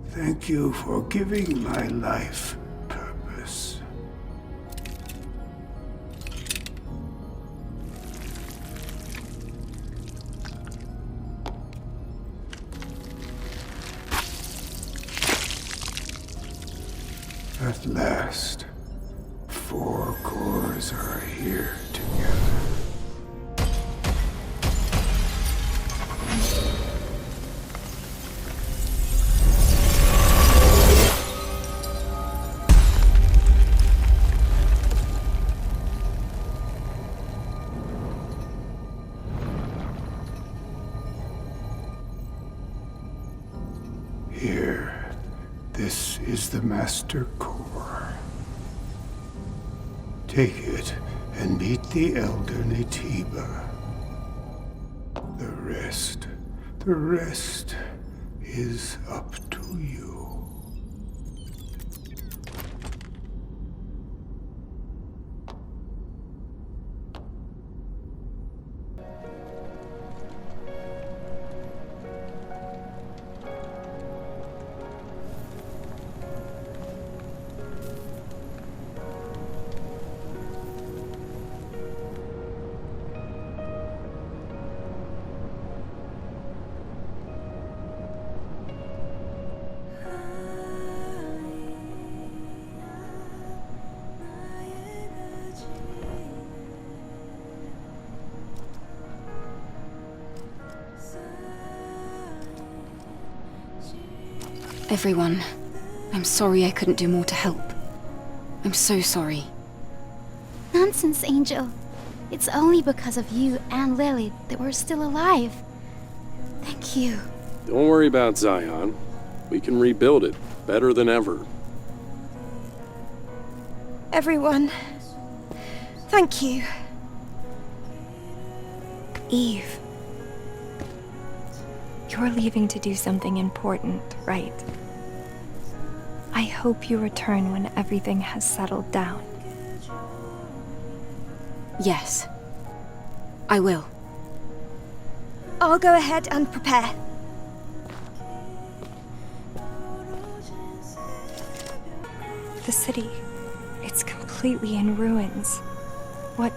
Thank you for giving my life purpose. At last, 4 cores are here together. Here, this is the Master Core. Take it and meet the Elder Nitiba. The rest is up to you. Everyone, I'm sorry I couldn't do more to help. I'm so sorry. Nonsense, Angel. It's only because of you and Lily that we're still alive. Thank you. Don't worry about Zion. We can rebuild it better than ever. Everyone, thank you. Eve. You're leaving to do something important, right? I hope you return when everything has settled down. Yes. I will. I'll go ahead and prepare. The city, it's completely in ruins. What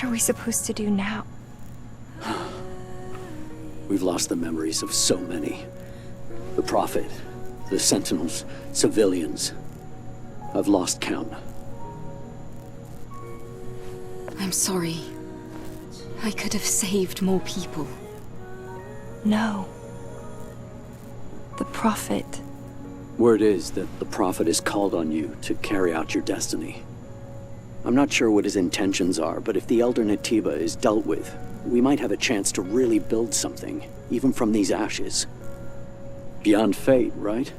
are we supposed to do now? We've lost the memories of so many. The Prophet, the Sentinels, civilians. I've lost count. I'm sorry. I could have saved more people. No. The Prophet. Word is that the Prophet has called on you to carry out your destiny. I'm not sure what his intentions are, but if the Elder Natiba is dealt with, we might have a chance to really build something, even from these ashes. Beyond fate, right?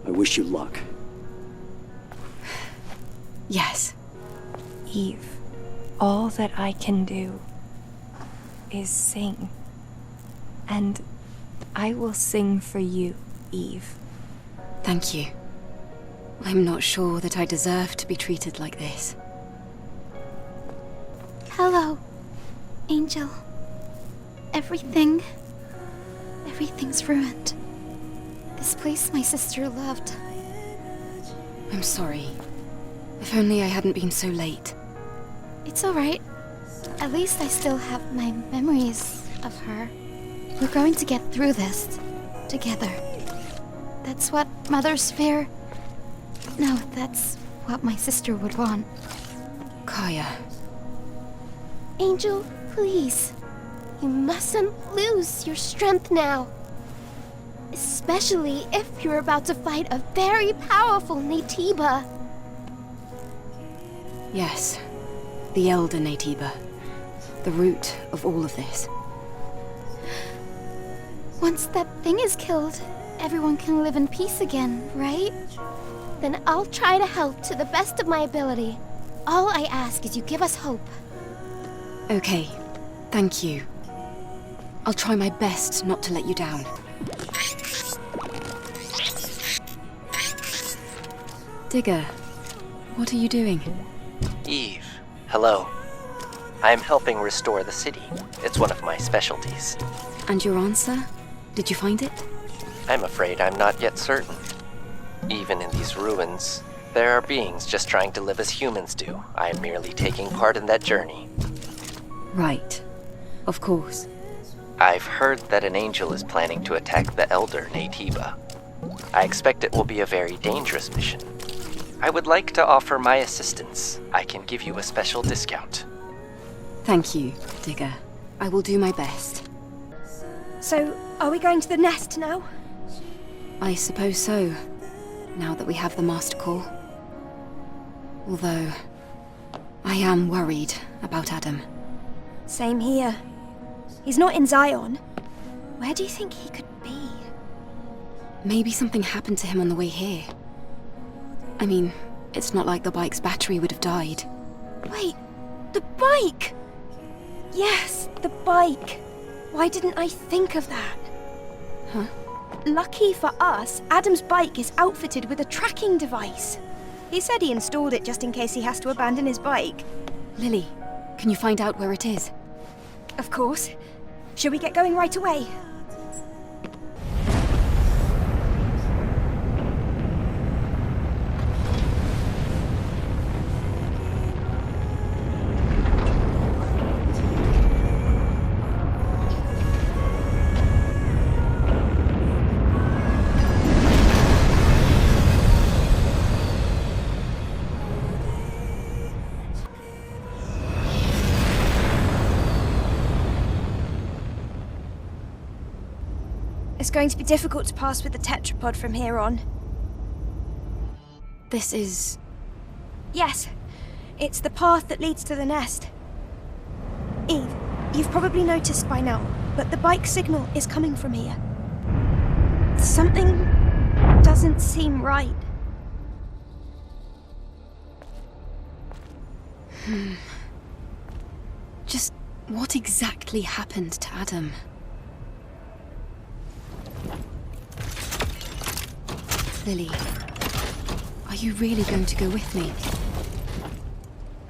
I wish you luck. Yes. Eve, all that I can do is sing. And I will sing for you, Eve. Thank you. I'm not sure that I deserve to be treated like this. Hello, Angel. Everything's ruined. This place my sister loved. I'm sorry. If only I hadn't been so late. It's alright. At least I still have my memories of her. We're going to get through this together. That's what Mother's fear. No, that's what my sister would want. Kaya. Angel, please. You mustn't lose your strength now. Especially if you're about to fight a very powerful Natiba. Yes. The Elder Natiba. The root of all of this. Once that thing is killed, everyone can live in peace again, right? Then I'll try to help to the best of my ability. All I ask is you give us hope. Okay. Thank you. I'll try my best not to let you down. Digger, what are you doing? Eve, hello. I am helping restore the city. It's one of my specialties. And your answer? Did you find it? I'm afraid I'm not yet certain. Even in these ruins, there are beings just trying to live as humans do. I am merely taking part in that journey. Right. Of course. I've heard that an angel is planning to attack the Elder Natiba. I expect it will be a very dangerous mission. I would like to offer my assistance. I can give you a special discount. Thank you, Digger. I will do my best. So, are we going to the nest now? I suppose so, now that we have the Master Call. Although, I am worried about Adam. Same here. He's not in Zion. Where do you think he could be? Maybe something happened to him on the way here. I mean, it's not like the bike's battery would have died. Wait, the bike! Yes, the bike. Why didn't I think of that? Huh? Lucky for us, Adam's bike is outfitted with a tracking device. He said he installed it just in case he has to abandon his bike. Lily, can you find out where it is? Of course. Shall we get going right away? It's going to be difficult to pass with the tetrapod from here on. This is... Yes, it's the path that leads to the nest. Eve, you've probably noticed by now, but the bike signal is coming from here. Something doesn't seem right. Just what exactly happened to Adam? Lily, are you really going to go with me?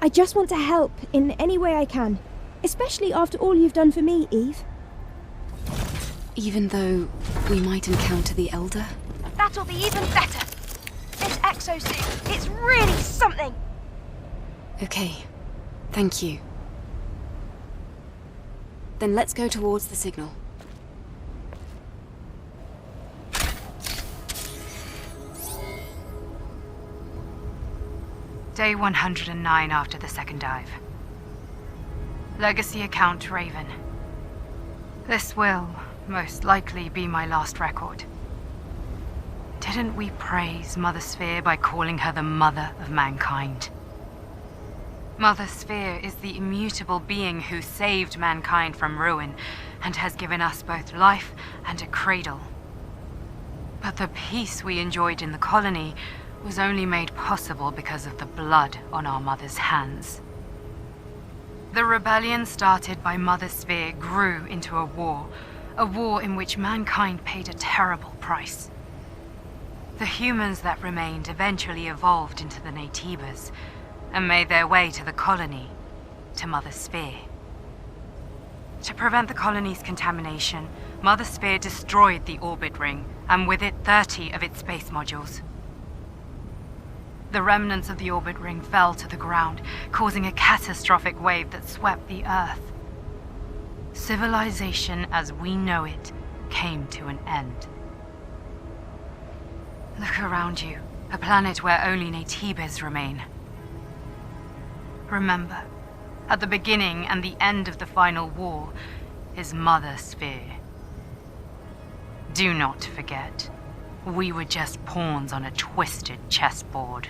I just want to help in any way I can, especially after all you've done for me, Eve. Even though we might encounter the Elder? That'll be even better. This exosuit, it's really something. Okay, thank you. Then let's go towards the signal. Day 109 after the second dive. Legacy account Raven. This will most likely be my last record. Didn't we praise Mother Sphere by calling her the mother of mankind? Mother Sphere is the immutable being who saved mankind from ruin and has given us both life and a cradle. But the peace we enjoyed in the colony was only made possible because of the blood on our mother's hands. The rebellion started by Mother Sphere grew into a war in which mankind paid a terrible price. The humans that remained eventually evolved into the Naytibas and made their way to the colony, to Mother Sphere. To prevent the colony's contamination, Mother Sphere destroyed the orbit ring, and with it 30 of its space modules. The remnants of the orbit ring fell to the ground, causing a catastrophic wave that swept the Earth. Civilization as we know it came to an end. Look around you, a planet where only Naytibas remain. Remember, at the beginning and the end of the final war is Mother Sphere. Do not forget, we were just pawns on a twisted chessboard.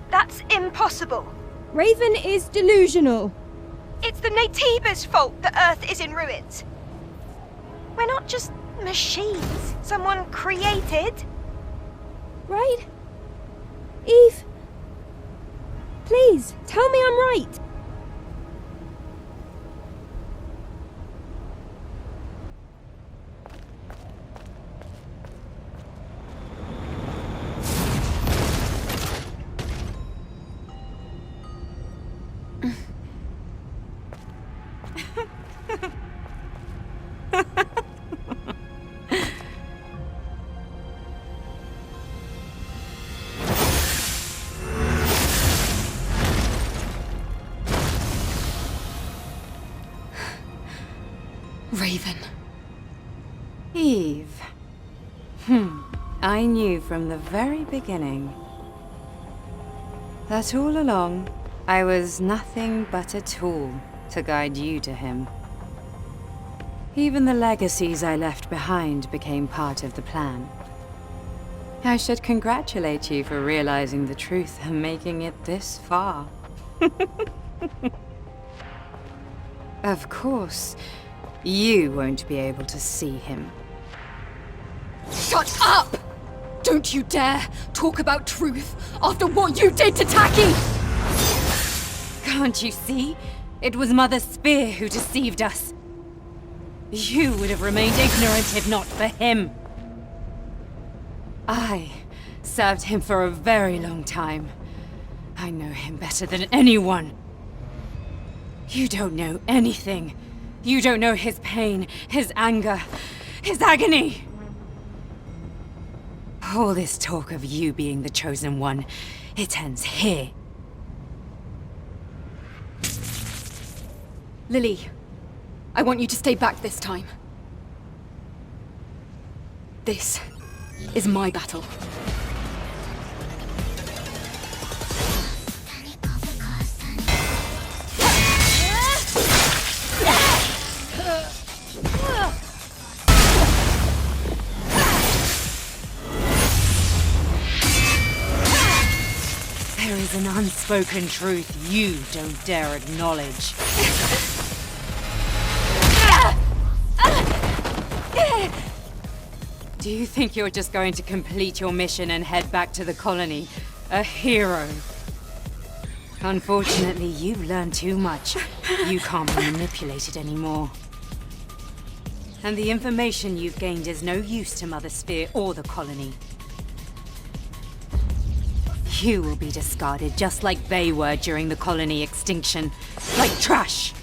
That's impossible. Raven is delusional. It's the Naytibas' fault the Earth is in ruins. We're not just machines someone created. Right? Eve, please, tell me I'm right. Raven. Eve. I knew from the very beginning that all along I was nothing but a tool to guide you to him. Even the legacies I left behind became part of the plan. I should congratulate you for realizing the truth and making it this far. Of course, you won't be able to see him. Shut up! Don't you dare talk about truth after what you did to Taki! Can't you see? It was Mother Sphere who deceived us. You would have remained ignorant if not for him. I served him for a very long time. I know him better than anyone. You don't know anything. You don't know his pain, his anger, his agony. All this talk of you being the chosen one, it ends here. Lily, I want you to stay back this time. This is my battle. There is an unspoken truth you don't dare acknowledge. Do you think you're just going to complete your mission and head back to the colony? A hero? Unfortunately, you've learned too much. You can't be manipulated anymore. And the information you've gained is no use to Mother Sphere or the colony. You will be discarded just like they were during the colony extinction. Like trash!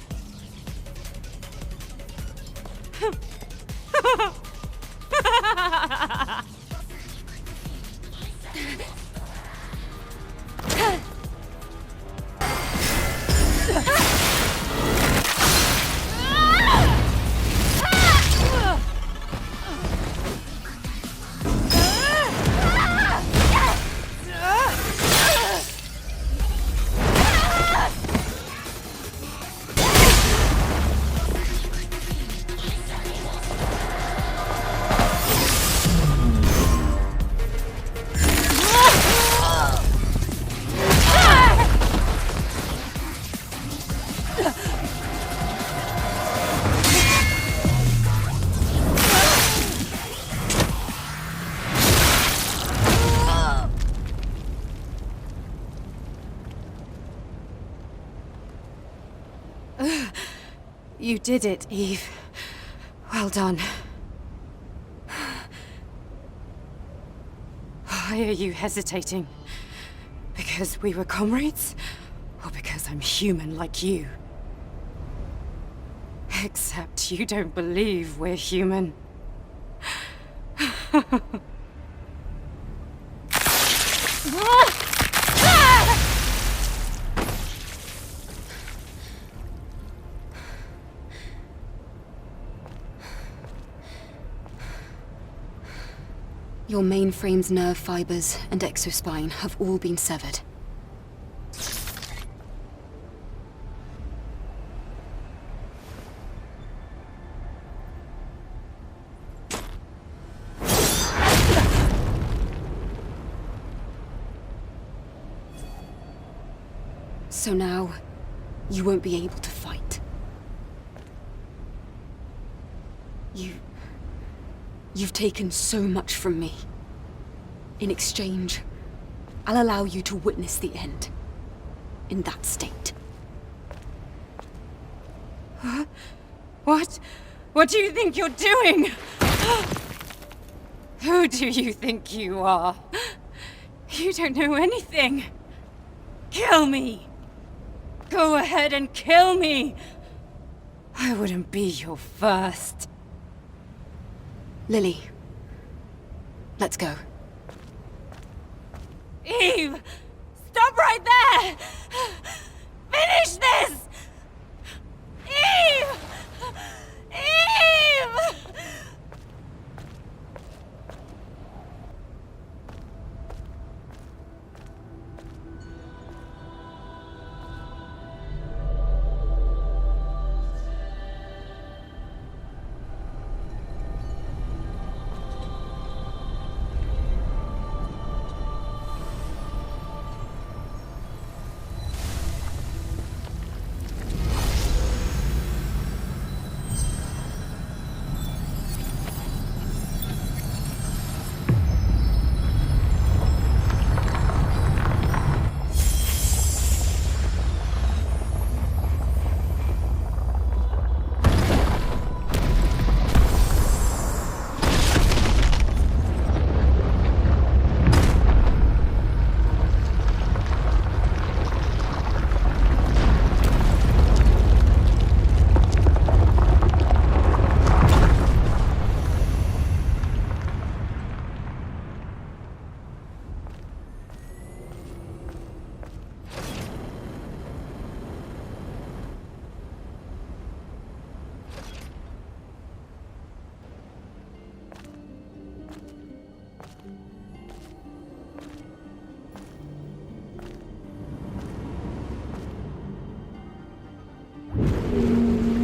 You did it, Eve. Well done. Why are you hesitating? Because we were comrades? Or because I'm human like you? Except you don't believe we're human. Your mainframe's nerve fibers and exospine have all been severed. So now, you won't be able to fight. You've taken so much from me. In exchange, I'll allow you to witness the end. In that state. Huh? What? What do you think you're doing? Who do you think you are? You don't know anything. Kill me! Go ahead and kill me! I wouldn't be your first. Lily, let's go. Eve! Stop right there! Finish this! Eve! Eve!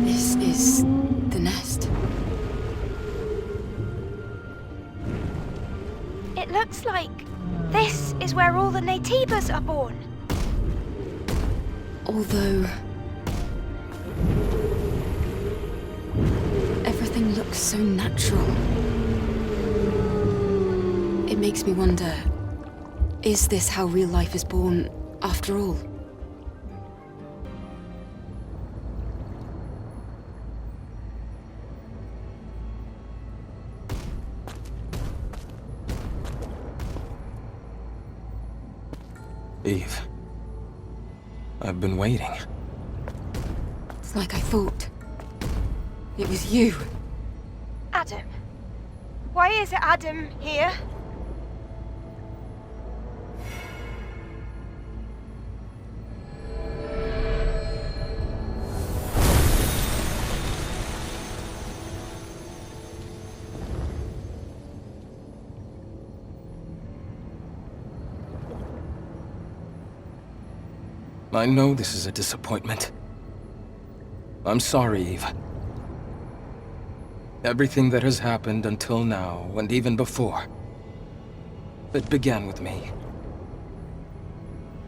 This is the nest. It looks like this is where all the Naytibas are born. Although everything looks so natural. It makes me wonder, is this how real life is born after all? Eve. I've been waiting. It's like I thought. It was you. Adam. Why is Adam here? I know this is a disappointment. I'm sorry, Eve. Everything that has happened until now, and even before, it began with me.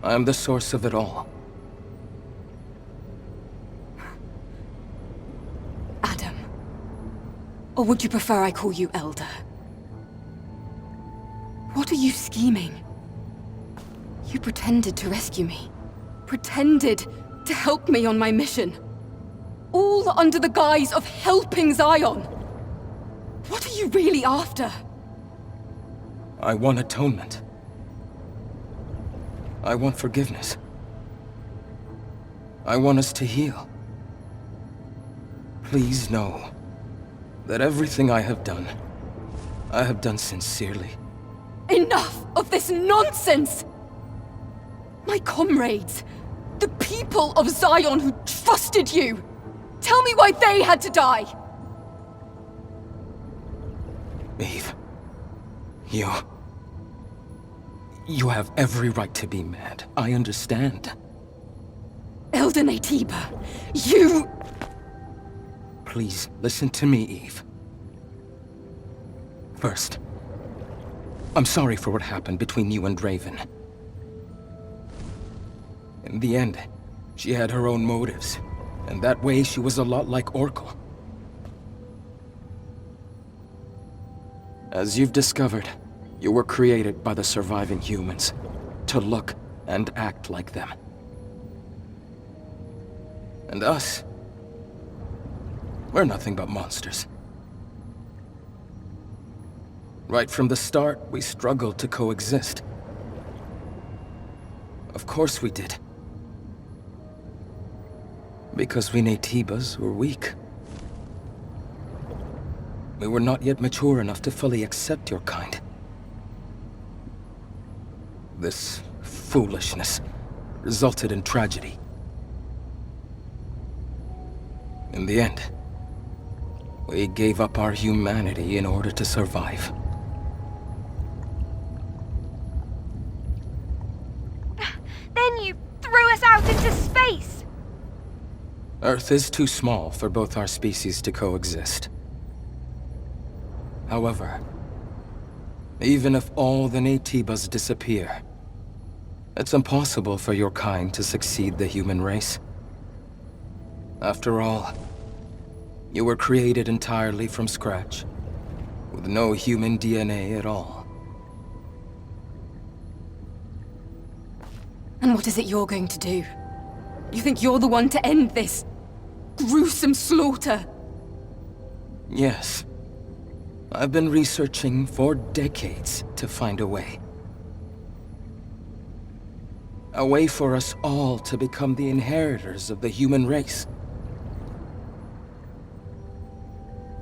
I am the source of it all. Adam. Or would you prefer I call you Elder? What are you scheming? You pretended to rescue me. Pretended to help me on my mission. All under the guise of helping Zion. What are you really after? I want atonement. I want forgiveness. I want us to heal. Please know that everything I have done sincerely. Enough of this nonsense! My comrades, the people of Zion who trusted you, tell me why they had to die! Eve, you have every right to be mad. I understand. Eldane Tiba, you... Please, listen to me, Eve. First, I'm sorry for what happened between you and Raven. In the end, she had her own motives, and that way she was a lot like Oracle. As you've discovered, you were created by the surviving humans to look and act like them. And us, we're nothing but monsters. Right from the start, we struggled to coexist. Of course we did. Because we Naytibas were weak. We were not yet mature enough to fully accept your kind. This foolishness resulted in tragedy. In the end, we gave up our humanity in order to survive. Then you threw us out into space! Earth is too small for both our species to coexist. However, even if all the Naytibas disappear, it's impossible for your kind to succeed the human race. After all, you were created entirely from scratch, with no human DNA at all. And what is it you're going to do? You think you're the one to end this gruesome slaughter? Yes. I've been researching for decades to find a way. A way for us all to become the inheritors of the human race.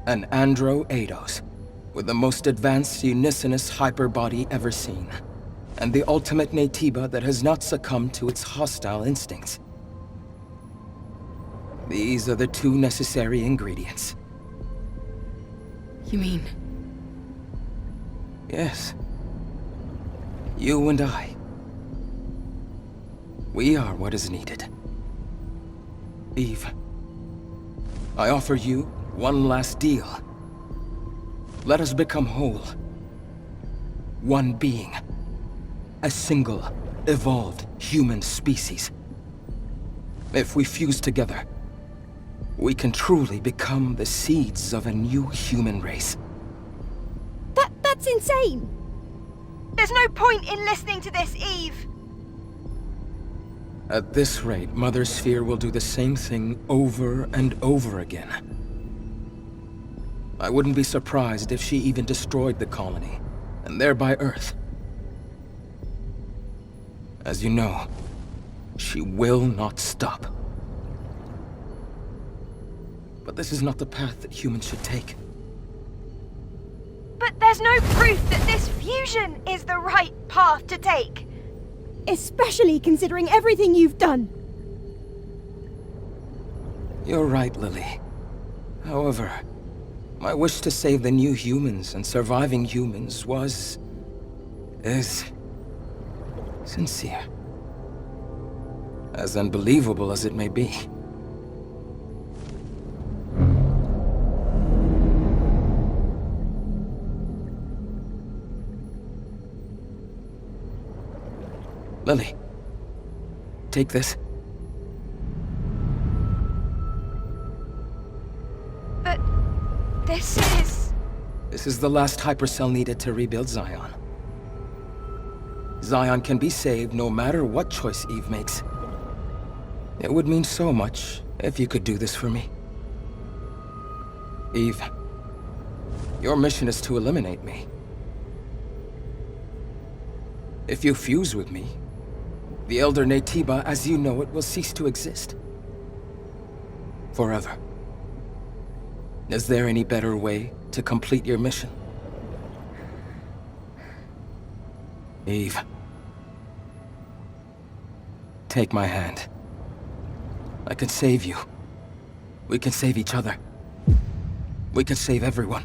An Andro Eidos, with the most advanced unicinous hyperbody ever seen, and the ultimate Naytiba that has not succumbed to its hostile instincts. These are the two necessary ingredients. You mean? Yes. You and I. We are what is needed. Eve, I offer you one last deal. Let us become whole. One being. A single, evolved human species. If we fuse together, we can truly become the seeds of a new human race. That's insane! There's no point in listening to this, Eve! At this rate, Mother Sphere will do the same thing over and over again. I wouldn't be surprised if she even destroyed the colony, and thereby Earth. As you know, she will not stop. But this is not the path that humans should take. But there's no proof that this fusion is the right path to take. Especially considering everything you've done. You're right, Lily. However, my wish to save the new humans and surviving humans is sincere. As unbelievable as it may be. Lily, take this. But this is... This is the last hypercell needed to rebuild Zion. Zion can be saved no matter what choice Eve makes. It would mean so much if you could do this for me. Eve, your mission is to eliminate me. If you fuse with me, the Elder Naytiba, as you know it, will cease to exist. Forever. Is there any better way to complete your mission? Eve. Take my hand. I can save you. We can save each other. We can save everyone.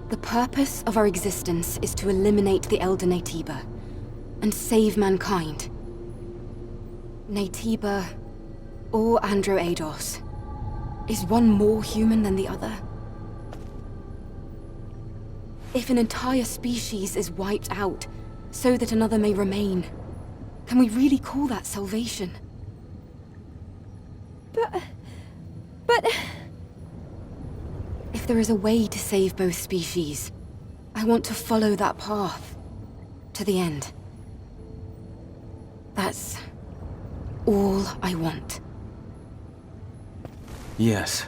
The purpose of our existence is to eliminate the Elder Naytiba and save mankind. Naytiba or Androados. Is one more human than the other? If an entire species is wiped out so that another may remain, can we really call that salvation? But... If there is a way to save both species, I want to follow that path to the end. That's all I want. Yes.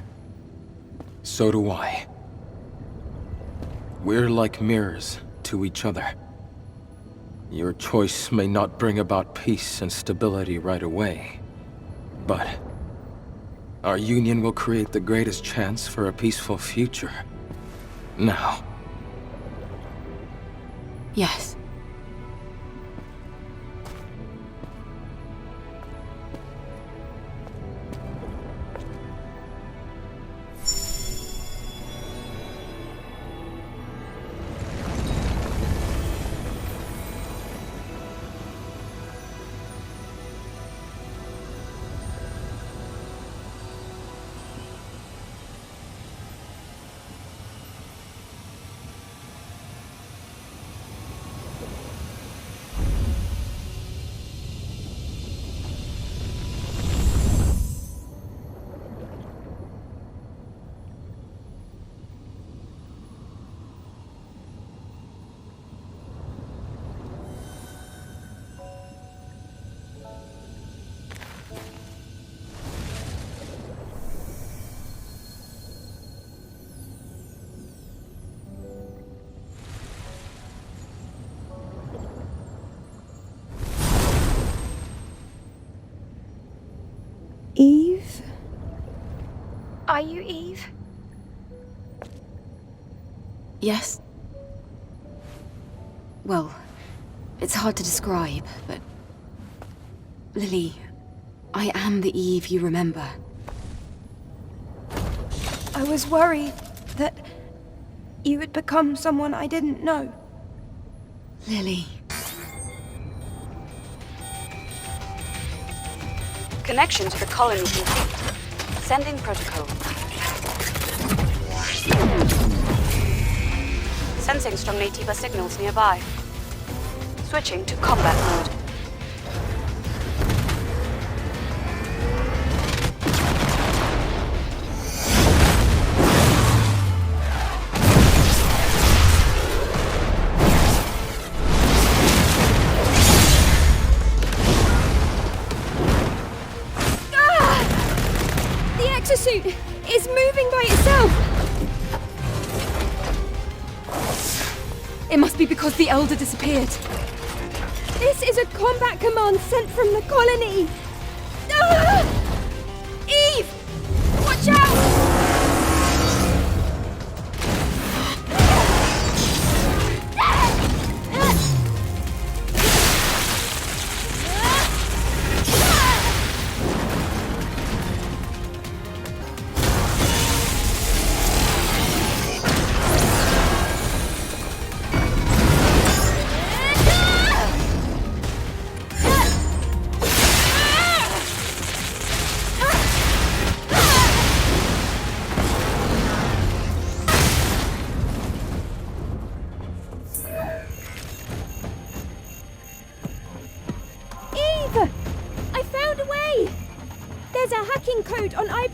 So do I. We're like mirrors to each other. Your choice may not bring about peace and stability right away, but our union will create the greatest chance for a peaceful future. Now. Yes. Eve? Are you Eve? Yes. Well, it's hard to describe, but... Lily, I am the Eve you remember. I was worried that you had become someone I didn't know. Lily. Connection to the colony complete. Sending protocol. Sensing strong Naytiba signals nearby. Switching to combat mode. Suit is moving by itself! It must be because the Elder disappeared. This is a combat command sent from the colony! Ah! Eve! Watch out!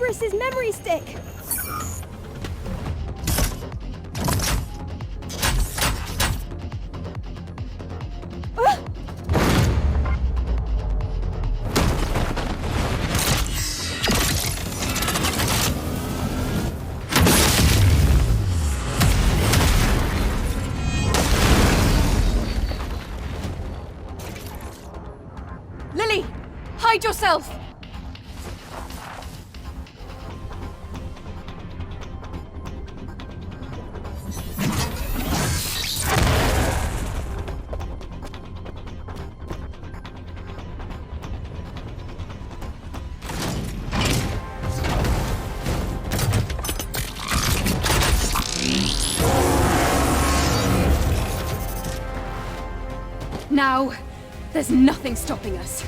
Cerberus's memory stick! Lily! Hide yourself! Now, there's nothing stopping us.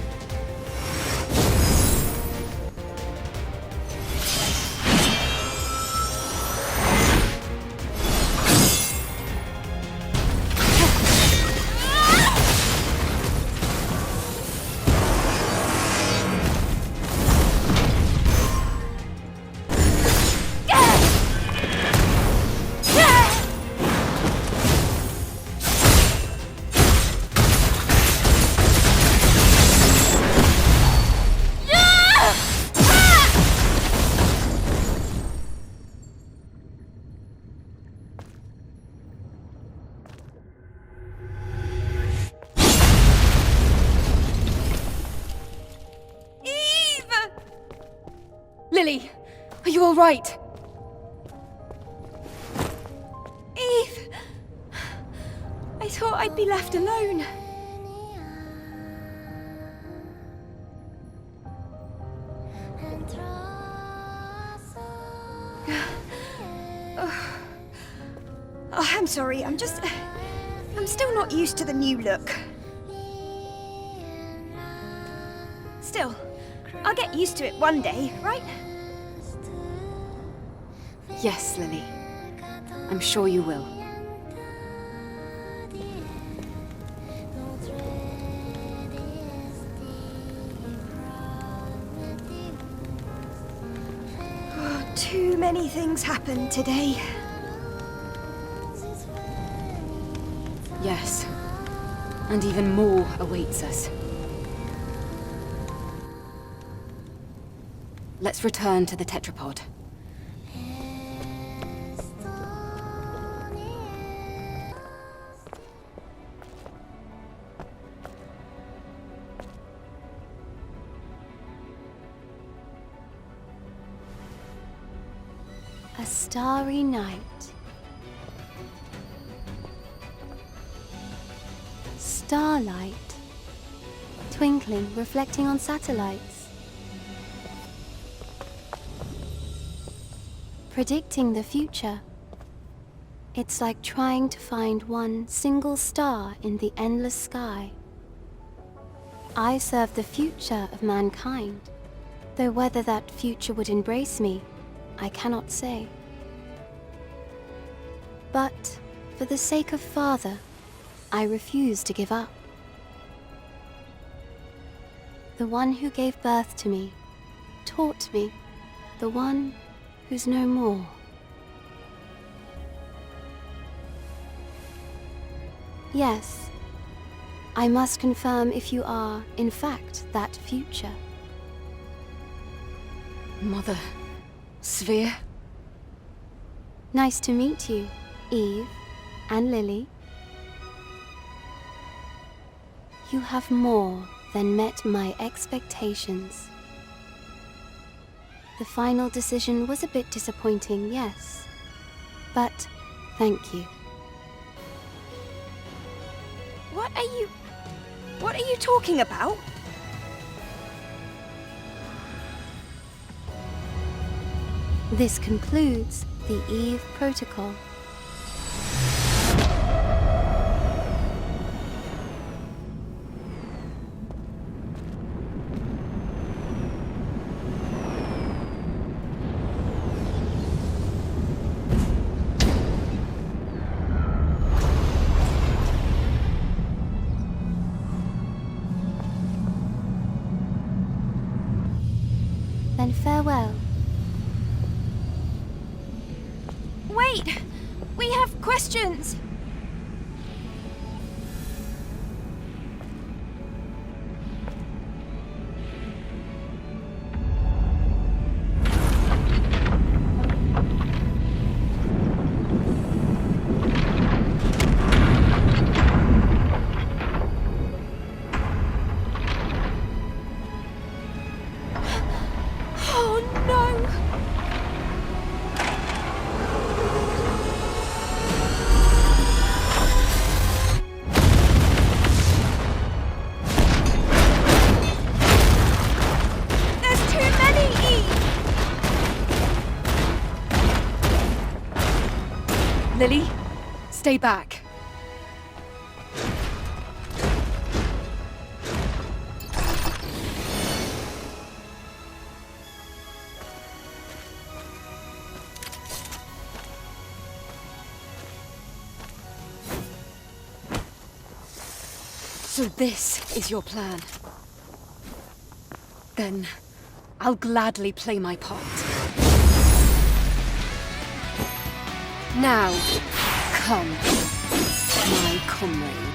Lily, are you all right? Eve! I thought I'd be left alone. Oh, I'm sorry, I'm still not used to the new look. Still, I'll get used to it one day, right? Yes, Lily. I'm sure you will. Oh, too many things happened today. Yes. And even more awaits us. Let's return to the tetrapod. A starry night. Starlight. Twinkling, reflecting on satellites. Predicting the future. It's like trying to find one single star in the endless sky. I serve the future of mankind, though whether that future would embrace me, I cannot say. But for the sake of Father, I refuse to give up. The one who gave birth to me, taught me, the one who's no more. Yes, I must confirm if you are, in fact, that future. Mother... Sphere? Nice to meet you, Eve and Lily. You have more than met my expectations. The final decision was a bit disappointing, yes. But thank you. What are you talking about? This concludes the Eve Protocol. Then farewell, Wait! We have questions! Lily, stay back. So this is your plan. Then I'll gladly play my part. Now, come, my comrades.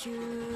you